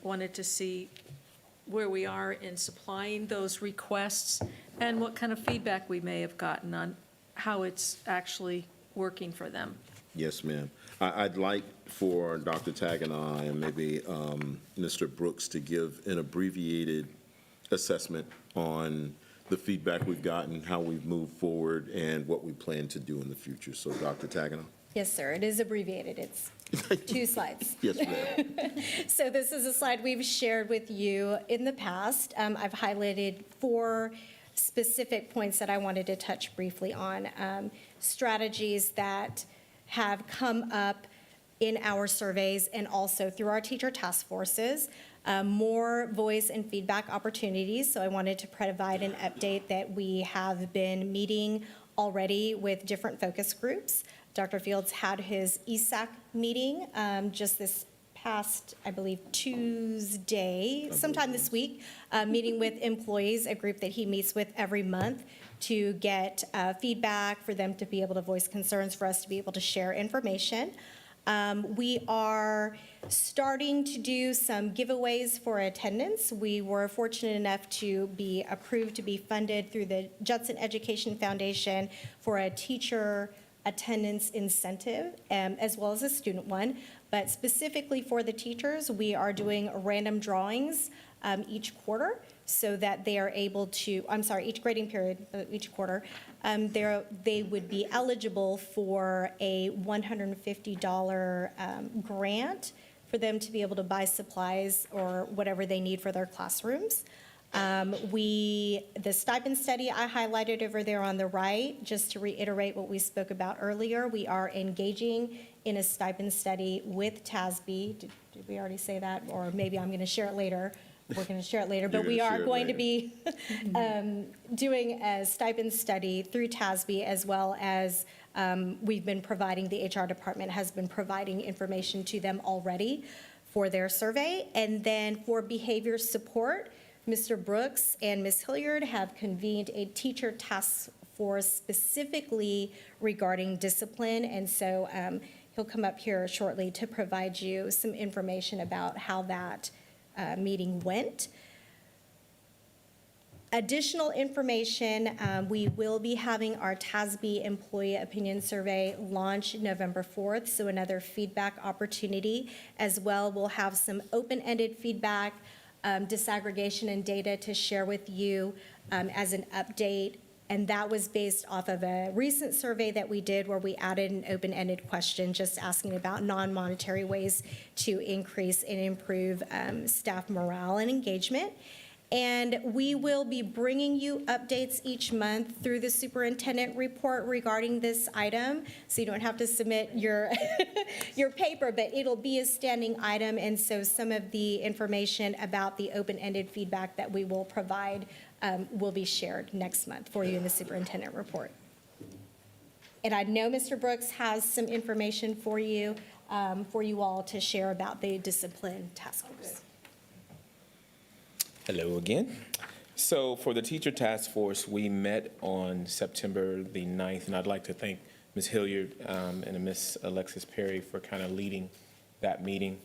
Wanted to see where we are in supplying those requests and what kind of feedback we may have gotten on how it's actually working for them. Yes, ma'am. I'd like for Dr. Tag and I, and maybe Mr. Brooks, to give an abbreviated assessment on the feedback we've gotten, how we've moved forward, and what we plan to do in the future. So, Dr. Taganow? Yes, sir. It is abbreviated. It's Two slides. Yes, ma'am. So this is a slide we've shared with you in the past. I've highlighted 4 specific points that I wanted to touch briefly on. Strategies that have come up in our surveys and also through our teacher task forces. More voice and feedback opportunities. So I wanted to provide an update that we have been meeting already with different focus groups. Dr. Fields had his ESAC meeting just this past, I believe, Tuesday, sometime this week, meeting with employees, a group that he meets with every month to get feedback, for them to be able to voice concerns, for us to be able to share information. We are starting to do some giveaways for attendance. We were fortunate enough to be approved to be funded through the Judson Education Foundation for a teacher attendance incentive, as well as a student one. But specifically for the teachers, we are doing random drawings each quarter so that they are able to, each grading period, each quarter, they would be eligible for a $150 grant for them to be able to buy supplies or whatever they need for their classrooms. The stipend study I highlighted over there on the right, just to reiterate what we spoke about earlier, we are engaging in a stipend study with TASB. Did we already say that? Or maybe I'm going to share it later. We're going to share it later, but we are going to be doing a stipend study through TASB, as well as we've been providing, the HR department has been providing information to them already for their survey. And then for behavior support, Mr. Brooks and Ms. Hilliard have convened a teacher task force specifically regarding discipline. And so he'll come up here shortly to provide you some information about how that meeting went. Additional information, we will be having our TASB Employee Opinion Survey launch November 4th, so another feedback opportunity. As well, we'll have some open-ended feedback, disaggregation and data to share with you as an update. And that was based off of a recent survey that we did where we added an open-ended question just asking about non-monetary ways to increase and improve staff morale and engagement. And we will be bringing you updates each month through the superintendent report regarding this item. So you don't have to submit your, your paper, but it'll be a standing item. And so some of the information about the open-ended feedback that we will provide will be shared next month for you in the superintendent report. And I know Mr. Brooks has some information for you all to share about the discipline task force. Hello again. So for the teacher task force, we met on September the 9th, and I'd like to thank Ms. Hilliard and Ms. Alexis Perry for kind of leading that meeting.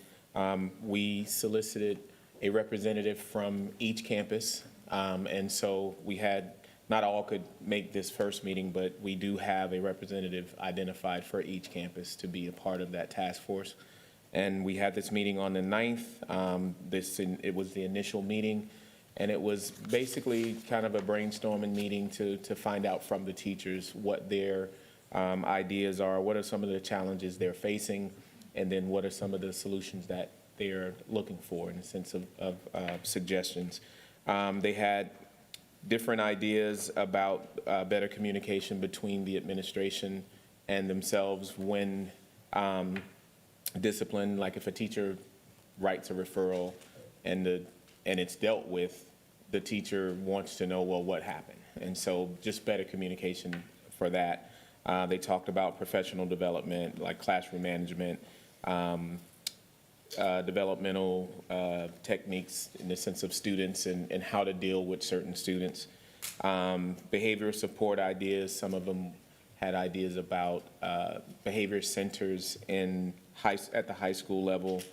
We solicited a representative from each campus, and so we had, not all could make this first meeting, but we do have a representative identified for each campus to be a part of that task force. And we had this meeting on the 9th. It was the initial meeting, and it was basically kind of a brainstorming meeting to find out from the teachers what their ideas are, what are some of the challenges they're facing, and then what are some of the solutions that they're looking for in the sense of suggestions. They had different ideas about better communication between the administration and themselves when discipline, like if a teacher writes a referral and it's dealt with, the teacher wants to know, well, what happened? And so just better communication for that. They talked about professional development, like classroom management, developmental techniques in the sense of students and how to deal with certain students. Behavioral support ideas, some of them had ideas about behavior centers at the high school level.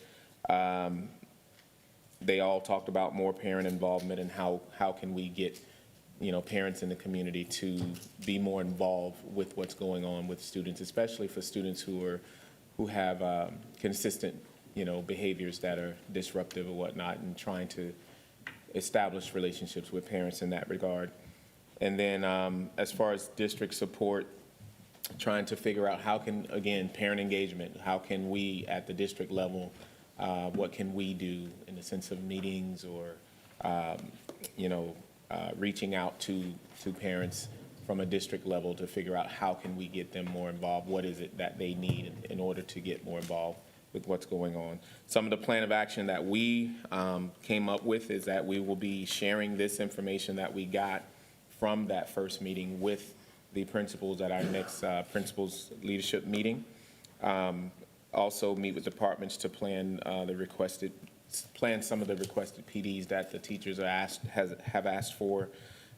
They all talked about more parent involvement and how can we get, parents in the community to be more involved with what's going on with students, especially for students who have consistent, behaviors that are disruptive or whatnot, and trying to establish relationships with parents in that regard. And then as far as district support, trying to figure out how can, again, parent engagement, how can we at the district level, what can we do in the sense of meetings or, reaching out to parents from a district level to figure out how can we get them more involved? What is it that they need in order to get more involved with what's going on? Some of the plan of action that we came up with is that we will be sharing this information that we got from that first meeting with the principals at our next principals leadership meeting. Also meet with departments to plan some of the requested PDs that the teachers have asked for.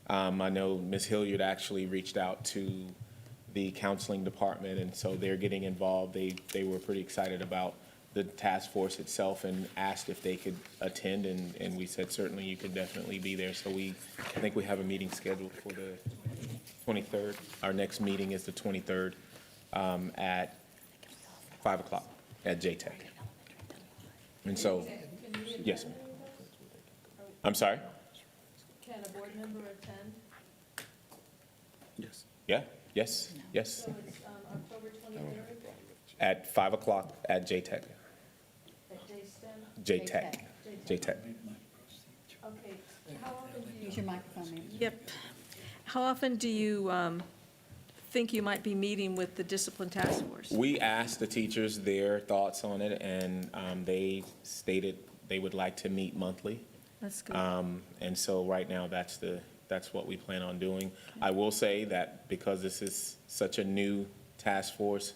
I know Ms. Hilliard actually reached out to the counseling department, and so they're getting involved. They were pretty excited about the task force itself and asked if they could attend, and we said certainly you could definitely be there. So I think we have a meeting scheduled for the 23rd. Our next meeting is the 23rd at 5 o'clock at JTech. And so, yes, ma'am. I'm sorry? Can a board member attend? Yes. Yeah, yes, yes. So it's October 23rd At 5 o'clock at JTech. at JSTEM? JTech. JTech. Okay. How often do you? Use your microphone, ma'am. Yep. How often do you think you might be meeting with the discipline task force? We asked the teachers their thoughts on it, and they stated they would like to meet monthly. That's good. And so right now, that's what we plan on doing. I will say that because this is such a new task force,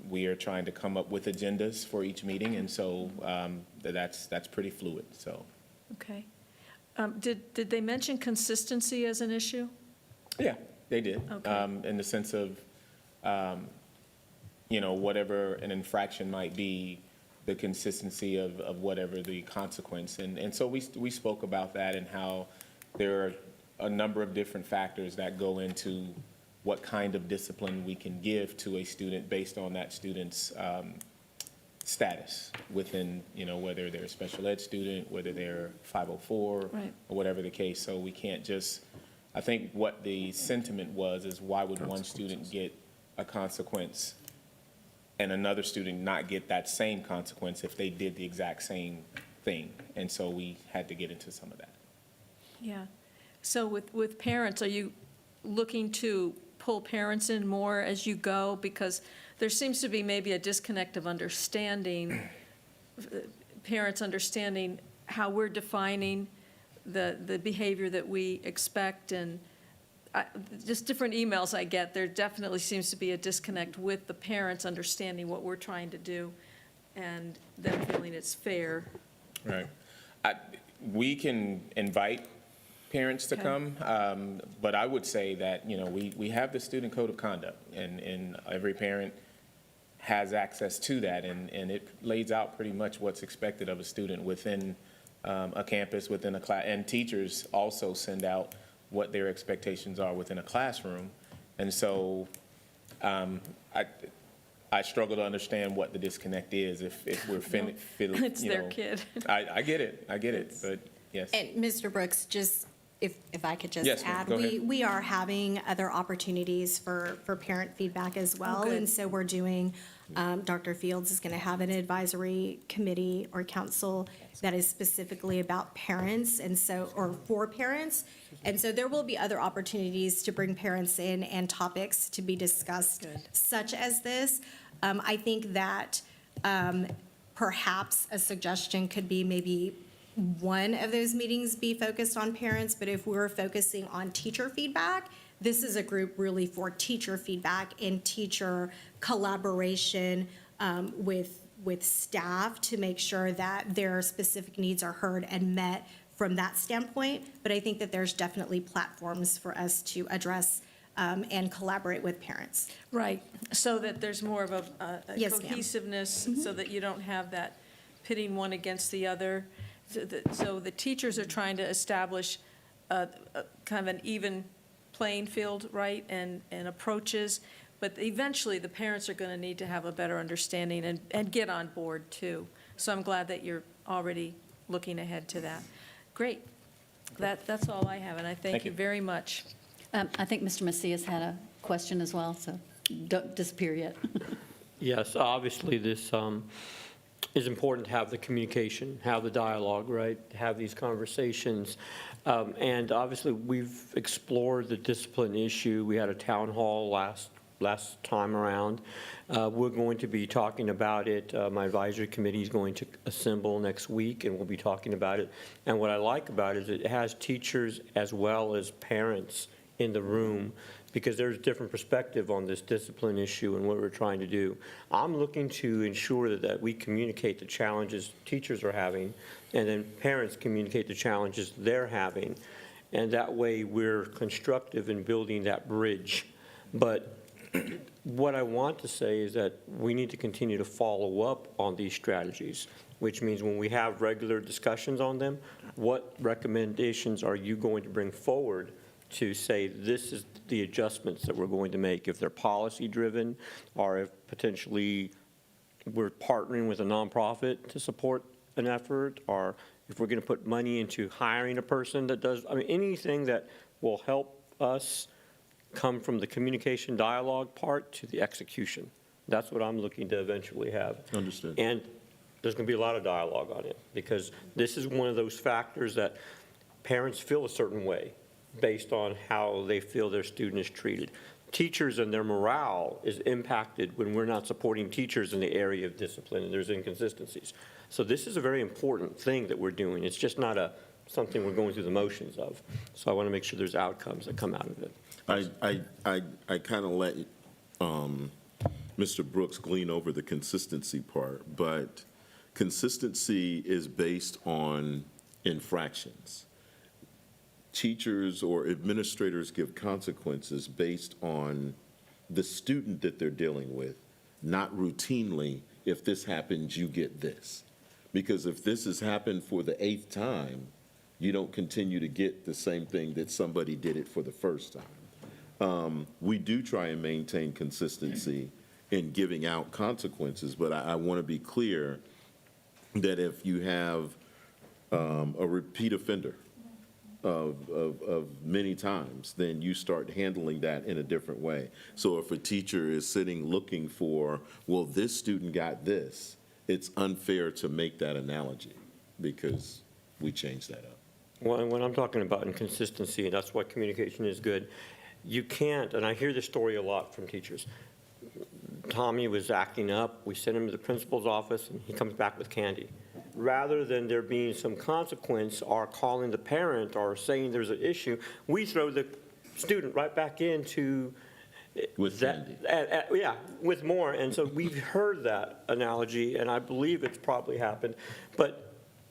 we are trying to come up with agendas for each meeting, and so that's pretty fluid, so. Okay. Did they mention consistency as an issue? Yeah, they did. Okay. In the sense of, whatever an infraction might be, the consistency of whatever the consequence. And so we spoke about that and how there are a number of different factors that go into what kind of discipline we can give to a student based on that student's status within, whether they're a special ed student, whether they're 504, Right. or whatever the case. So we can't just, I think what the sentiment was is why would one student get a consequence and another student not get that same consequence if they did the exact same thing? And so we had to get into some of that. Yeah. So with parents, are you looking to pull parents in more as you go? Because there seems to be maybe a disconnect of understanding, parents understanding how we're defining the behavior that we expect, and just different emails I get, there definitely seems to be a disconnect with the parents understanding what we're trying to do and them feeling it's fair. Right. We can invite parents to Okay. come, but I would say that, we have the student code of conduct, and every parent has access to that, and it lays out pretty much what's expected of a student within a campus, within a class, and teachers also send out what their expectations are within a classroom. And so I struggle to understand what the disconnect is if we're feeling, It's their kid. I get it, but yes. And Mr. Brooks, just if I could just Yes, ma'am. add, Go ahead. we are having other opportunities for parent feedback as well. good. And so we're doing, Dr. Fields is going to have an advisory committee or council that is specifically about parents and so, or for parents. And so there will be other opportunities to bring parents in and topics to be discussed such as this. I think that perhaps a suggestion could be maybe one of those meetings be focused on parents, but if we're focusing on teacher feedback, this is a group really for teacher feedback and teacher collaboration with staff to make sure that their specific needs are heard and met from that standpoint. But I think that there's definitely platforms for us to address and collaborate with parents. Right, so that there's more of a Yes, ma'am. cohesiveness, so that you don't have that pitting one against the other. So the teachers are trying to establish a kind of an even playing field, right, and approaches, but eventually the parents are going to need to have a better understanding and get on board too. So I'm glad that you're already looking ahead to that. Great. That's all I have, and I thank you very much. I think Mr. Macias had a question as well, so. don't disappear yet. Yes, obviously, this is important to have the communication, have the dialogue, right? Have these conversations. And obviously, we've explored the discipline issue. We had a town hall last time around. We're going to be talking about it. My advisory committee is going to assemble next week, and we'll be talking about it. And what I like about it is it has teachers as well as parents in the room, because there's different perspective on this discipline issue and what we're trying to do. I'm looking to ensure that we communicate the challenges teachers are having, and then parents communicate the challenges they're having. And that way, we're constructive in building that bridge. But what I want to say is that we need to continue to follow up on these strategies, which means when we have regular discussions on them, what recommendations are you going to bring forward to say this is the adjustments that we're going to make, if they're policy-driven, or if potentially we're partnering with a nonprofit to support an effort, or if we're going to put money into hiring a person that does, I mean, anything that will help us come from the communication dialogue part to the execution. That's what I'm looking to eventually have. Understood. And there's going to be a lot of dialogue on it, because this is one of those factors that parents feel a certain way based on how they feel their student is treated. Teachers and their morale is impacted when we're not supporting teachers in the area of discipline, and there's inconsistencies. So this is a very important thing that we're doing. It's just not something we're going through the motions of. So I want to make sure there's outcomes that come out of it. I kind of let Mr. Brooks glean over the consistency part, but consistency is based on infractions. Teachers or administrators give consequences based on the student that they're dealing with, not routinely, if this happens, you get this. Because if this has happened for the 8th time, you don't continue to get the same thing that somebody did it for the first time. We do try and maintain consistency in giving out consequences, but I want to be clear that if you have a repeat offender of many times, then you start handling that in a different way. So if a teacher is sitting looking for, well, this student got this, it's unfair to make that analogy, because we changed that up. Well, when I'm talking about inconsistency, and that's why communication is good, you can't, and I hear this story a lot from teachers. Tommy was acting up, we sent him to the principal's office, and he comes back with candy. Rather than there being some consequence or calling the parent or saying there's an issue, we throw the student right back into with that. Yeah, with more. And so we've heard that analogy, and I believe it's probably happened. But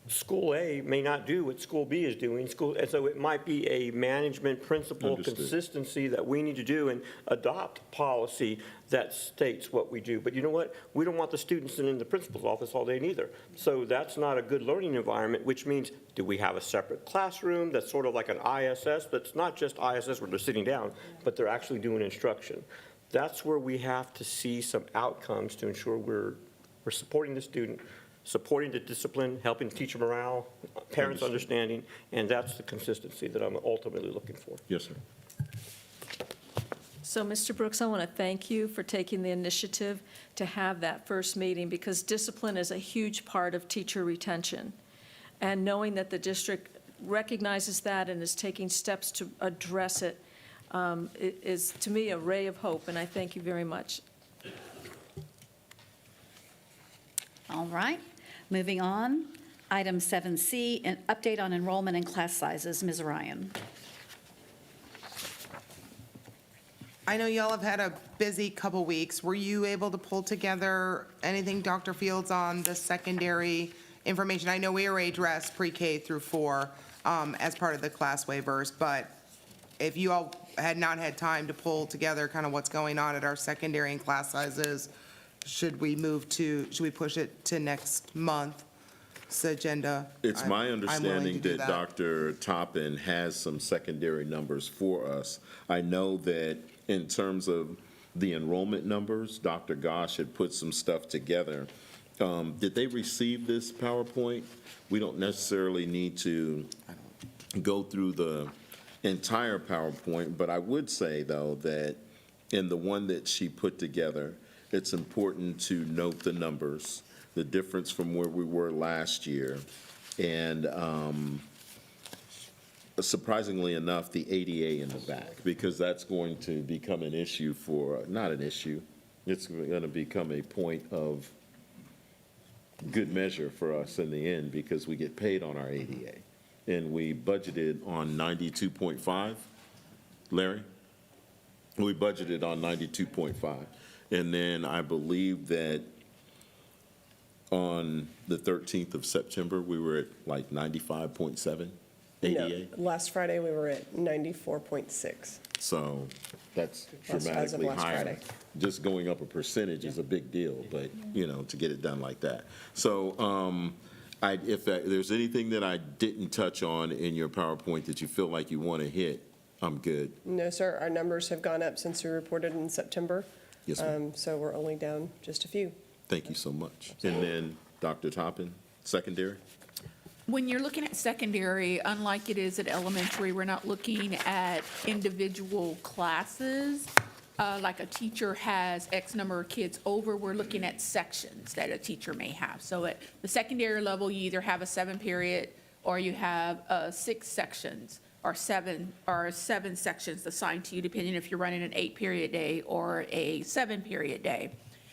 School A may not do what School B is doing. And so it might be a management principle consistency that we need to do and adopt policy that states what we do. But you know what? We don't want the students in the principal's office all day neither. So that's not a good learning environment, which means, do we have a separate classroom that's sort of like an ISS, that's not just ISS where they're sitting down, but they're actually doing instruction? That's where we have to see some outcomes to ensure we're supporting the student, supporting the discipline, helping teacher morale, parents understanding, and that's the consistency that I'm ultimately looking for. Yes, sir. So, Mr. Brooks, I want to thank you for taking the initiative to have that first meeting, because discipline is a huge part of teacher retention. And knowing that the district recognizes that and is taking steps to address it is, to me, a ray of hope, and I thank you very much. All right, moving on. Item 7C, an update on enrollment and class sizes. Ms. Ryan. I know y'all have had a busy couple weeks. Were you able to pull together anything, Dr. Fields, on the secondary information? I know we already addressed pre-K through 4 as part of the class waivers, but if you all had not had time to pull together kind of what's going on at our secondary and class sizes, should we push it to next month's agenda? It's my I'm willing to understanding do that Dr. Toppin has some secondary numbers for us. I know that in terms of the enrollment numbers, Dr. Gosh had put some stuff together. Did they receive this PowerPoint? We don't necessarily need to go through the entire PowerPoint, but I would say, though, that in the one that she put together, it's important to note the numbers, the difference from where we were last year. And surprisingly enough, the ADA in the back, because that's going to become an issue for, not an issue, it's going to become a point of good measure for us in the end, because we get paid on our ADA. And we budgeted on 92.5, Larry? We budgeted on 92.5. And then I believe that on the 13th of September, we were at like 95.7 ADA. No, last Friday, we were at 94.6. So that's As of dramatically last higher. Friday. Just going up a percentage is a big deal, but, you know, to get it done like that. So if there's anything that I didn't touch on in your PowerPoint that you feel like you want to hit, I'm good. No, sir, our numbers have gone up since we reported in September. Yes, ma'am. So we're only down just a few. Thank you so much. And then Dr. Toppin, secondary? When you're looking at secondary, unlike it is at elementary, we're not looking at individual classes. Like a teacher has X number of kids over, we're looking at sections that a teacher may have. So at the secondary level, you either have a 7-period or you have 6 sections or seven sections assigned to you, depending if you're running an 8-period day or a 7-period day.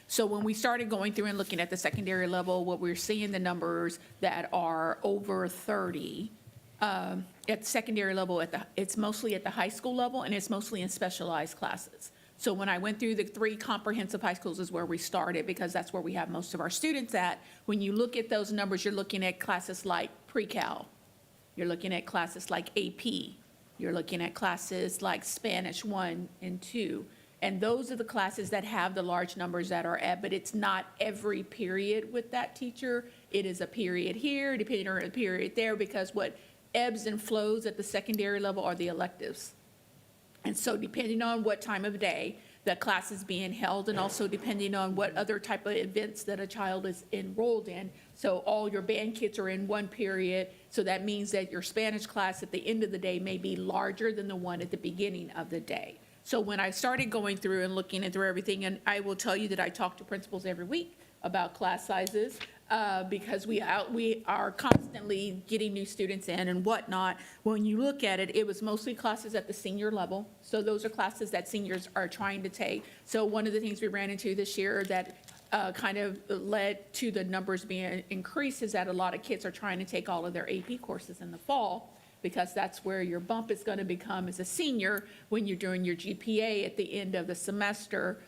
So when we started going through and looking at the secondary level, what we're seeing the numbers that are over 30 at the secondary level, it's mostly at the high school level, and it's mostly in specialized classes. So when I went through the 3 comprehensive high schools is where we started, because that's where we have most of our students at. When you look at those numbers, you're looking at classes like pre-cal. You're looking at classes like AP. You're looking at classes like Spanish 1 and 2. And those are the classes that have the large numbers that are at, but it's not every period with that teacher. It is a period here, depending on a period there, because what ebbs and flows at the secondary level are the electives. And so depending on what time of day that class is being held, and also depending on what other type of events that a child is enrolled in. So all your band kids are in one period, so that means that your Spanish class at the end of the day may be larger than the one at the beginning of the day. So when I started going through and looking into everything, and I will tell you that I talk to principals every week about class sizes, because we are constantly getting new students in and whatnot. When you look at it, it was mostly classes at the senior level. So those are classes that seniors are trying to take. So one of the things we ran into this year that kind of led to the numbers being increased is that a lot of kids are trying to take all of their AP courses in the fall, because that's where your bump is going to become as a senior when you're doing your GPA at the end of the semester,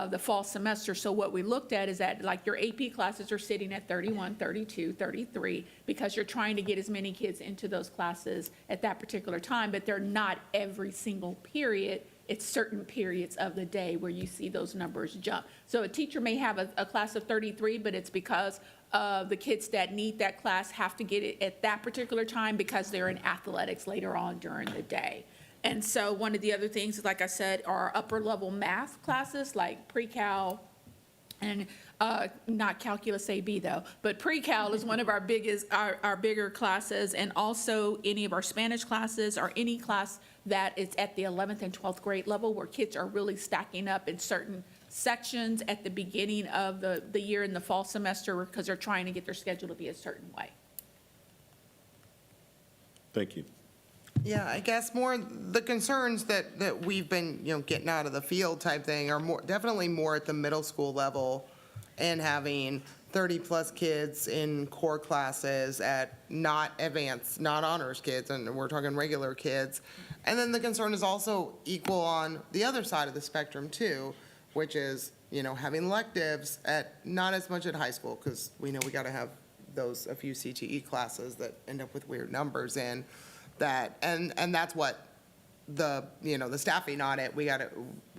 the fall semester. So what we looked at is that like your AP classes are sitting at 31, 32, 33, because you're trying to get as many kids into those classes at that particular time, but they're not every single period. It's certain periods of the day where you see those numbers jump. So a teacher may have a class of 33, but it's because the kids that need that class have to get it at that particular time because they're in athletics later on during the day. And so one of the other things, like I said, are upper level math classes like pre-cal and not calculus AB though, but pre-cal is one of our biggest, our bigger classes, and also any of our Spanish classes or any class that is at the 11th and 12th grade level where kids are really stacking up in certain sections at the beginning of the year in the fall semester because they're trying to get their schedule to be a certain way. Thank you. Yeah, I guess more the concerns that we've been, getting out of the field type thing are definitely more at the middle school level, and having 30-plus kids in core classes at not advanced, not honors kids, and we're talking regular kids. And then the concern is also equal on the other side of the spectrum too, which is, having electives at not as much at high school, because we know we got to have a few CTE classes that end up with weird numbers in. And that's what the staffing audit,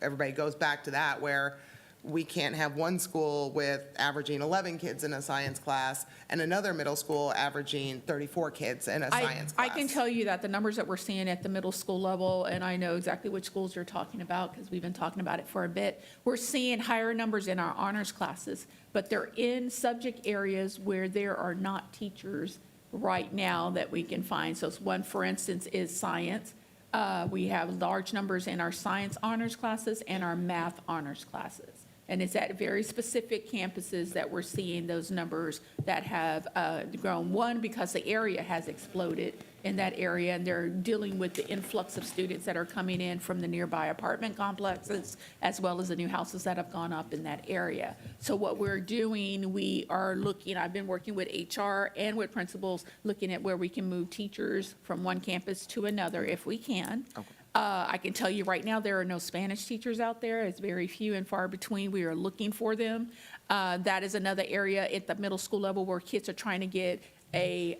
everybody goes back to that, where we can't have one school with averaging 11 kids in a science class and another middle school averaging 34 kids in a science class. I can tell you that the numbers that we're seeing at the middle school level, and I know exactly which schools you're talking about because we've been talking about it for a bit, we're seeing higher numbers in our honors classes, but they're in subject areas where there are not teachers right now that we can find. So one, for instance, is science. We have large numbers in our science honors classes and our math honors classes. And it's at very specific campuses that we're seeing those numbers that have grown. One, because the area has exploded in that area, and they're dealing with the influx of students that are coming in from the nearby apartment complexes, as well as the new houses that have gone up in that area. So what we're doing, we are looking, I've been working with HR and with principals, looking at where we can move teachers from one campus to another if we can. I can tell you right now, there are no Spanish teachers out there. It's very few and far between. We are looking for them. That is another area at the middle school level where kids are trying to get a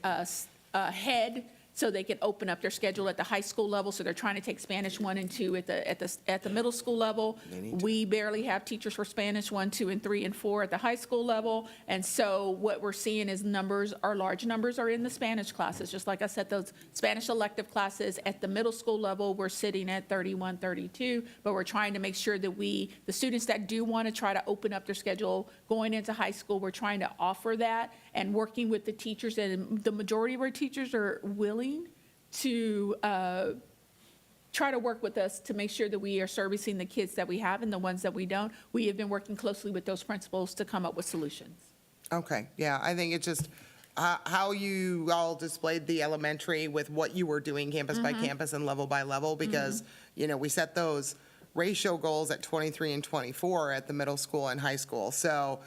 head so they can open up their schedule at the high school level. So they're trying to take Spanish 1 and 2 at the middle school level. We barely have teachers for Spanish 1, 2, and 3, and 4 at the high school level. And so what we're seeing is large numbers are in the Spanish classes. Just like I said, those Spanish elective classes at the middle school level, we're sitting at 31, 32, but we're trying to make sure that the students that do want to try to open up their schedule going into high school, we're trying to offer that and working with the teachers. And the majority of our teachers are willing to try to work with us to make sure that we are servicing the kids that we have, and the ones that we don't, we have been working closely with those principals to come up with solutions. Okay, yeah, I think it's just how you all displayed the elementary with what you were doing campus by campus and level by level, because, we set those ratio goals at 23 and 24 at the middle school and high school. So,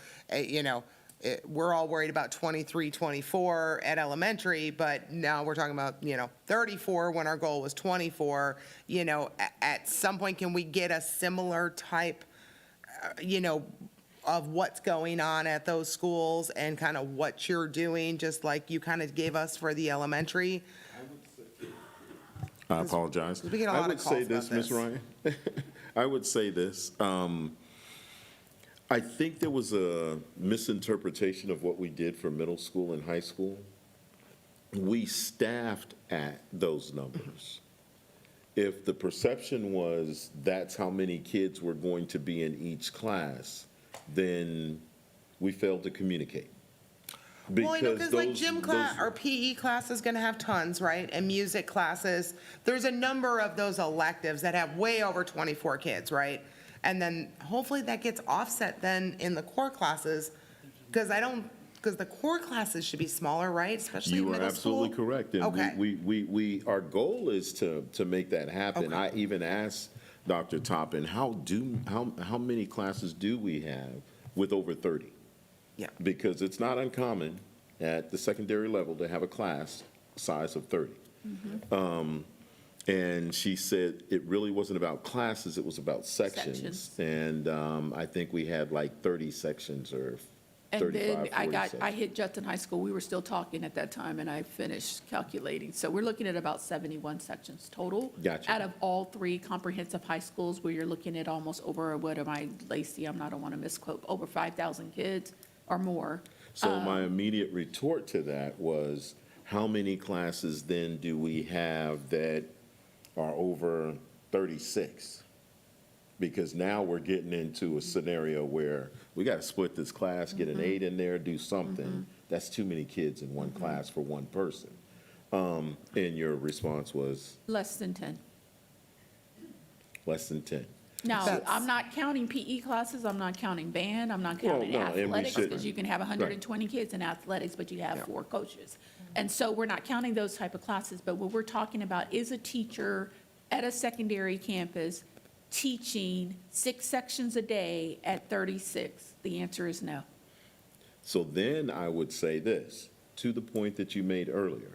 we're all worried about 23, 24 at elementary, but now we're talking about, 34 when our goal was 24. At some point, can we get a similar type, of what's going on at those schools and kind of what you're doing, just like you kind of gave us for the elementary? I apologize. We get a lot of calls I would say this, about Ms. Ryan. I would say this. I think there was a misinterpretation of what we did for middle school and high school. We staffed at those numbers. If the perception was that's how many kids were going to be in each class, then we failed to communicate. Because like gym class or PE class is going to have tons, right? And music classes, there's a number of those electives that have way over 24 kids, right? And then hopefully that gets offset then in the core classes, because the core classes should be smaller, right? Especially in middle school. You are absolutely correct. And Okay. our goal is to make that happen. Okay. I even asked Dr. Toppin, how many classes do we have with over 30? Yeah. Because it's not uncommon at the secondary level to have a class size of 30. And she said it really wasn't about classes, it was about sections. And I think we had like 30 sections or 35, 40 And then sections. I hit Judson High School. We were still talking at that time, and I finished calculating. So we're looking at about 71 sections total. Gotcha. Out of all 3 comprehensive high schools, where you're looking at almost over, what am I, Lacey, I don't want to misquote, over 5,000 kids or more. So my immediate retort to that was, how many classes then do we have that are over 36? Because now we're getting into a scenario where we got to split this class, get an 8 in there, do something. That's too many kids in one class for one person. And your response was Less than 10. less than 10. Now, I'm not counting PE classes, I'm not counting band, I'm not counting no, and we athletics, because shouldn't. you can have 120 kids in athletics, but you have 4 coaches. And so we're not counting those type of classes, but what we're talking about is a teacher at a secondary campus teaching 6 sections a day at 36. The answer is no. So then I would say this, to the point that you made earlier,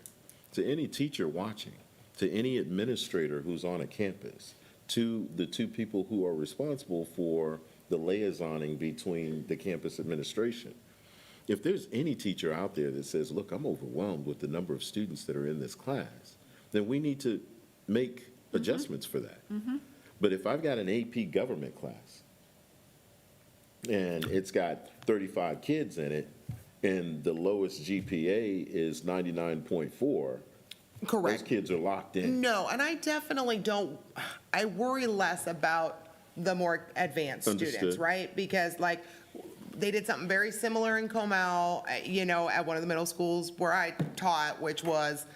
to any teacher watching, to any administrator who's on a campus, to the 2 people who are responsible for the liaisoning between the campus administration. If there's any teacher out there that says, look, I'm overwhelmed with the number of students that are in this class, then we need to make adjustments for that. But if I've got an AP government class and it's got 35 kids in it and the lowest GPA is 99.4, Correct. those kids are locked in. No, and I definitely don't, I worry less about the more advanced students, Understood. right? Because like, they did something very similar in Comal, at one of the middle schools where I taught, which was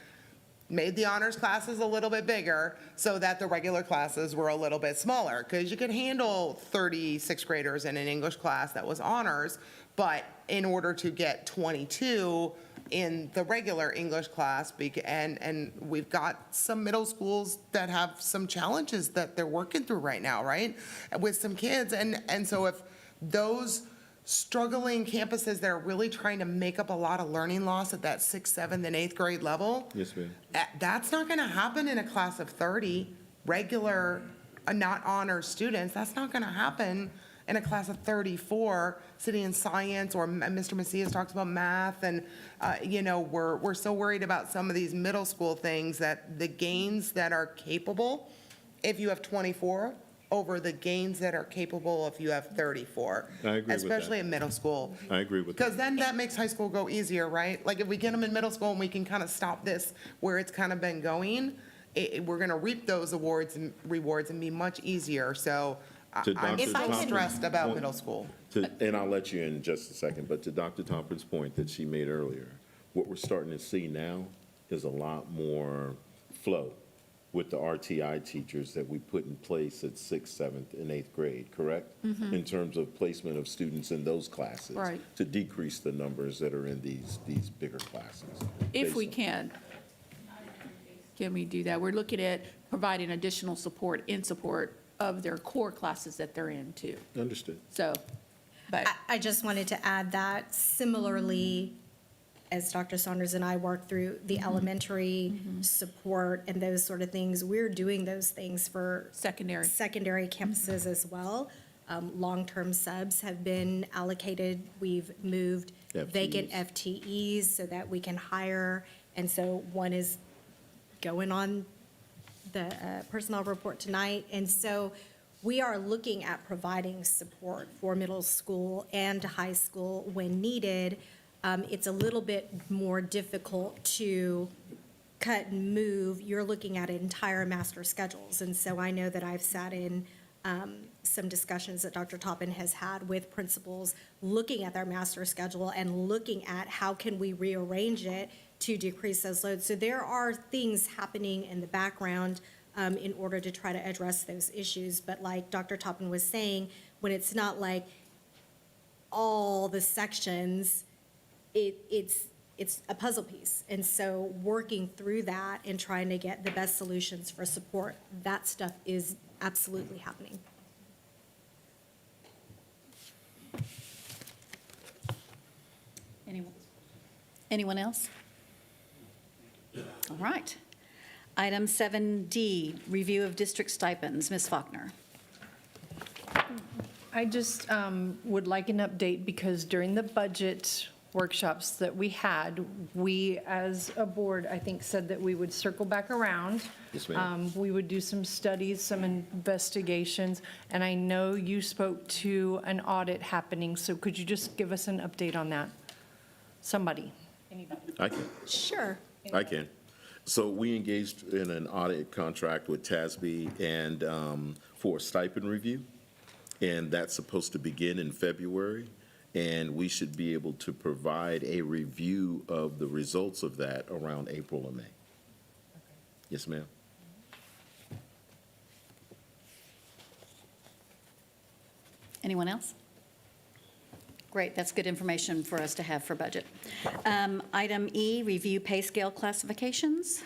made the honors classes a little bit bigger so that the regular classes were a little bit smaller, because you could handle 30 sixth graders in an English class that was honors, but in order to get 22 in the regular English class, and we've got some middle schools that have some challenges that they're working through right now, right? With some kids, and so if those struggling campuses that are really trying to make up a lot of learning loss at that 6th, 7th, and 8th grade level, Yes, ma'am. that's not going to happen in a class of 30 regular, not honor students. That's not going to happen in a class of 34 sitting in science, or Mr. Macias talks about math, and we're so worried about some of these middle school things that the gains that are capable, if you have 24, over the gains that are capable if you have 34. I agree with that. Especially in middle school. I agree with that. Because then that makes high school go easier, right? Like if we get them in middle school and we can kind of stop this where it's kind of been going, we're going to reap those awards and rewards and be much easier. So To I'm Dr. so Thompson's stressed about point- middle school. And I'll let you in just a second, but to Dr. Thompson's point that she made earlier, what we're starting to see now is a lot more flow with the RTI teachers that we put in place at 6th, 7th, and 8th grade, correct? In terms of placement of students in those classes. Right. To decrease the numbers that are in these bigger classes. If we Based on- can we do that? We're looking at providing additional support in support of their core classes that they're in too. Understood. So, but. I just wanted to add that similarly, as Dr. Saunders and I work through the elementary support and those sort of things, we're doing those things for secondary campuses as well. Long-term subs have been allocated. We've moved vacant FTEs so that we can hire. And so one is going on the personnel report tonight. And so we are looking at providing support for middle school and high school when needed. It's a little bit more difficult to cut and move. You're looking at entire master schedules. And so I know that I've sat in some discussions that Dr. Toppin has had with principals, looking at their master schedule and looking at how can we rearrange it to decrease those loads. So there are things happening in the background in order to try to address those issues. But like Dr. Toppin was saying, when it's not like all the sections, it's a puzzle piece. And so working through that and trying to get the best solutions for support, that stuff is absolutely happening. Anyone else? All right. Item 7D, review of district stipends. Ms. Faulkner. I just would like an update because during the budget workshops that we had, we as a board, I think, said that we would circle back around. Yes, ma'am. We would do some studies, some investigations, and I know you spoke to an audit happening, so could you just give us an update on that? Somebody, anybody? I can. Sure. I can. So we engaged in an audit contract with TASB and for a stipend review, and that's supposed to begin in February, and we should be able to provide a review of the results of that around April or May. Yes, ma'am. Anyone else? Great, that's good information for us to have for budget. Item E, review pay scale classifications.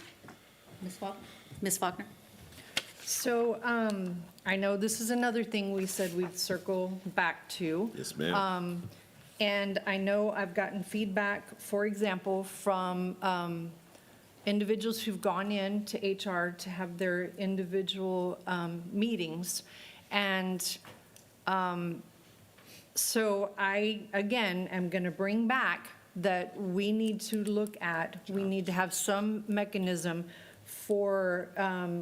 Ms. Faulkner? So I know this is another thing we said we'd circle back to. Yes, ma'am. And I know I've gotten feedback, for example, from individuals who've gone in to HR to have their individual meetings. And so I, again, am going to bring back that we need to look at, we need to have some mechanism for,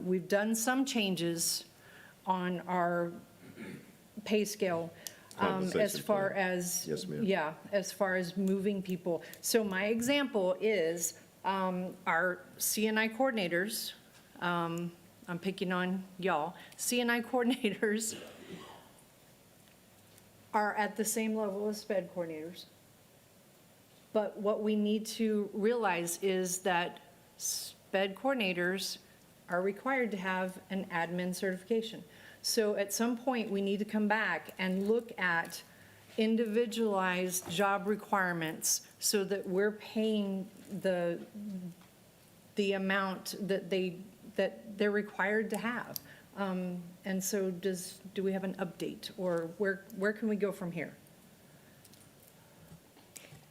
we've done some changes on our pay scale. As Compensation far plan. as. Yes, ma'am. Yeah, as far as moving people. So my example is our CNI coordinators, I'm picking on y'all, CNI coordinators are at the same level as SPED coordinators. But what we need to realize is that sped coordinators are required to have an admin certification. So at some point, we need to come back and look at individualized job requirements so that we're paying the amount that they're required to have. And so do we have an update, or where can we go from here?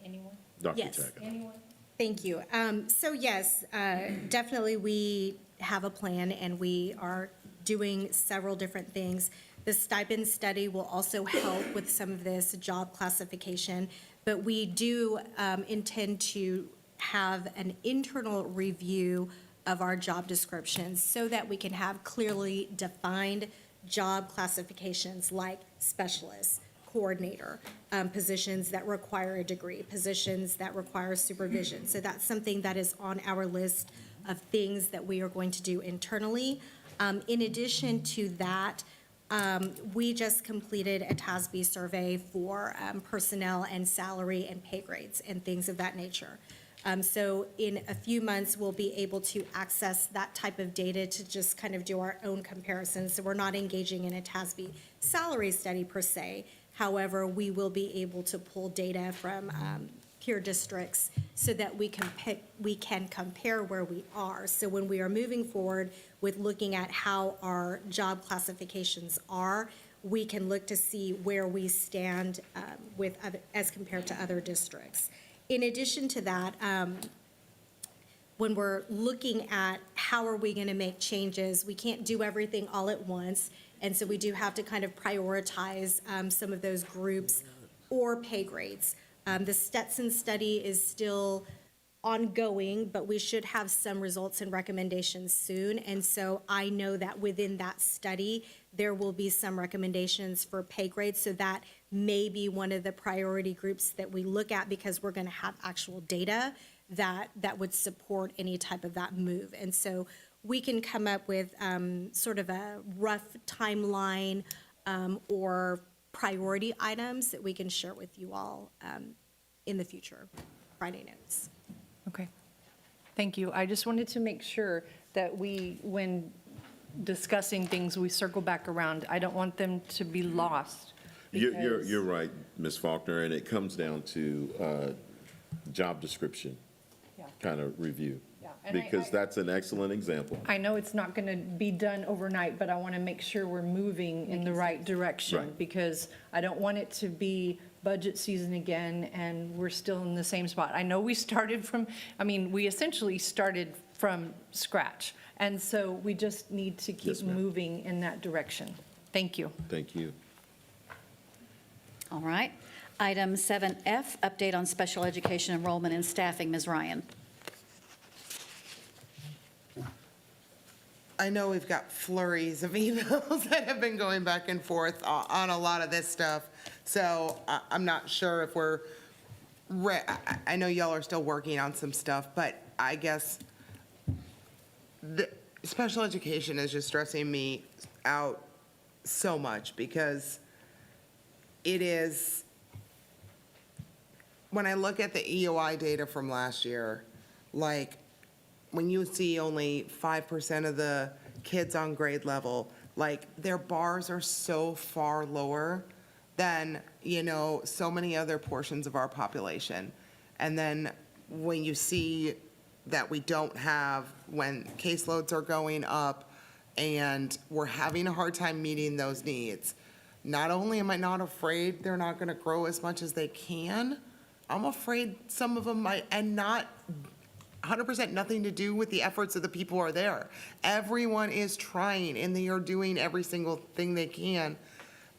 Anyone? Dr. Yes. Tackett. Anyone? Thank you. So yes, definitely we have a plan and we are doing several different things. The stipend study will also help with some of this job classification, but we do intend to have an internal review of our job descriptions so that we can have clearly defined job classifications like specialist, coordinator, positions that require a degree, positions that require supervision. So that's something that is on our list of things that we are going to do internally. In addition to that, we just completed a TASB survey for personnel and salary and pay grades and things of that nature. So in a few months, we'll be able to access that type of data to just kind of do our own comparisons. So we're not engaging in a TASB salary study per se. However, we will be able to pull data from peer districts so that we can compare where we are. So when we are moving forward with looking at how our job classifications are, we can look to see where we stand as compared to other districts. In addition to that, when we're looking at how are we going to make changes, we can't do everything all at once. And so we do have to kind of prioritize some of those groups or pay grades. The Stetson study is still ongoing, but we should have some results and recommendations soon. And so I know that within that study, there will be some recommendations for pay grades. So that may be one of the priority groups that we look at because we're going to have actual data that would support any type of that move. And so we can come up with sort of a rough timeline or priority items that we can share with you all in the future, Friday notes. Okay. Thank you. I just wanted to make sure that when discussing things, we circle back around. I don't want them to be lost. You're right, Ms. Faulkner, and it comes down to job description kind of review. Yeah, and Because that's an excellent example. I know it's not going to be done overnight, but I want to make sure we're moving in the right direction. Right. Because I don't want it to be budget season again and we're still in the same spot. I know we essentially started from scratch. And so we just need to keep Yes, ma'am. moving in that direction. Thank you. Thank you. All right. Item 7F, update on special education enrollment and staffing. Ms. Ryan. I know we've got flurries of emails that have been going back and forth on a lot of this stuff. So I'm not sure if I know y'all are still working on some stuff, but I guess the special education is just stressing me out so much because it is, when I look at the EOI data from last year, like when you see only 5% of the kids on grade level, like their bars are so far lower than, so many other portions of our population. And then when you see that we don't have, when caseloads are going up and we're having a hard time meeting those needs, not only am I not afraid they're not going to grow as much as they can, I'm afraid some of them might, and not 100% nothing to do with the efforts of the people who are there. Everyone is trying and they are doing every single thing they can.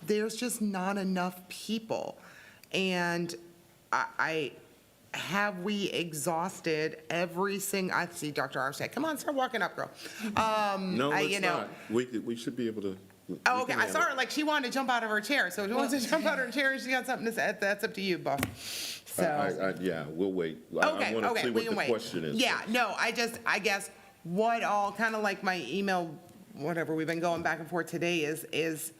There's just not enough people. And have we exhausted every single, I see Dr. Armstead, come on, start walking up, girl. No, it's not. We should be able to. Oh, okay, I saw her, like, she wanted to jump out of her chair, so if she wants to jump out of her chair, she got something to say, that's up to you, boss. So. Yeah, we'll wait. Okay, I want to see we what can the wait. question is. Yeah, no, I guess what all, kind of like my email, whatever, we've been going back and forth today is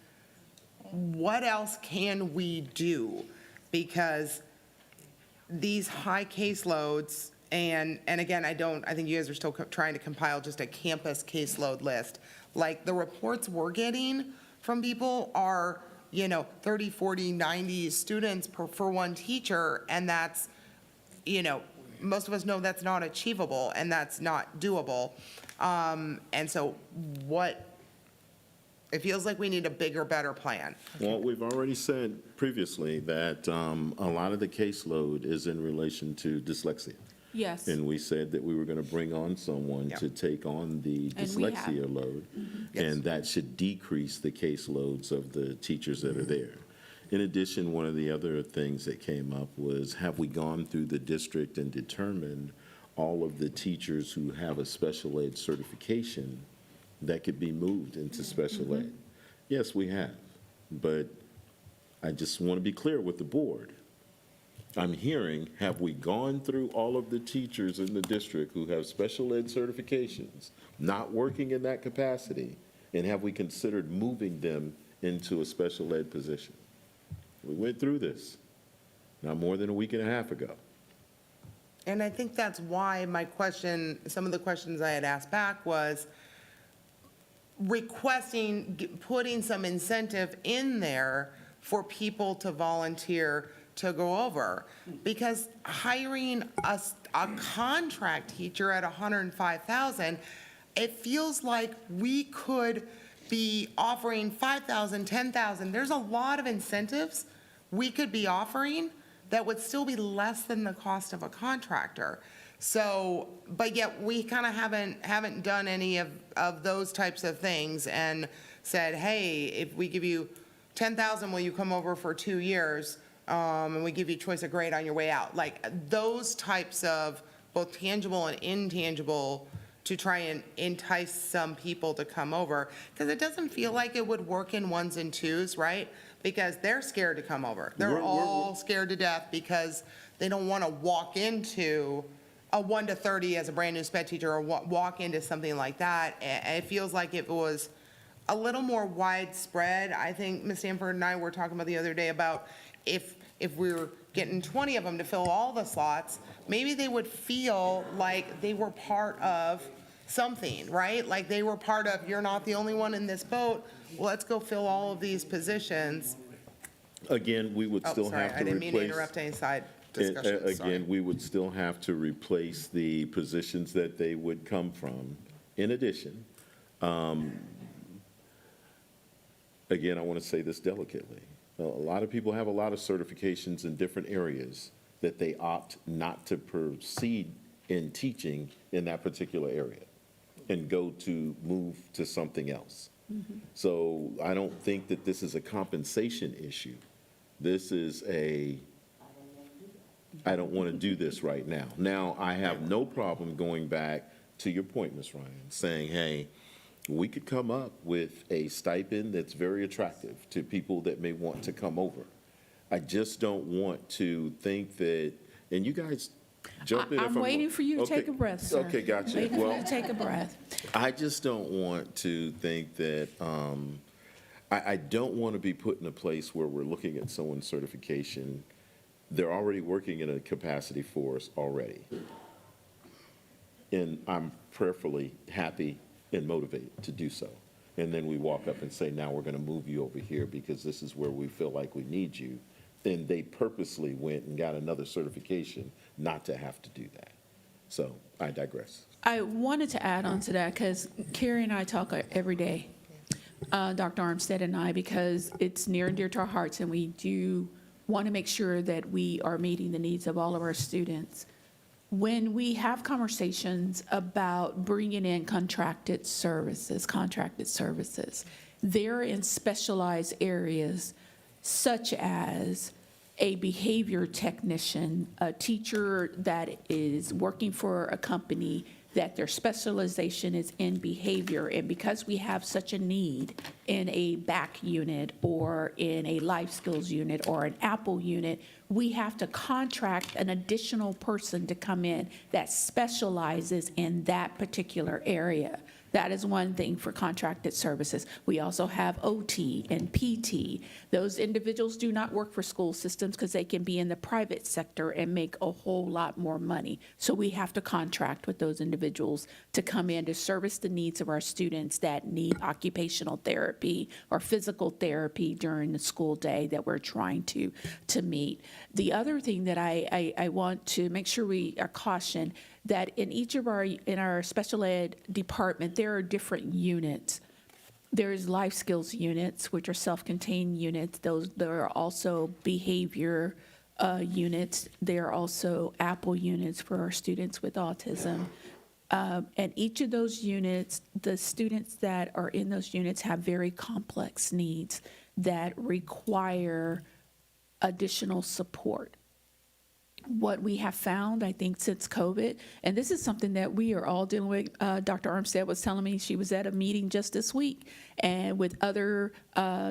what else can we do? Because these high caseloads And again, I think you guys are still trying to compile just a campus caseload list. Like, the reports we're getting from people are, 30, 40, 90 students for one teacher, and that's, most of us know that's not achievable and that's not doable. And so it feels like we need a bigger, better plan. Well, we've already said previously that a lot of the caseload is in relation to dyslexia. Yes. And we said that we were going to bring on someone to take on the And we have. dyslexia load, and that should decrease the caseloads of the teachers that are there. In addition, one of the other things that came up was, have we gone through the district and determined all of the teachers who have a special ed certification that could be moved into special ed? Yes, we have, but I just want to be clear with the board. I'm hearing, have we gone through all of the teachers in the district who have special ed certifications, not working in that capacity, and have we considered moving them into a special ed position? We went through this not more than a week and a half ago. And I think that's why some of the questions I had asked back was putting some incentive in there for people to volunteer to go over. Because hiring a contract teacher at $105,000, it feels like we could be offering $5,000, $10,000. There's a lot of incentives we could be offering that would still be less than the cost of a contractor. So, but yet we kind of haven't done any of those types of things and said, hey, if we give you $10,000, will you come over for 2 years? And we give you choice of grade on your way out. Like, those types of both tangible and intangible to try and entice some people to come over. Because it doesn't feel like it would work in ones and twos, right? Because they're scared to come over. They're all scared to death because they don't want to walk into a 1 to 30 as a brand new sped teacher or walk into something like that. It feels like it was a little more widespread. I think Ms. Stanford and I were talking about the other day about if we were getting 20 of them to fill all the slots, maybe they would feel like they were part of something, right? Like they were part of, you're not the only one in this boat. Well, let's go fill all of these positions. Again, we would still Sorry, have to I didn't mean to replace. interrupt any side discussions, sorry. Again, we would still have to replace the positions that they would come from. In addition, again, I want to say this delicately. A lot of people have a lot of certifications in different areas that they opt not to proceed in teaching in that particular area and go to move to something else. So I don't think that this is a compensation issue. This is I don't want to do this right now. Now, I have no problem going back to your point, Ms. Ryan, saying, hey, we could come up with a stipend that's very attractive to people that may want to come over. I just don't want to think that, and you guys jump in. I'm waiting for you to take a breath, sir. Okay, gotcha. Waiting for you to take a breath. I just don't want to think that, I don't want to be put in a place where we're looking at someone's certification. They're already working in a capacity for us already. And I'm prayerfully happy and motivated to do so. And then we walk up and say, now we're going to move you over here because this is where we feel like we need you. Then they purposely went and got another certification not to have to do that. So I digress. I wanted to add on to that because Carrie and I talk every day, Dr. Armstead and I, because it's near and dear to our hearts, and we do want to make sure that we are meeting the needs of all of our students. When we have conversations about bringing in contracted services, they're in specialized areas such as a behavior technician, a teacher that is working for a company that their specialization is in behavior. And because we have such a need in a BAC unit or in a life skills unit or an Apple unit, we have to contract an additional person to come in that specializes in that particular area. That is one thing for contracted services. We also have OT and PT. Those individuals do not work for school systems because they can be in the private sector and make a whole lot more money. So we have to contract with those individuals to come in to service the needs of our students that need occupational therapy or physical therapy during the school day that we're trying to meet. The other thing that I want to make sure we are cautioned that in each of our special ed department, there are different units. There's life skills units, which are self-contained units. There are also behavior units. There are also Apple units for our students with autism. And each of those units, the students that are in those units have very complex needs that require additional support. What we have found, I think, since COVID, and this is something that we are all dealing with. Dr. Armstead was telling me she was at a meeting just this week and with other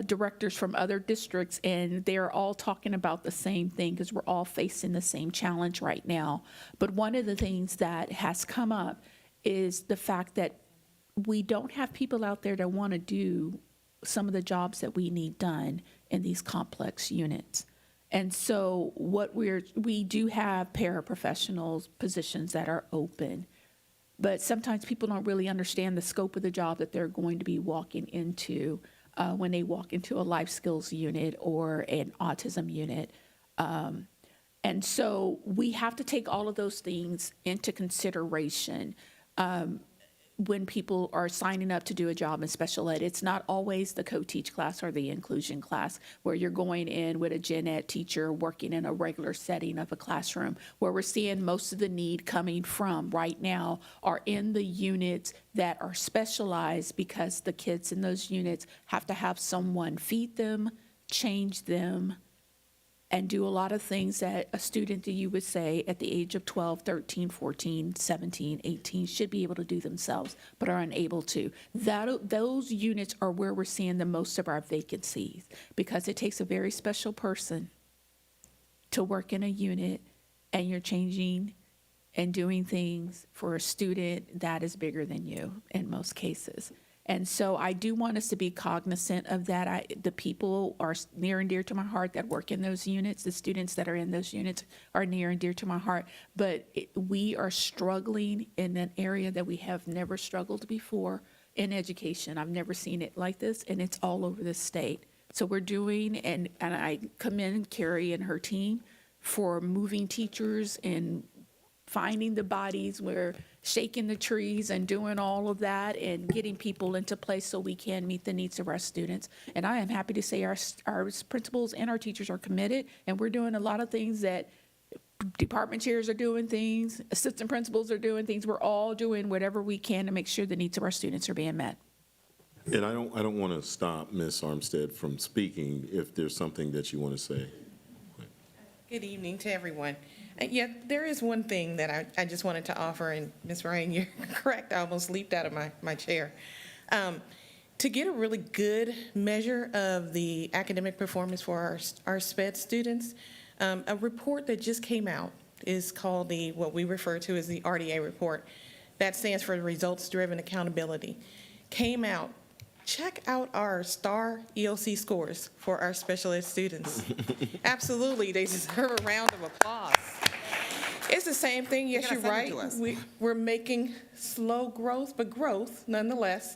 directors from other districts, and they're all talking about the same thing because we're all facing the same challenge right now. But one of the things that has come up is the fact that we don't have people out there that want to do some of the jobs that we need done in these complex units. And so we do have paraprofessionals positions that are open, but sometimes people don't really understand the scope of the job that they're going to be walking into when they walk into a life skills unit or an autism unit. And so we have to take all of those things into consideration when people are signing up to do a job in special ed. It's not always the co-teach class or the inclusion class where you're going in with a gen ed teacher working in a regular setting of a classroom. Where we're seeing most of the need coming from right now are in the units that are specialized because the kids in those units have to have someone feed them, change them, and do a lot of things that a student that you would say at the age of 12, 13, 14, 17, 18 should be able to do themselves, but are unable to. Those units are where we're seeing the most of our vacancies because it takes a very special person to work in a unit, and you're changing and doing things for a student that is bigger than you in most cases. And so I do want us to be cognizant of that. The people are near and dear to my heart that work in those units. The students that are in those units are near and dear to my heart. But we are struggling in an area that we have never struggled before in education. I've never seen it like this, and it's all over the state. So we're doing, and I commend Carrie and her team for moving teachers and finding the bodies. We're shaking the trees and doing all of that and getting people into place so we can meet the needs of our students. And I am happy to say our principals and our teachers are committed, and we're doing a lot of things that department chairs are doing things, assistant principals are doing things. We're all doing whatever we can to make sure the needs of our students are being met. And I don't want to stop Ms. Armstead from speaking if there's something that you want to say. Good evening to everyone. Yeah, there is one thing that I just wanted to offer, and Ms. Ryan, you're correct, I almost leaped out of my chair. To get a really good measure of the academic performance for our SPED students, a report that just came out is called what we refer to as the RDA report. That stands for Results-Driven Accountability. Came out. Check out our STAR ELC scores for our special ed students. Absolutely, they deserve a round of applause. It's the same thing, yes, you're right. We're making slow growth, but growth nonetheless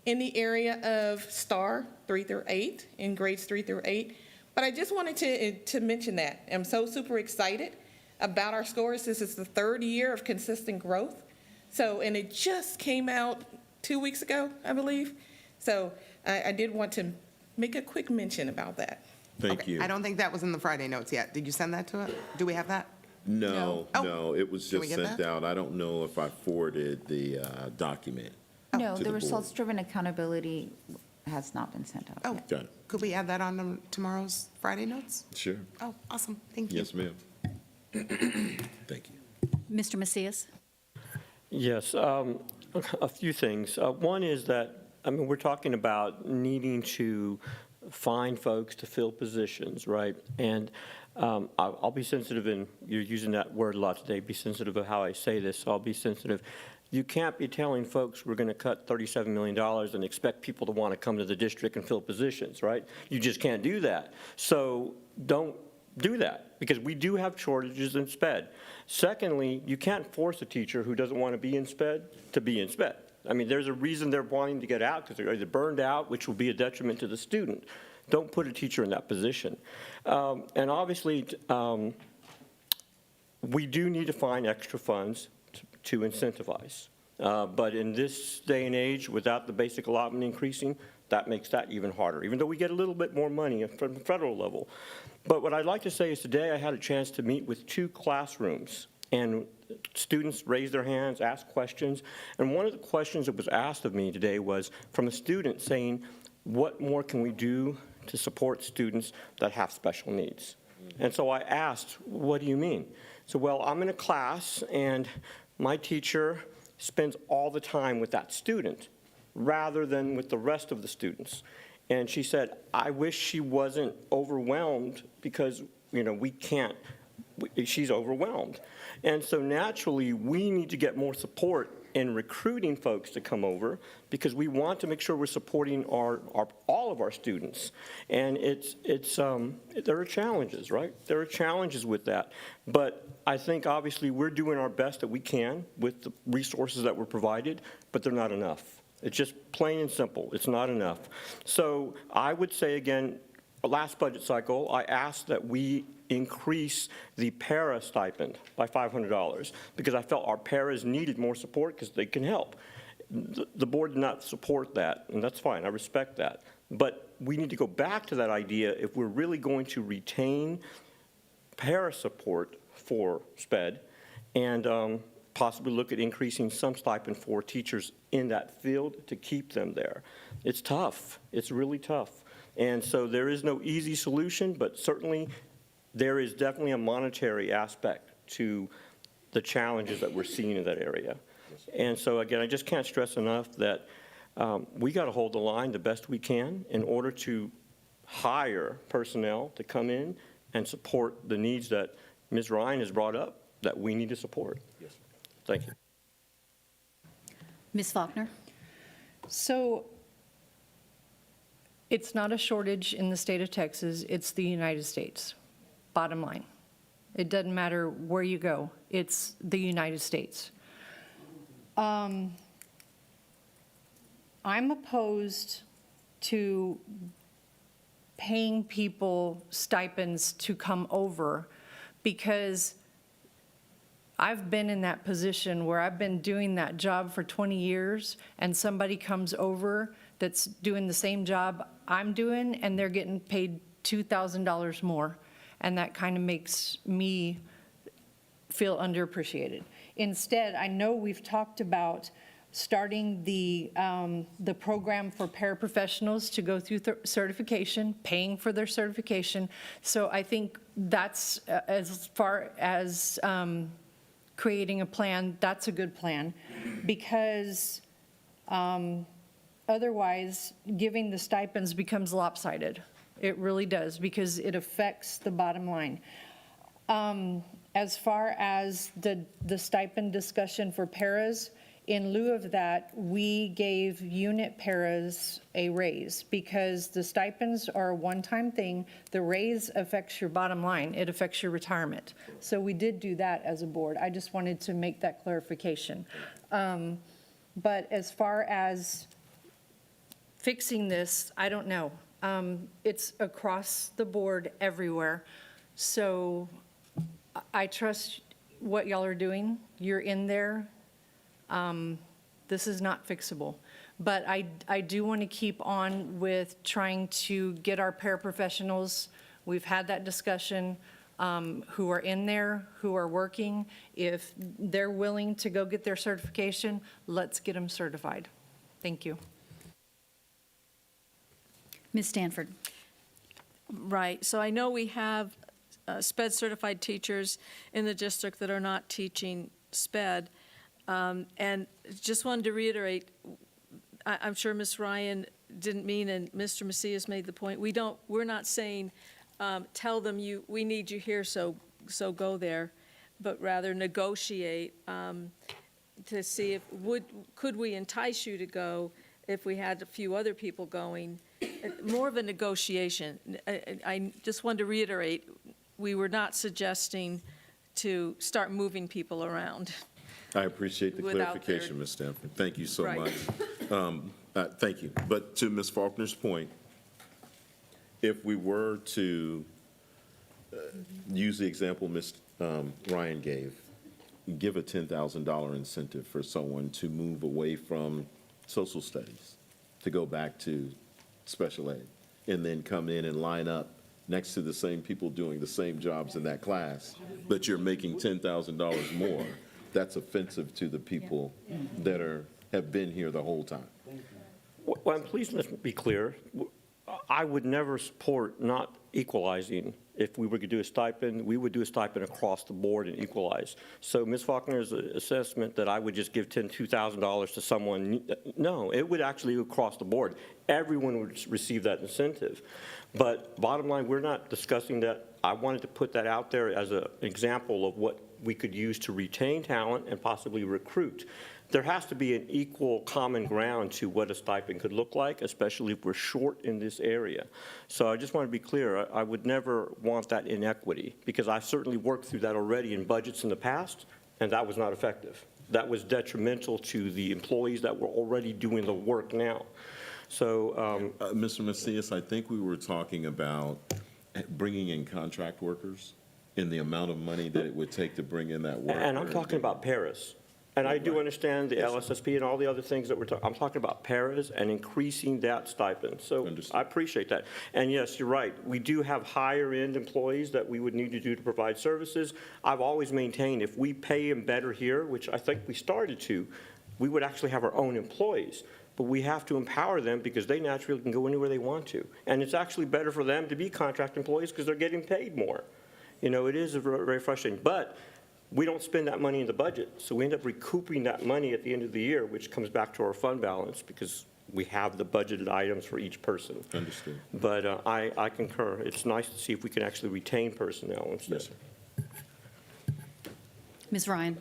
in the area of STAR 3 through 8, in grades 3 through 8. But I just wanted to mention that. I'm so super excited about our scores. This is the third year of consistent growth. So, and it just came out 2 weeks ago, I believe. So I did want to make a quick mention about that. Thank you. I don't think that was in the Friday notes yet. Did you send that to it? Do we have that? No, it was Can we just get sent that? out. I don't know if I forwarded the document. No, to the board. results-driven accountability has not been sent out yet. Got it. Could we add that on tomorrow's Friday notes? Sure. Oh, awesome. Thank you. Yes, ma'am. Thank you. Mr. Macias? Yes, a few things. One is that, I mean, we're talking about needing to find folks to fill positions, right? And I'll be sensitive, and you're using that word a lot today, be sensitive of how I say this, so I'll be sensitive. You can't be telling folks we're going to cut $37 million and expect people to want to come to the district and fill positions, right? You just can't do that. So don't do that, because we do have shortages in SPED. Secondly, you can't force a teacher who doesn't want to be in SPED to be in SPED. I mean, there's a reason they're wanting to get out, because they're either burned out, which will be a detriment to the student. Don't put a teacher in that position. And obviously, we do need to find extra funds to incentivize. But in this day and age, without the basic allotment increasing, that makes that even harder, even though we get a little bit more money from the federal level. But what I'd like to say is today I had a chance to meet with 2 classrooms, and students raised their hands, asked questions. And one of the questions that was asked of me today was from a student saying, what more can we do to support students that have special needs? And so I asked, what do you mean? So, well, I'm in a class and my teacher spends all the time with that student rather than with the rest of the students. And she said, I wish she wasn't overwhelmed because, we can't, she's overwhelmed. And so naturally, we need to get more support in recruiting folks to come over, because we want to make sure we're supporting all of our students. And there are challenges, right? There are challenges with that. But I think obviously we're doing our best that we can with the resources that were provided, but they're not enough. It's just plain and simple. It's not enough. So I would say again, last budget cycle, I asked that we increase the para stipend by $500 because I felt our paras needed more support because they can help. The board did not support that, and that's fine. I respect that. But we need to go back to that idea if we're really going to retain para support for SPED and possibly look at increasing some stipend for teachers in that field to keep them there. It's tough. It's really tough. And so there is no easy solution, but certainly there is definitely a monetary aspect to the challenges that we're seeing in that area. And so again, I just can't stress enough that we got to hold the line the best we can in order to hire personnel to come in and support the needs that Ms. Ryan has brought up that we need to support. Yes. Thank you. Ms. Faulkner? So it's not a shortage in the state of Texas, it's the United States, bottom line. It doesn't matter where you go, it's the United States. I'm opposed to paying people stipends to come over because I've been in that position where I've been doing that job for 20 years and somebody comes over that's doing the same job I'm doing and they're getting paid $2,000 more. And that kind of makes me feel underappreciated. Instead, I know we've talked about starting the program for paraprofessionals to go through certification, paying for their certification. So I think that's, as far as creating a plan, that's a good plan, because otherwise giving the stipends becomes lopsided. It really does, because it affects the bottom line. As far as the stipend discussion for paras, in lieu of that, we gave unit paras a raise because the stipends are a one-time thing. The raise affects your bottom line. It affects your retirement. So we did do that as a board. I just wanted to make that clarification. But as far as fixing this, I don't know. It's across the board everywhere. So I trust what y'all are doing. You're in there. This is not fixable. But I do want to keep on with trying to get our paraprofessionals, we've had that discussion, who are in there, who are working. If they're willing to go get their certification, let's get them certified. Thank you. Ms. Stanford? Right. So I know we have SPED certified teachers in the district that are not teaching SPED. And just wanted to reiterate, I'm sure Ms. Ryan didn't mean, and Mr. Macias made the point, we're not saying, tell them we need you here, so go there, but rather negotiate to see if, could we entice you to go if we had a few other people going? More of a negotiation. I just wanted to reiterate, we were not suggesting to start moving people around. I appreciate the Without clarification, their- Ms. Stanford. Thank you so Right. much. Thank you. But to Ms. Faulkner's point, if we were to use the example Ms. Ryan gave, give a $10,000 incentive for someone to move away from social studies, to go back to special ed, and then come in and line up next to the same people doing the same jobs in that class, but you're making $10,000 more, that's offensive to the people that have been here the whole time. Well, and please let's be clear. I would never support not equalizing. If we were to do a stipend, we would do a stipend across the board and equalize. So Ms. Faulkner's assessment that I would just give $2,000 to someone, no, it would actually go across the board. Everyone would receive that incentive. But bottom line, we're not discussing that. I wanted to put that out there as an example of what we could use to retain talent and possibly recruit. There has to be an equal common ground to what a stipend could look like, especially if we're short in this area. So I just want to be clear, I would never want that inequity, because I've certainly worked through that already in budgets in the past, and that was not effective. That was detrimental to the employees that were already doing the work now. So, Mr. Macias, I think we were talking about bringing in contract workers and the amount of money that it would take to bring in that worker. and I'm talking about paras. And I do understand the LSSP and all the other things that we're talking, I'm talking about paras and increasing that stipend. So I appreciate that. And yes, you're right. We do have higher end employees that we would need to do to provide services. I've always maintained if we pay them better here, which I think we started to, we would actually have our own employees. But we have to empower them because they naturally can go anywhere they want to. And it's actually better for them to be contract employees because they're getting paid more. You know, it is very frustrating. But we don't spend that money in the budget, so we end up recouping that money at the end of the year, which comes back to our fund balance because we have the budgeted items for each person. Understood. But I concur. It's nice to see if we can actually retain personnel instead. Yes, sir. Ms. Ryan?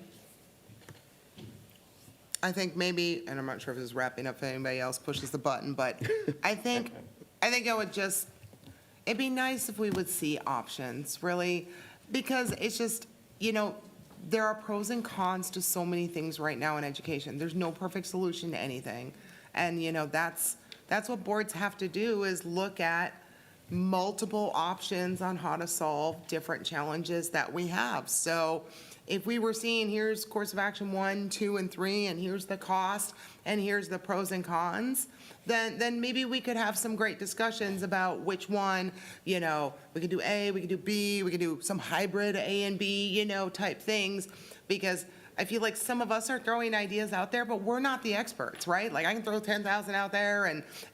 I think maybe, and I'm not sure if this is wrapping up if anybody else pushes the button, but I think I would just, it'd be nice if we would see options, really, because it's just, you know, there are pros and cons to so many things right now in education. There's no perfect solution to anything. And, you know, that's what boards have to do, is look at multiple options on how to solve different challenges that we have. So if we were seeing, here's course of action 1, 2, and 3, and here's the cost, and here's the pros and cons, then maybe we could have some great discussions about which one, you know, we could do A, we could do B, we could do some hybrid A and B, you know, type things, because I feel like some of us are throwing ideas out there, but we're not the experts, right? Like, I can throw 10,000 out there,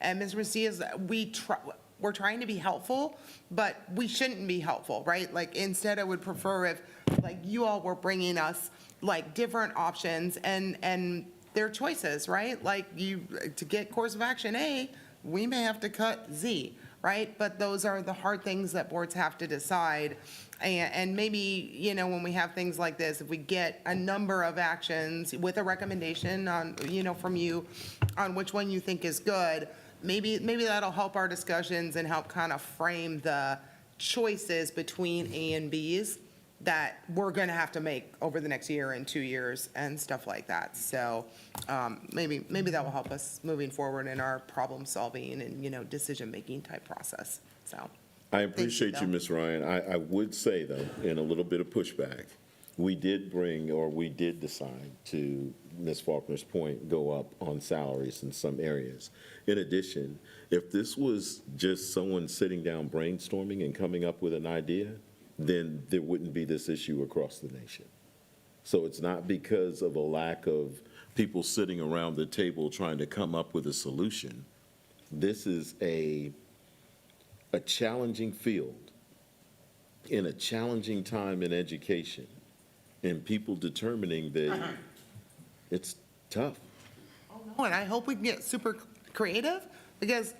and Ms. Macias, we're trying to be helpful, but we shouldn't be helpful, right? Like, instead, I would prefer if, like, you all were bringing us, like, different options and their choices, right? Like, to get course of action A, we may have to cut Z, right? But those are the hard things that boards have to decide. And maybe, you know, when we have things like this, if we get a number of actions with a recommendation on, you know, from you on which one you think is good, maybe that'll help our discussions and help kind of frame the choices between A and Bs that we're going to have to make over the next year and 2 years and stuff like that. So maybe that will help us moving forward in our problem solving and, you know, decision making type process. So I appreciate you, Ms. Ryan. I would say, though, in a little bit of pushback, we did decide to, Ms. Faulkner's point, go up on salaries in some areas. In addition, if this was just someone sitting down brainstorming and coming up with an idea, then there wouldn't be this issue across the nation. So it's not because of a lack of people sitting around the table trying to come up with a solution. This is a challenging field in a challenging time in education, and people determining that it's tough. Oh, and I hope we can get super creative, because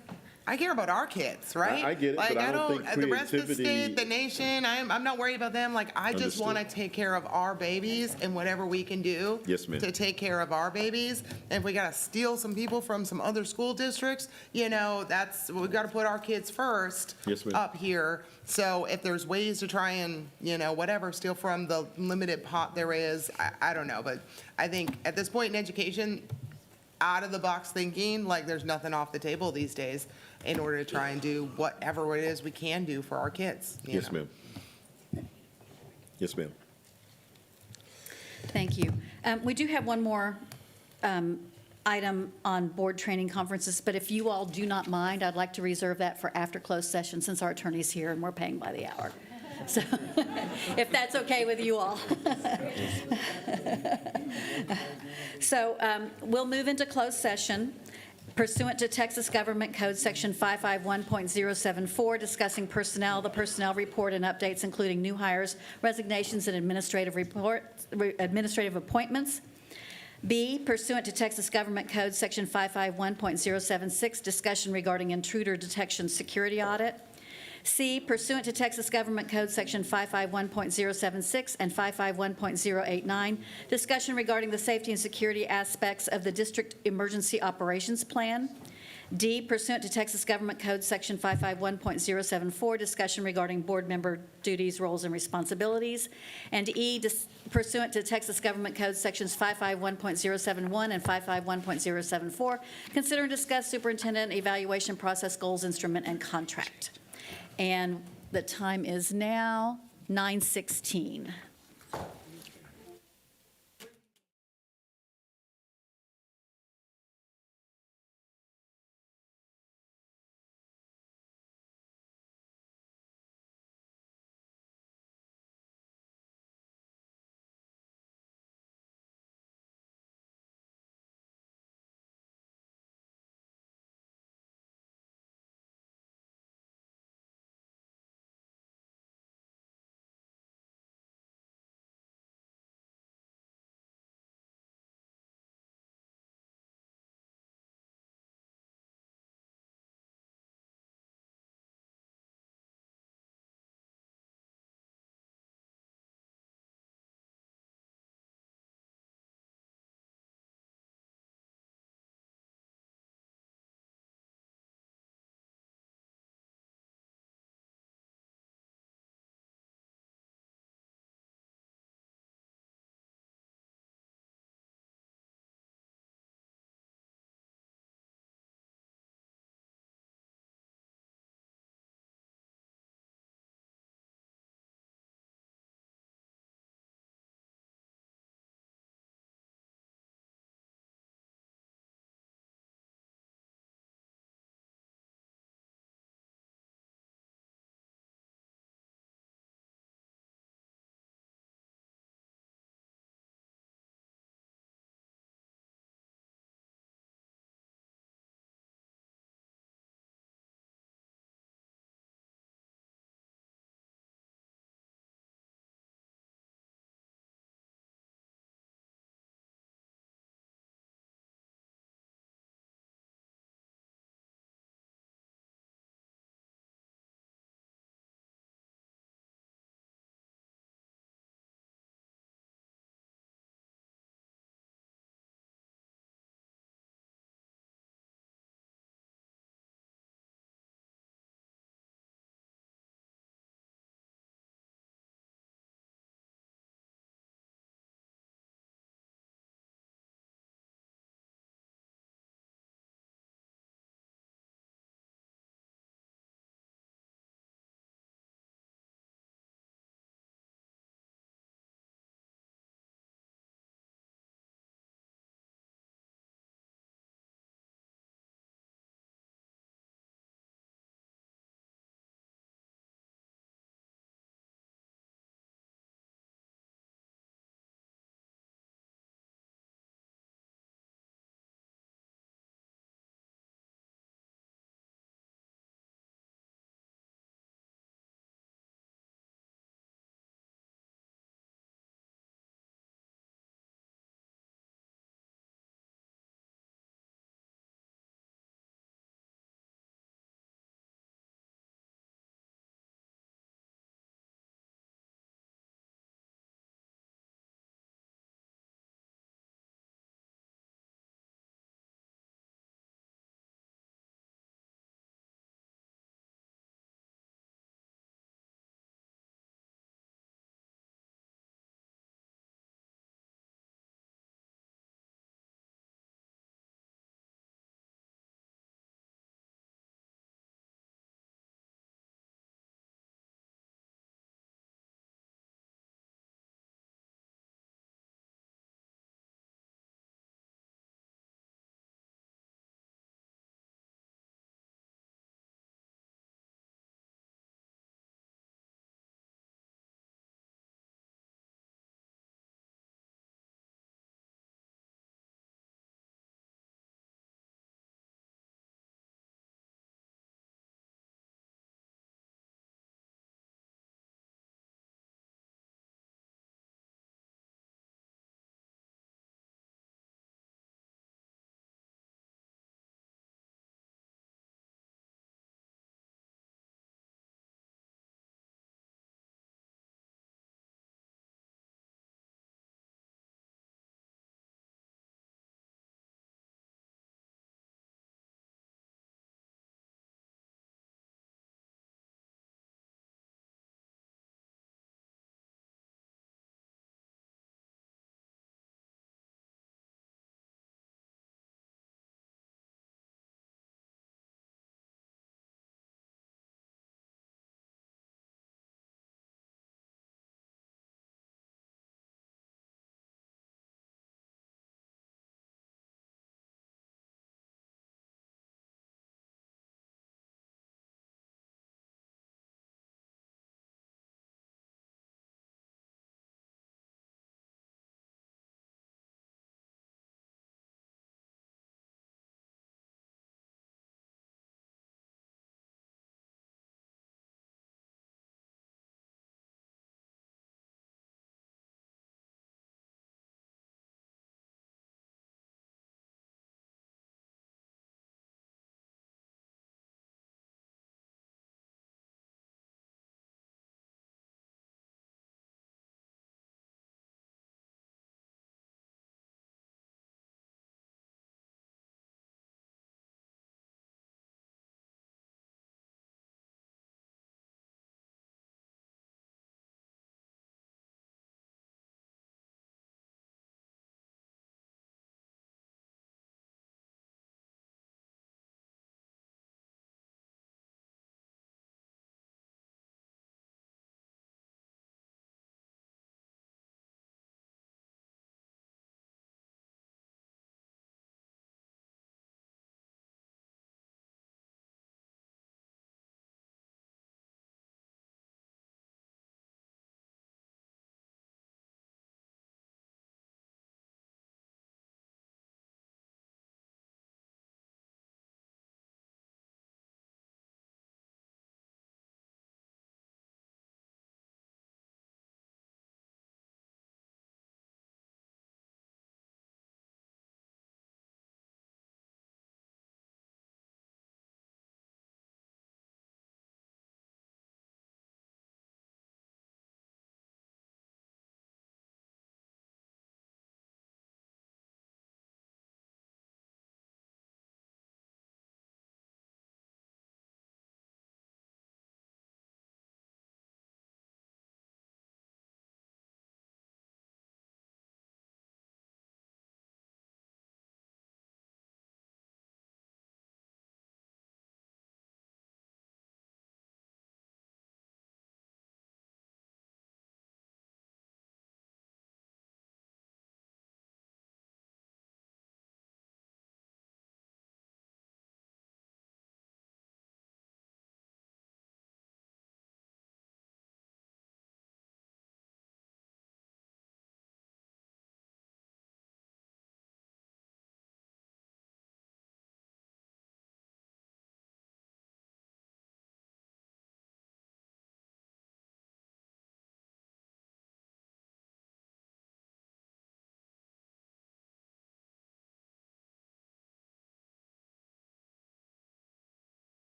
I care about our kids, right? I get it, Like, but I don't think the rest of the creativity- state, the nation, I'm not worried about them. Like, I just Understood. want to take care of our babies and whatever we can do Yes, ma'am. to take care of our babies. And if we got to steal some people from some other school districts, we've got to put our kids first Yes, ma'am. up here. So if there's ways to try and, whatever, steal from the limited pot there is, I don't know. But I think at this point in education, out of the box thinking, like there's nothing off the table these days in order to try and do whatever it is we can do for our kids. Yes, ma'am. Yes, ma'am. Thank you. We do have one more item on board training conferences, but if you all do not mind, I'd like to reserve that for after closed session since our attorney's here and we're paying by the hour. So if that's okay with you all. So we'll move into closed session pursuant to Texas Government Code Section 551.074, discussing personnel, the personnel report and updates, including new hires, resignations, and administrative appointments. B, pursuant to Texas Government Code Section 551.076, discussion regarding intruder detection security audit. C, pursuant to Texas Government Code Section 551.076 and 551.089, discussion regarding the safety and security aspects of the District Emergency Operations Plan. D, pursuant to Texas Government Code Section 551.074, discussion regarding board member duties, roles, and responsibilities. And E, pursuant to Texas Government Code Sections 551.071 and 551.074, consider and discuss superintendent evaluation process, goals, instrument, and contract. And the time is now 9:16.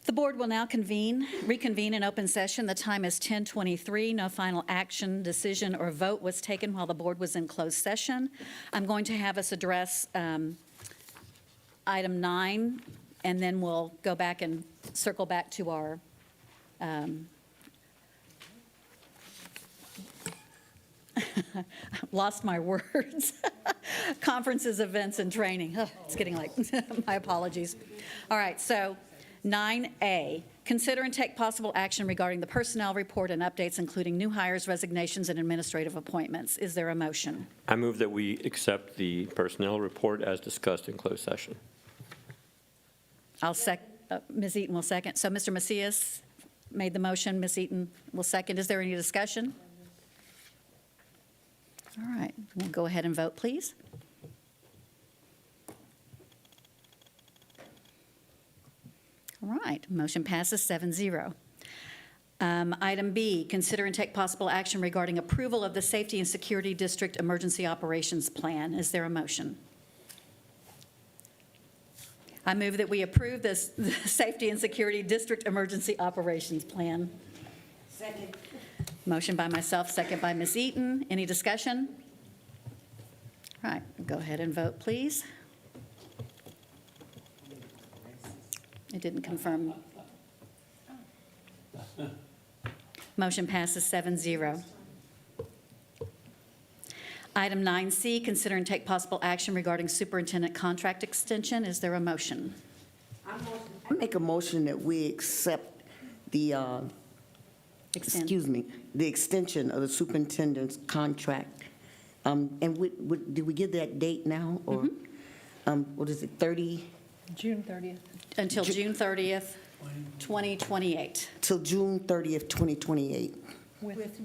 The board will now reconvene in open session. The time is 10:23. No final action, decision, or vote was taken while the board was in closed session. I'm going to have us address item 9, and then we'll go back and circle back to our lost my words. Conferences, events, and training. Oh, it's getting late. My apologies. All right, so 9A, consider and take possible action regarding the personnel report and updates, including new hires, resignations, and administrative appointments. Is there a motion? I move that we accept the personnel report as discussed in closed session. Ms. Eaton will second. So Mr. Macias made the motion. Ms. Eaton will second. Is there any discussion? All right, we'll go ahead and vote, please. All right, motion passes 7-0. Item B, consider and take possible action regarding approval of the Safety and Security District Emergency Operations Plan. Is there a motion? I move that we approve the Safety and Security District Emergency Operations Plan. Second. Motion by myself, second by Ms. Eaton. Any discussion? All right, go ahead and vote, please. It didn't confirm. Motion passes 7-0. Item 9C, consider and take possible action regarding superintendent contract extension. Is there a motion? I make a motion that we accept the, the extension of the superintendent's contract. And did we give that date now, or what is it, 30? June 30th. Until June 30th, 2028. Till June 30th, 2028. With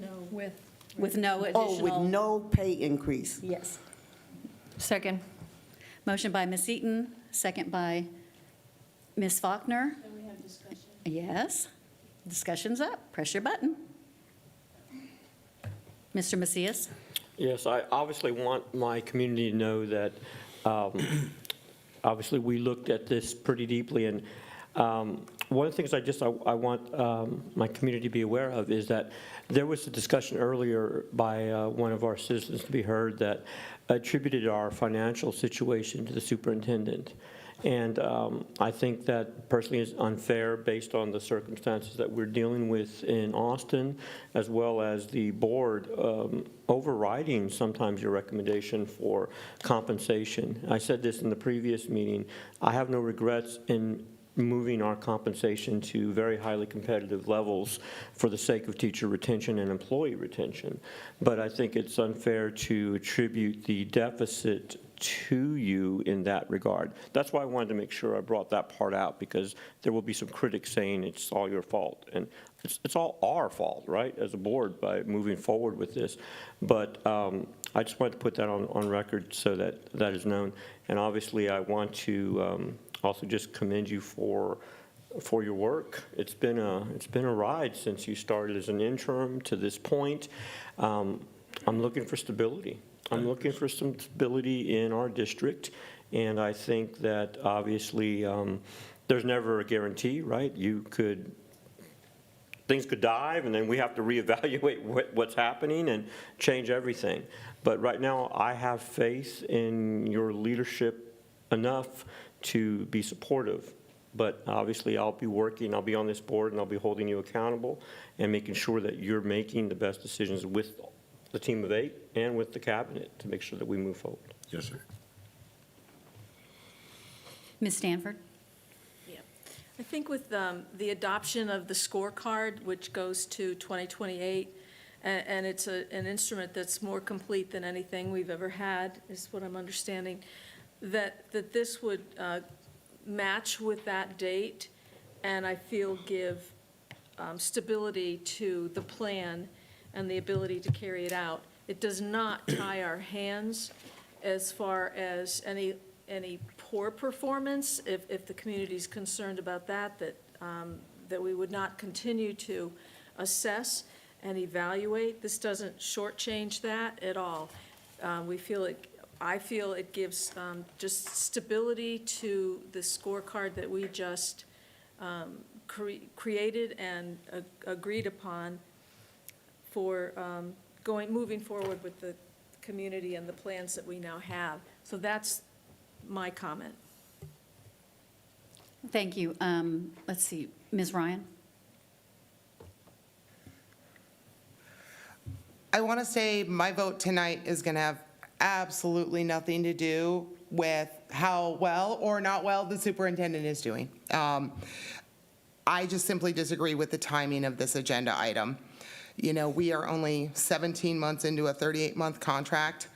no additional. Oh, with no pay increase. Yes. Second. Motion by Ms. Eaton, second by Ms. Faulkner. Then we have discussion. Yes. Discussion's up. Press your button. Mr. Macias? Yes, I obviously want my community to know that, obviously, we looked at this pretty deeply, and one of the things I want my community to be aware of is that there was a discussion earlier by one of our citizens to be heard that attributed our financial situation to the superintendent. And I think that personally is unfair based on the circumstances that we're dealing with in Austin, as well as the board overriding sometimes your recommendation for compensation. I said this in the previous meeting. I have no regrets in moving our compensation to very highly competitive levels for the sake of teacher retention and employee retention. But I think it's unfair to attribute the deficit to you in that regard. That's why I wanted to make sure I brought that part out, because there will be some critics saying it's all your fault. And it's all our fault, right, as a board by moving forward with this. But I just wanted to put that on record so that that is known. And obviously, I want to also just commend you for your work. It's been a ride since you started as an interim to this point. I'm looking for stability. I'm looking for some stability in our district, and I think that obviously there's never a guarantee, right? Things could dive, and then we have to reevaluate what's happening and change everything. But right now, I have faith in your leadership enough to be supportive. But obviously, I'll be on this board, and I'll be holding you accountable and making sure that you're making the best decisions with the team of 8 and with the cabinet to make sure that we move forward. Yes, sir. Ms. Stanford? I think with the adoption of the scorecard, which goes to 2028, and it's an instrument that's more complete than anything we've ever had, is what I'm understanding, that this would match with that date, and I feel give stability to the plan and the ability to carry it out. It does not tie our hands as far as any poor performance, if the community's concerned about that we would not continue to assess and evaluate. This doesn't shortchange that at all. I feel it gives just stability to the scorecard that we just created and agreed upon for moving forward with the community and the plans that we now have. So that's my comment. Thank you. Let's see, Ms. Ryan? I want to say my vote tonight is going to have absolutely nothing to do with how well or not well the superintendent is doing. I just simply disagree with the timing of this agenda item. You know, we are only 17 months into a 38-month contract,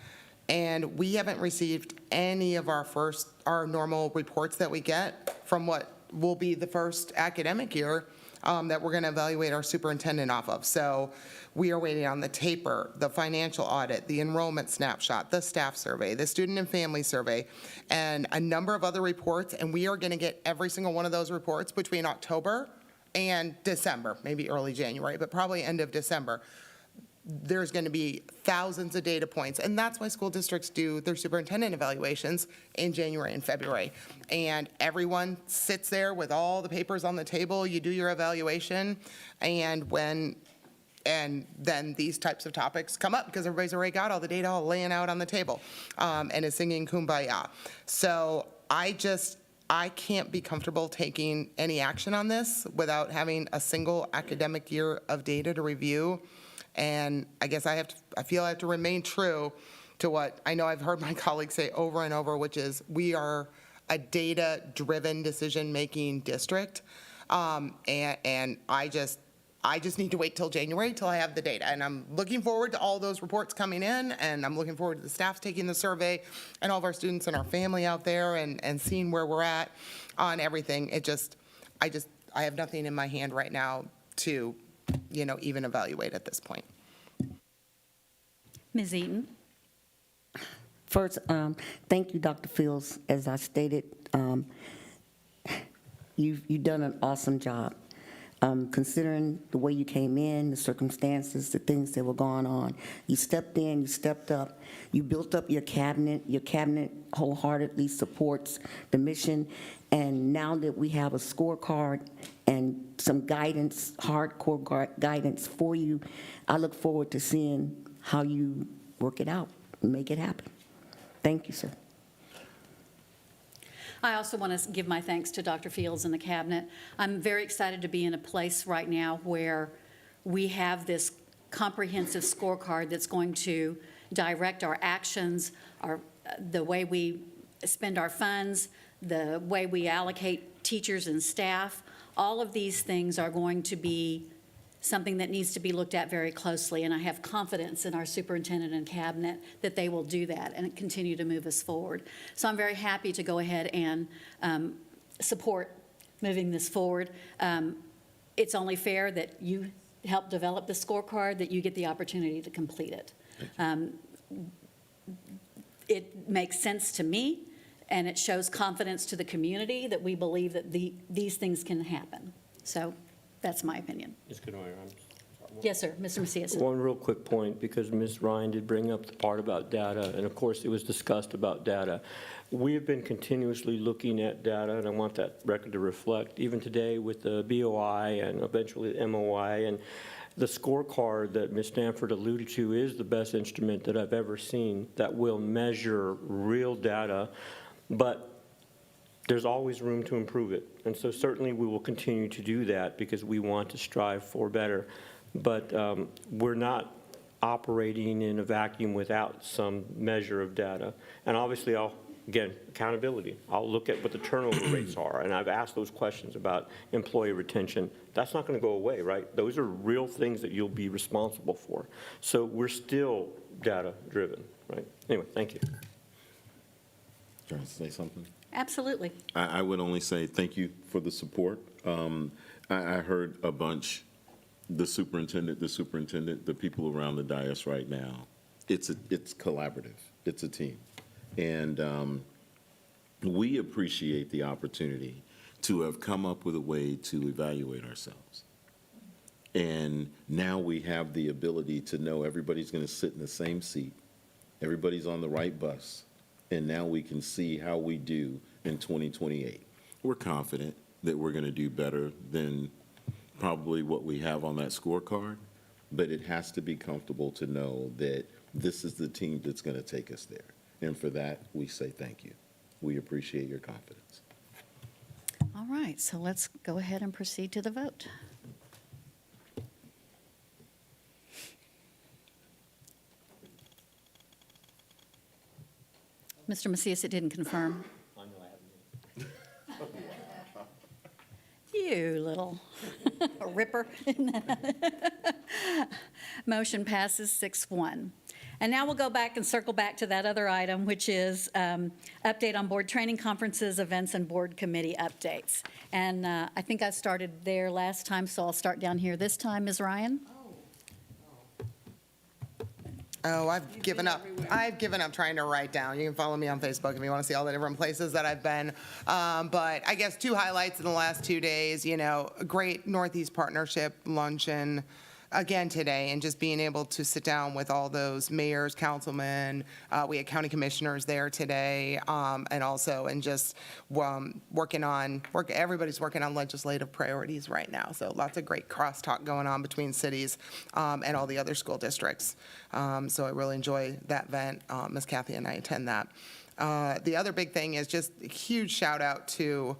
and we haven't received any of our normal reports that we get from what will be the first academic year that we're going to evaluate our superintendent off of. So we are waiting on the taper, the financial audit, the enrollment snapshot, the staff survey, the student and family survey, and a number of other reports, and we are going to get every single one of those reports between October and December, maybe early January, but probably end of December. There's going to be thousands of data points, and that's why school districts do their superintendent evaluations in January and February. And everyone sits there with all the papers on the table, you do your evaluation, and then these types of topics come up because everybody's already got all the data all laying out on the table and is singing Kumbaya. So I can't be comfortable taking any action on this without having a single academic year of data to review. And I guess I feel I have to remain true to what I know I've heard my colleagues say over and over, which is we are a data-driven decision-making district. And I just need to wait till January till I have the data. And I'm looking forward to all those reports coming in, and I'm looking forward to the staff taking the survey and all of our students and our family out there and seeing where we're at on everything. I have nothing in my hand right now to, even evaluate at this point. Ms. Eaton? First, thank you, Dr. Fields. As I stated, you've done an awesome job. Considering the way you came in, the circumstances, the things that were going on. You stepped in, you stepped up, you built up your cabinet. Your cabinet wholeheartedly supports the mission. And now that we have a scorecard and some guidance, hardcore guidance for you, I look forward to seeing how you work it out and make it happen. Thank you, sir. I also want to give my thanks to Dr. Fields and the cabinet. I'm very excited to be in a place right now where we have this comprehensive scorecard that's going to direct our actions, the way we spend our funds, the way we allocate teachers and staff. All of these things are going to be something that needs to be looked at very closely, and I have confidence in our superintendent and cabinet that they will do that and continue to move us forward. So I'm very happy to go ahead and support moving this forward. It's only fair that you help develop the scorecard, that you get the opportunity to complete it. It makes sense to me, and it shows confidence to the community that we believe that these things can happen. So that's my opinion. Ms. Goodwin, Yes, sir. Mr. Macias. One real quick point, because Ms. Ryan did bring up the part about data, and of course, it was discussed about data. We have been continuously looking at data, and I want that record to reflect, even today with the BOI and eventually the MOI, and the scorecard that Ms. Stanford alluded to is the best instrument that I've ever seen that will measure real data, but there's always room to improve it. And so certainly we will continue to do that because we want to strive for better. But we're not operating in a vacuum without some measure of data. And obviously, again, accountability. I'll look at what the turnover rates are, and I've asked those questions about employee retention. That's not going to go away, right? Those are real things that you'll be responsible for. So we're still data-driven, right? Anyway, thank you. Trying to say something? Absolutely. I would only say thank you for the support. I heard a bunch, the superintendent, the people around the dais right now. It's collaborative. It's a team. And we appreciate the opportunity to have come up with a way to evaluate ourselves. And now we have the ability to know everybody's going to sit in the same seat. Everybody's on the right bus. And now we can see how we do in 2028. We're confident. that we're going to do better than probably what we have on that scorecard, but it has to be comfortable to know that this is the team that's going to take us there. And for that, we say thank you. We appreciate your confidence. All right, so let's go ahead and proceed to the vote. Mr. Macias, it didn't confirm. You little ripper. Motion passes 6-1. And now we'll go back and circle back to that other item, which is update on board training conferences, events, and board committee updates. And I think I started there last time, so I'll start down here this time. Ms. Ryan? Oh, I've given up. I've given up trying to write down. You can follow me on Facebook if you want to see all the different places that I've been. But I guess 2 highlights in the last 2 days, you know, a great Northeast Partnership luncheon again today, and just being able to sit down with all those mayors, councilmen. We had county commissioners there today, and also, and just everybody's working on legislative priorities right now. So lots of great crosstalk going on between cities and all the other school districts. So I really enjoy that event. Ms. Kathy and I attend that. The other big thing is just a huge shout out to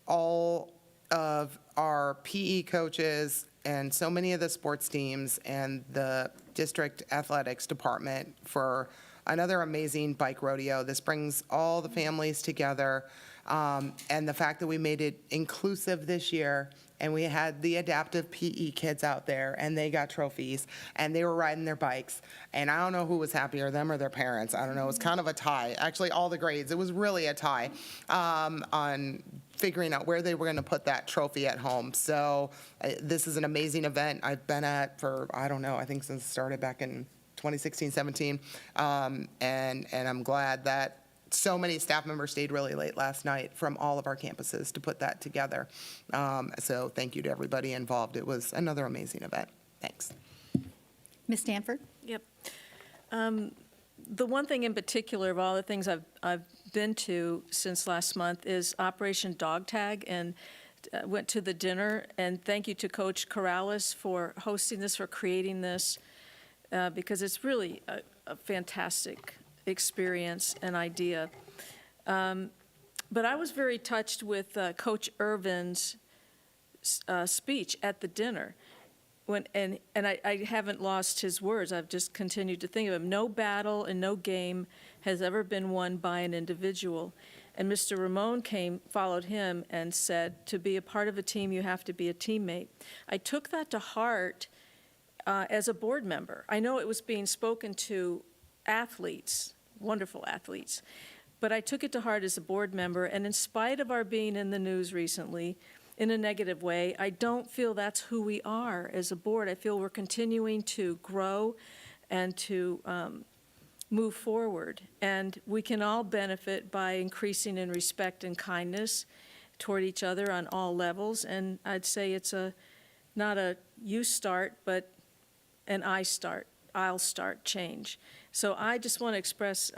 all of our PE coaches and so many of the sports teams and the district athletics department for another amazing bike rodeo. This brings all the families together. And the fact that we made it inclusive this year, and we had the adaptive PE kids out there, and they got trophies, and they were riding their bikes. And I don't know who was happier, them or their parents. I don't know. It was kind of a tie. Actually, all the grades. It was really a tie on figuring out where they were going to put that trophy at home. So this is an amazing event I've been at for, I don't know, I think since it started back in 2016, 17. And I'm glad that so many staff members stayed really late last night from all of our campuses to put that together. So thank you to everybody involved. It was another amazing event. Thanks. Ms. Stanford? Yep. The one thing in particular of all the things I've been to since last month is Operation Dog Tag, and went to the dinner. And thank you to Coach Corrales for hosting this, for creating this, because it's really a fantastic experience and idea. But I was very touched with Coach Irvin's speech at the dinner. And I haven't lost his words. I've just continued to think of him. No battle and no game has ever been won by an individual. And Mr. Ramon followed him and said, to be a part of a team, you have to be a teammate. I took that to heart as a board member. I know it was being spoken to athletes, wonderful athletes, but I took it to heart as a board member. And in spite of our being in the news recently, in a negative way, I don't feel that's who we are as a board. I feel we're continuing to grow and to move forward. And we can all benefit by increasing in respect and kindness toward each other on all levels. And I'd say it's not a you start, but an I'll start change. So I just want to express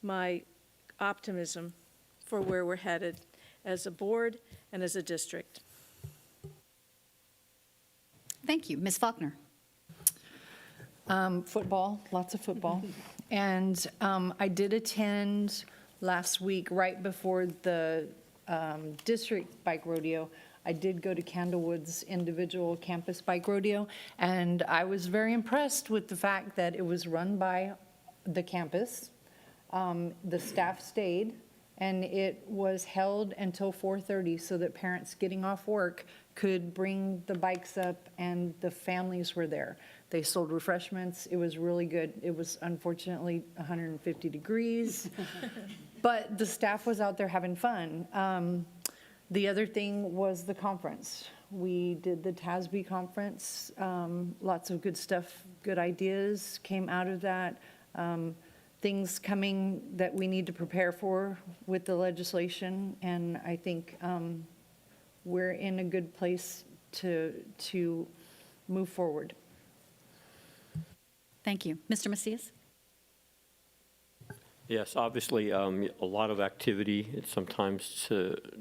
my optimism for where we're headed as a board and as a district. Thank you. Ms. Faulkner? Football, lots of football. And I did attend last week, right before the district bike rodeo. I did go to Candlewood's individual campus bike rodeo, and I was very impressed with the fact that it was run by the campus. The staff stayed, and it was held until 4:30 so that parents getting off work could bring the bikes up, and the families were there. They sold refreshments. It was really good. It was unfortunately 150 degrees, but the staff was out there having fun. The other thing was the conference. We did the TASB conference. Lots of good stuff, good ideas came out of that. Things coming that we need to prepare for with the legislation, and I think we're in a good place to move forward. Thank you. Mr. Macias? Yes, obviously, a lot of activity, it's sometimes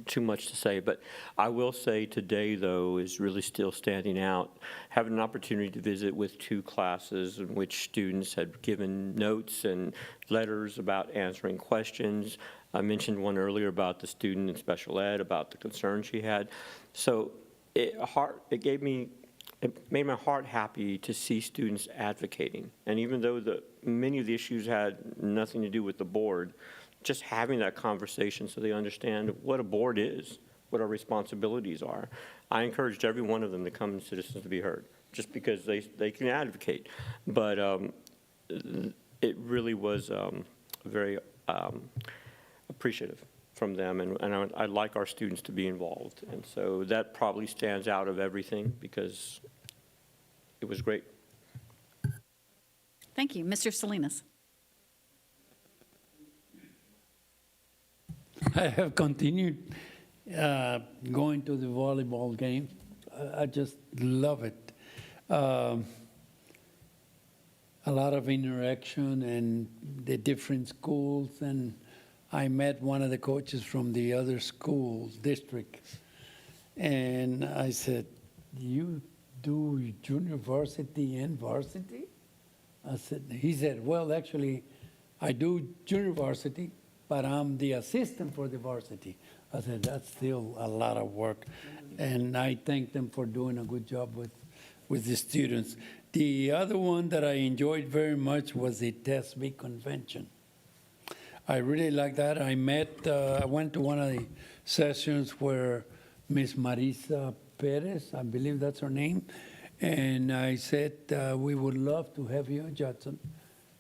too much to say, but I will say today, though, is really still standing out. Having an opportunity to visit with 2 classes in which students had given notes and letters about answering questions. I mentioned one earlier about the student in special ed, about the concerns she had. So it made my heart happy to see students advocating. And even though many of the issues had nothing to do with the board, just having that conversation so they understand what a board is, what our responsibilities are. I encouraged every one of them to come to Citizens to be Heard, just because they can advocate. But it really was very appreciative from them, and I'd like our students to be involved. And so that probably stands out of everything because it was great. Thank you. Mr. Salinas. I have continued going to the volleyball game. I just love it. A lot of interaction and the different schools, and I met one of the coaches from the other school district, and I said, "You do junior varsity and varsity?" He said, "Well, actually, I do junior varsity, but I'm the assistant for the varsity." I said, "That's still a lot of work." And I thank them for doing a good job with the students. The other one that I enjoyed very much was the TESB convention. I really like that. I went to one of the sessions where Miss Marisa Perez, I believe that's her name, and I said, we would love to have you, Judson,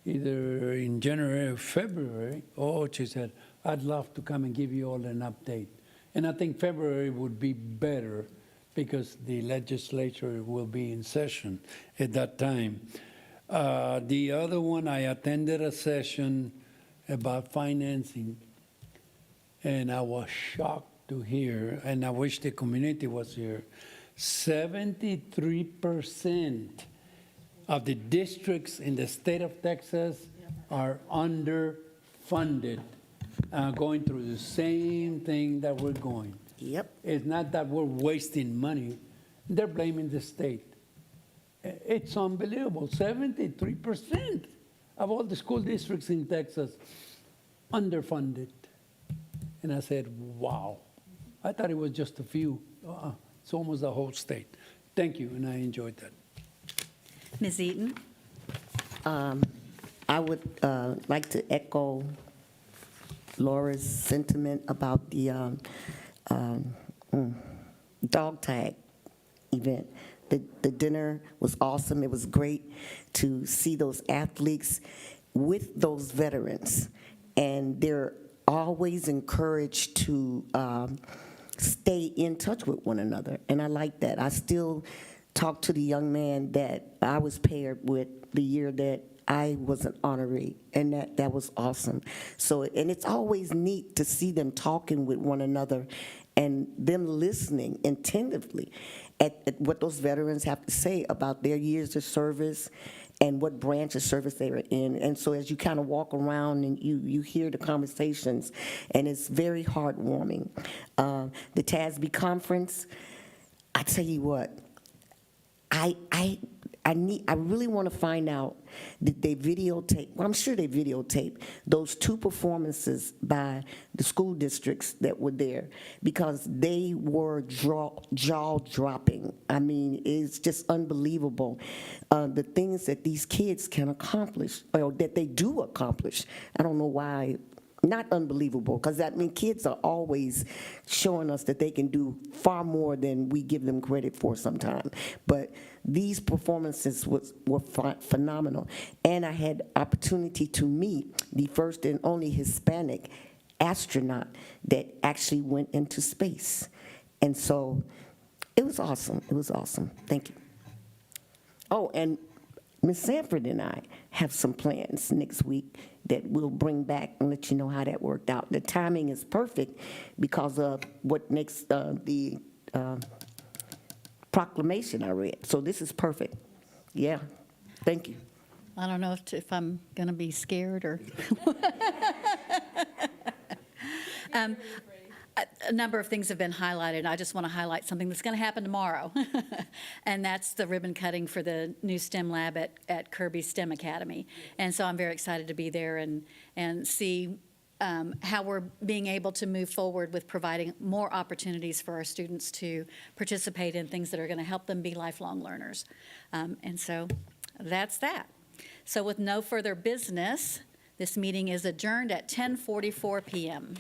either in January or February. Oh, she said, I'd love to come and give you all an update. And I think February would be better because the legislature will be in session at that time. The other one, I attended a session about financing, and I was shocked to hear, and I wish the community was here, 73% of the districts in the state of Texas are underfunded, going through the same thing that we're going. Yep. It's not that we're wasting money. They're blaming the state. It's unbelievable. 73% of all the school districts in Texas underfunded. And I said, wow. I thought it was just a few. It's almost the whole state. Thank you, and I enjoyed that. Ms. Eaton? I would like to echo Laura's sentiment about the dog tag event. The dinner was awesome. It was great to see those athletes with those veterans, and they're always encouraged to stay in touch with one another, and I like that. I still talk to the young man that I was paired with the year that I was an honoree, and that was awesome. So, and it's always neat to see them talking with one another and them listening attentively at what those veterans have to say about their years of service and what branch of service they were in. And so as you kind of walk around and you hear the conversations, and it's very heartwarming. The TASB conference, I tell you what, I really want to find out, did they videotape? Well, I'm sure they videotaped those 2 performances by the school districts that were there, because they were jaw-dropping. I mean, it's just unbelievable, the things that these kids can accomplish, or that they do accomplish. I don't know why. Not unbelievable, because that means kids are always showing us that they can do far more than we give them credit for sometimes. But these performances were phenomenal. And I had opportunity to meet the first and only Hispanic astronaut that actually went into space. And so it was awesome. It was awesome. Thank you. Oh, and Ms. Sanford and I have some plans next week that we'll bring back and let you know how that worked out. The timing is perfect because of what makes the proclamation I read. So this is perfect. Yeah, thank you. I don't know if I'm going to be scared or. A number of things have been highlighted. I just want to highlight something that's going to happen tomorrow, and that's the ribbon cutting for the new STEM lab at Kirby STEM Academy. And so I'm very excited to be there and see how we're being able to move forward with providing more opportunities for our students to participate in things that are going to help them be lifelong learners. And so that's that. So with no further business, this meeting is adjourned at 10:44 p.m.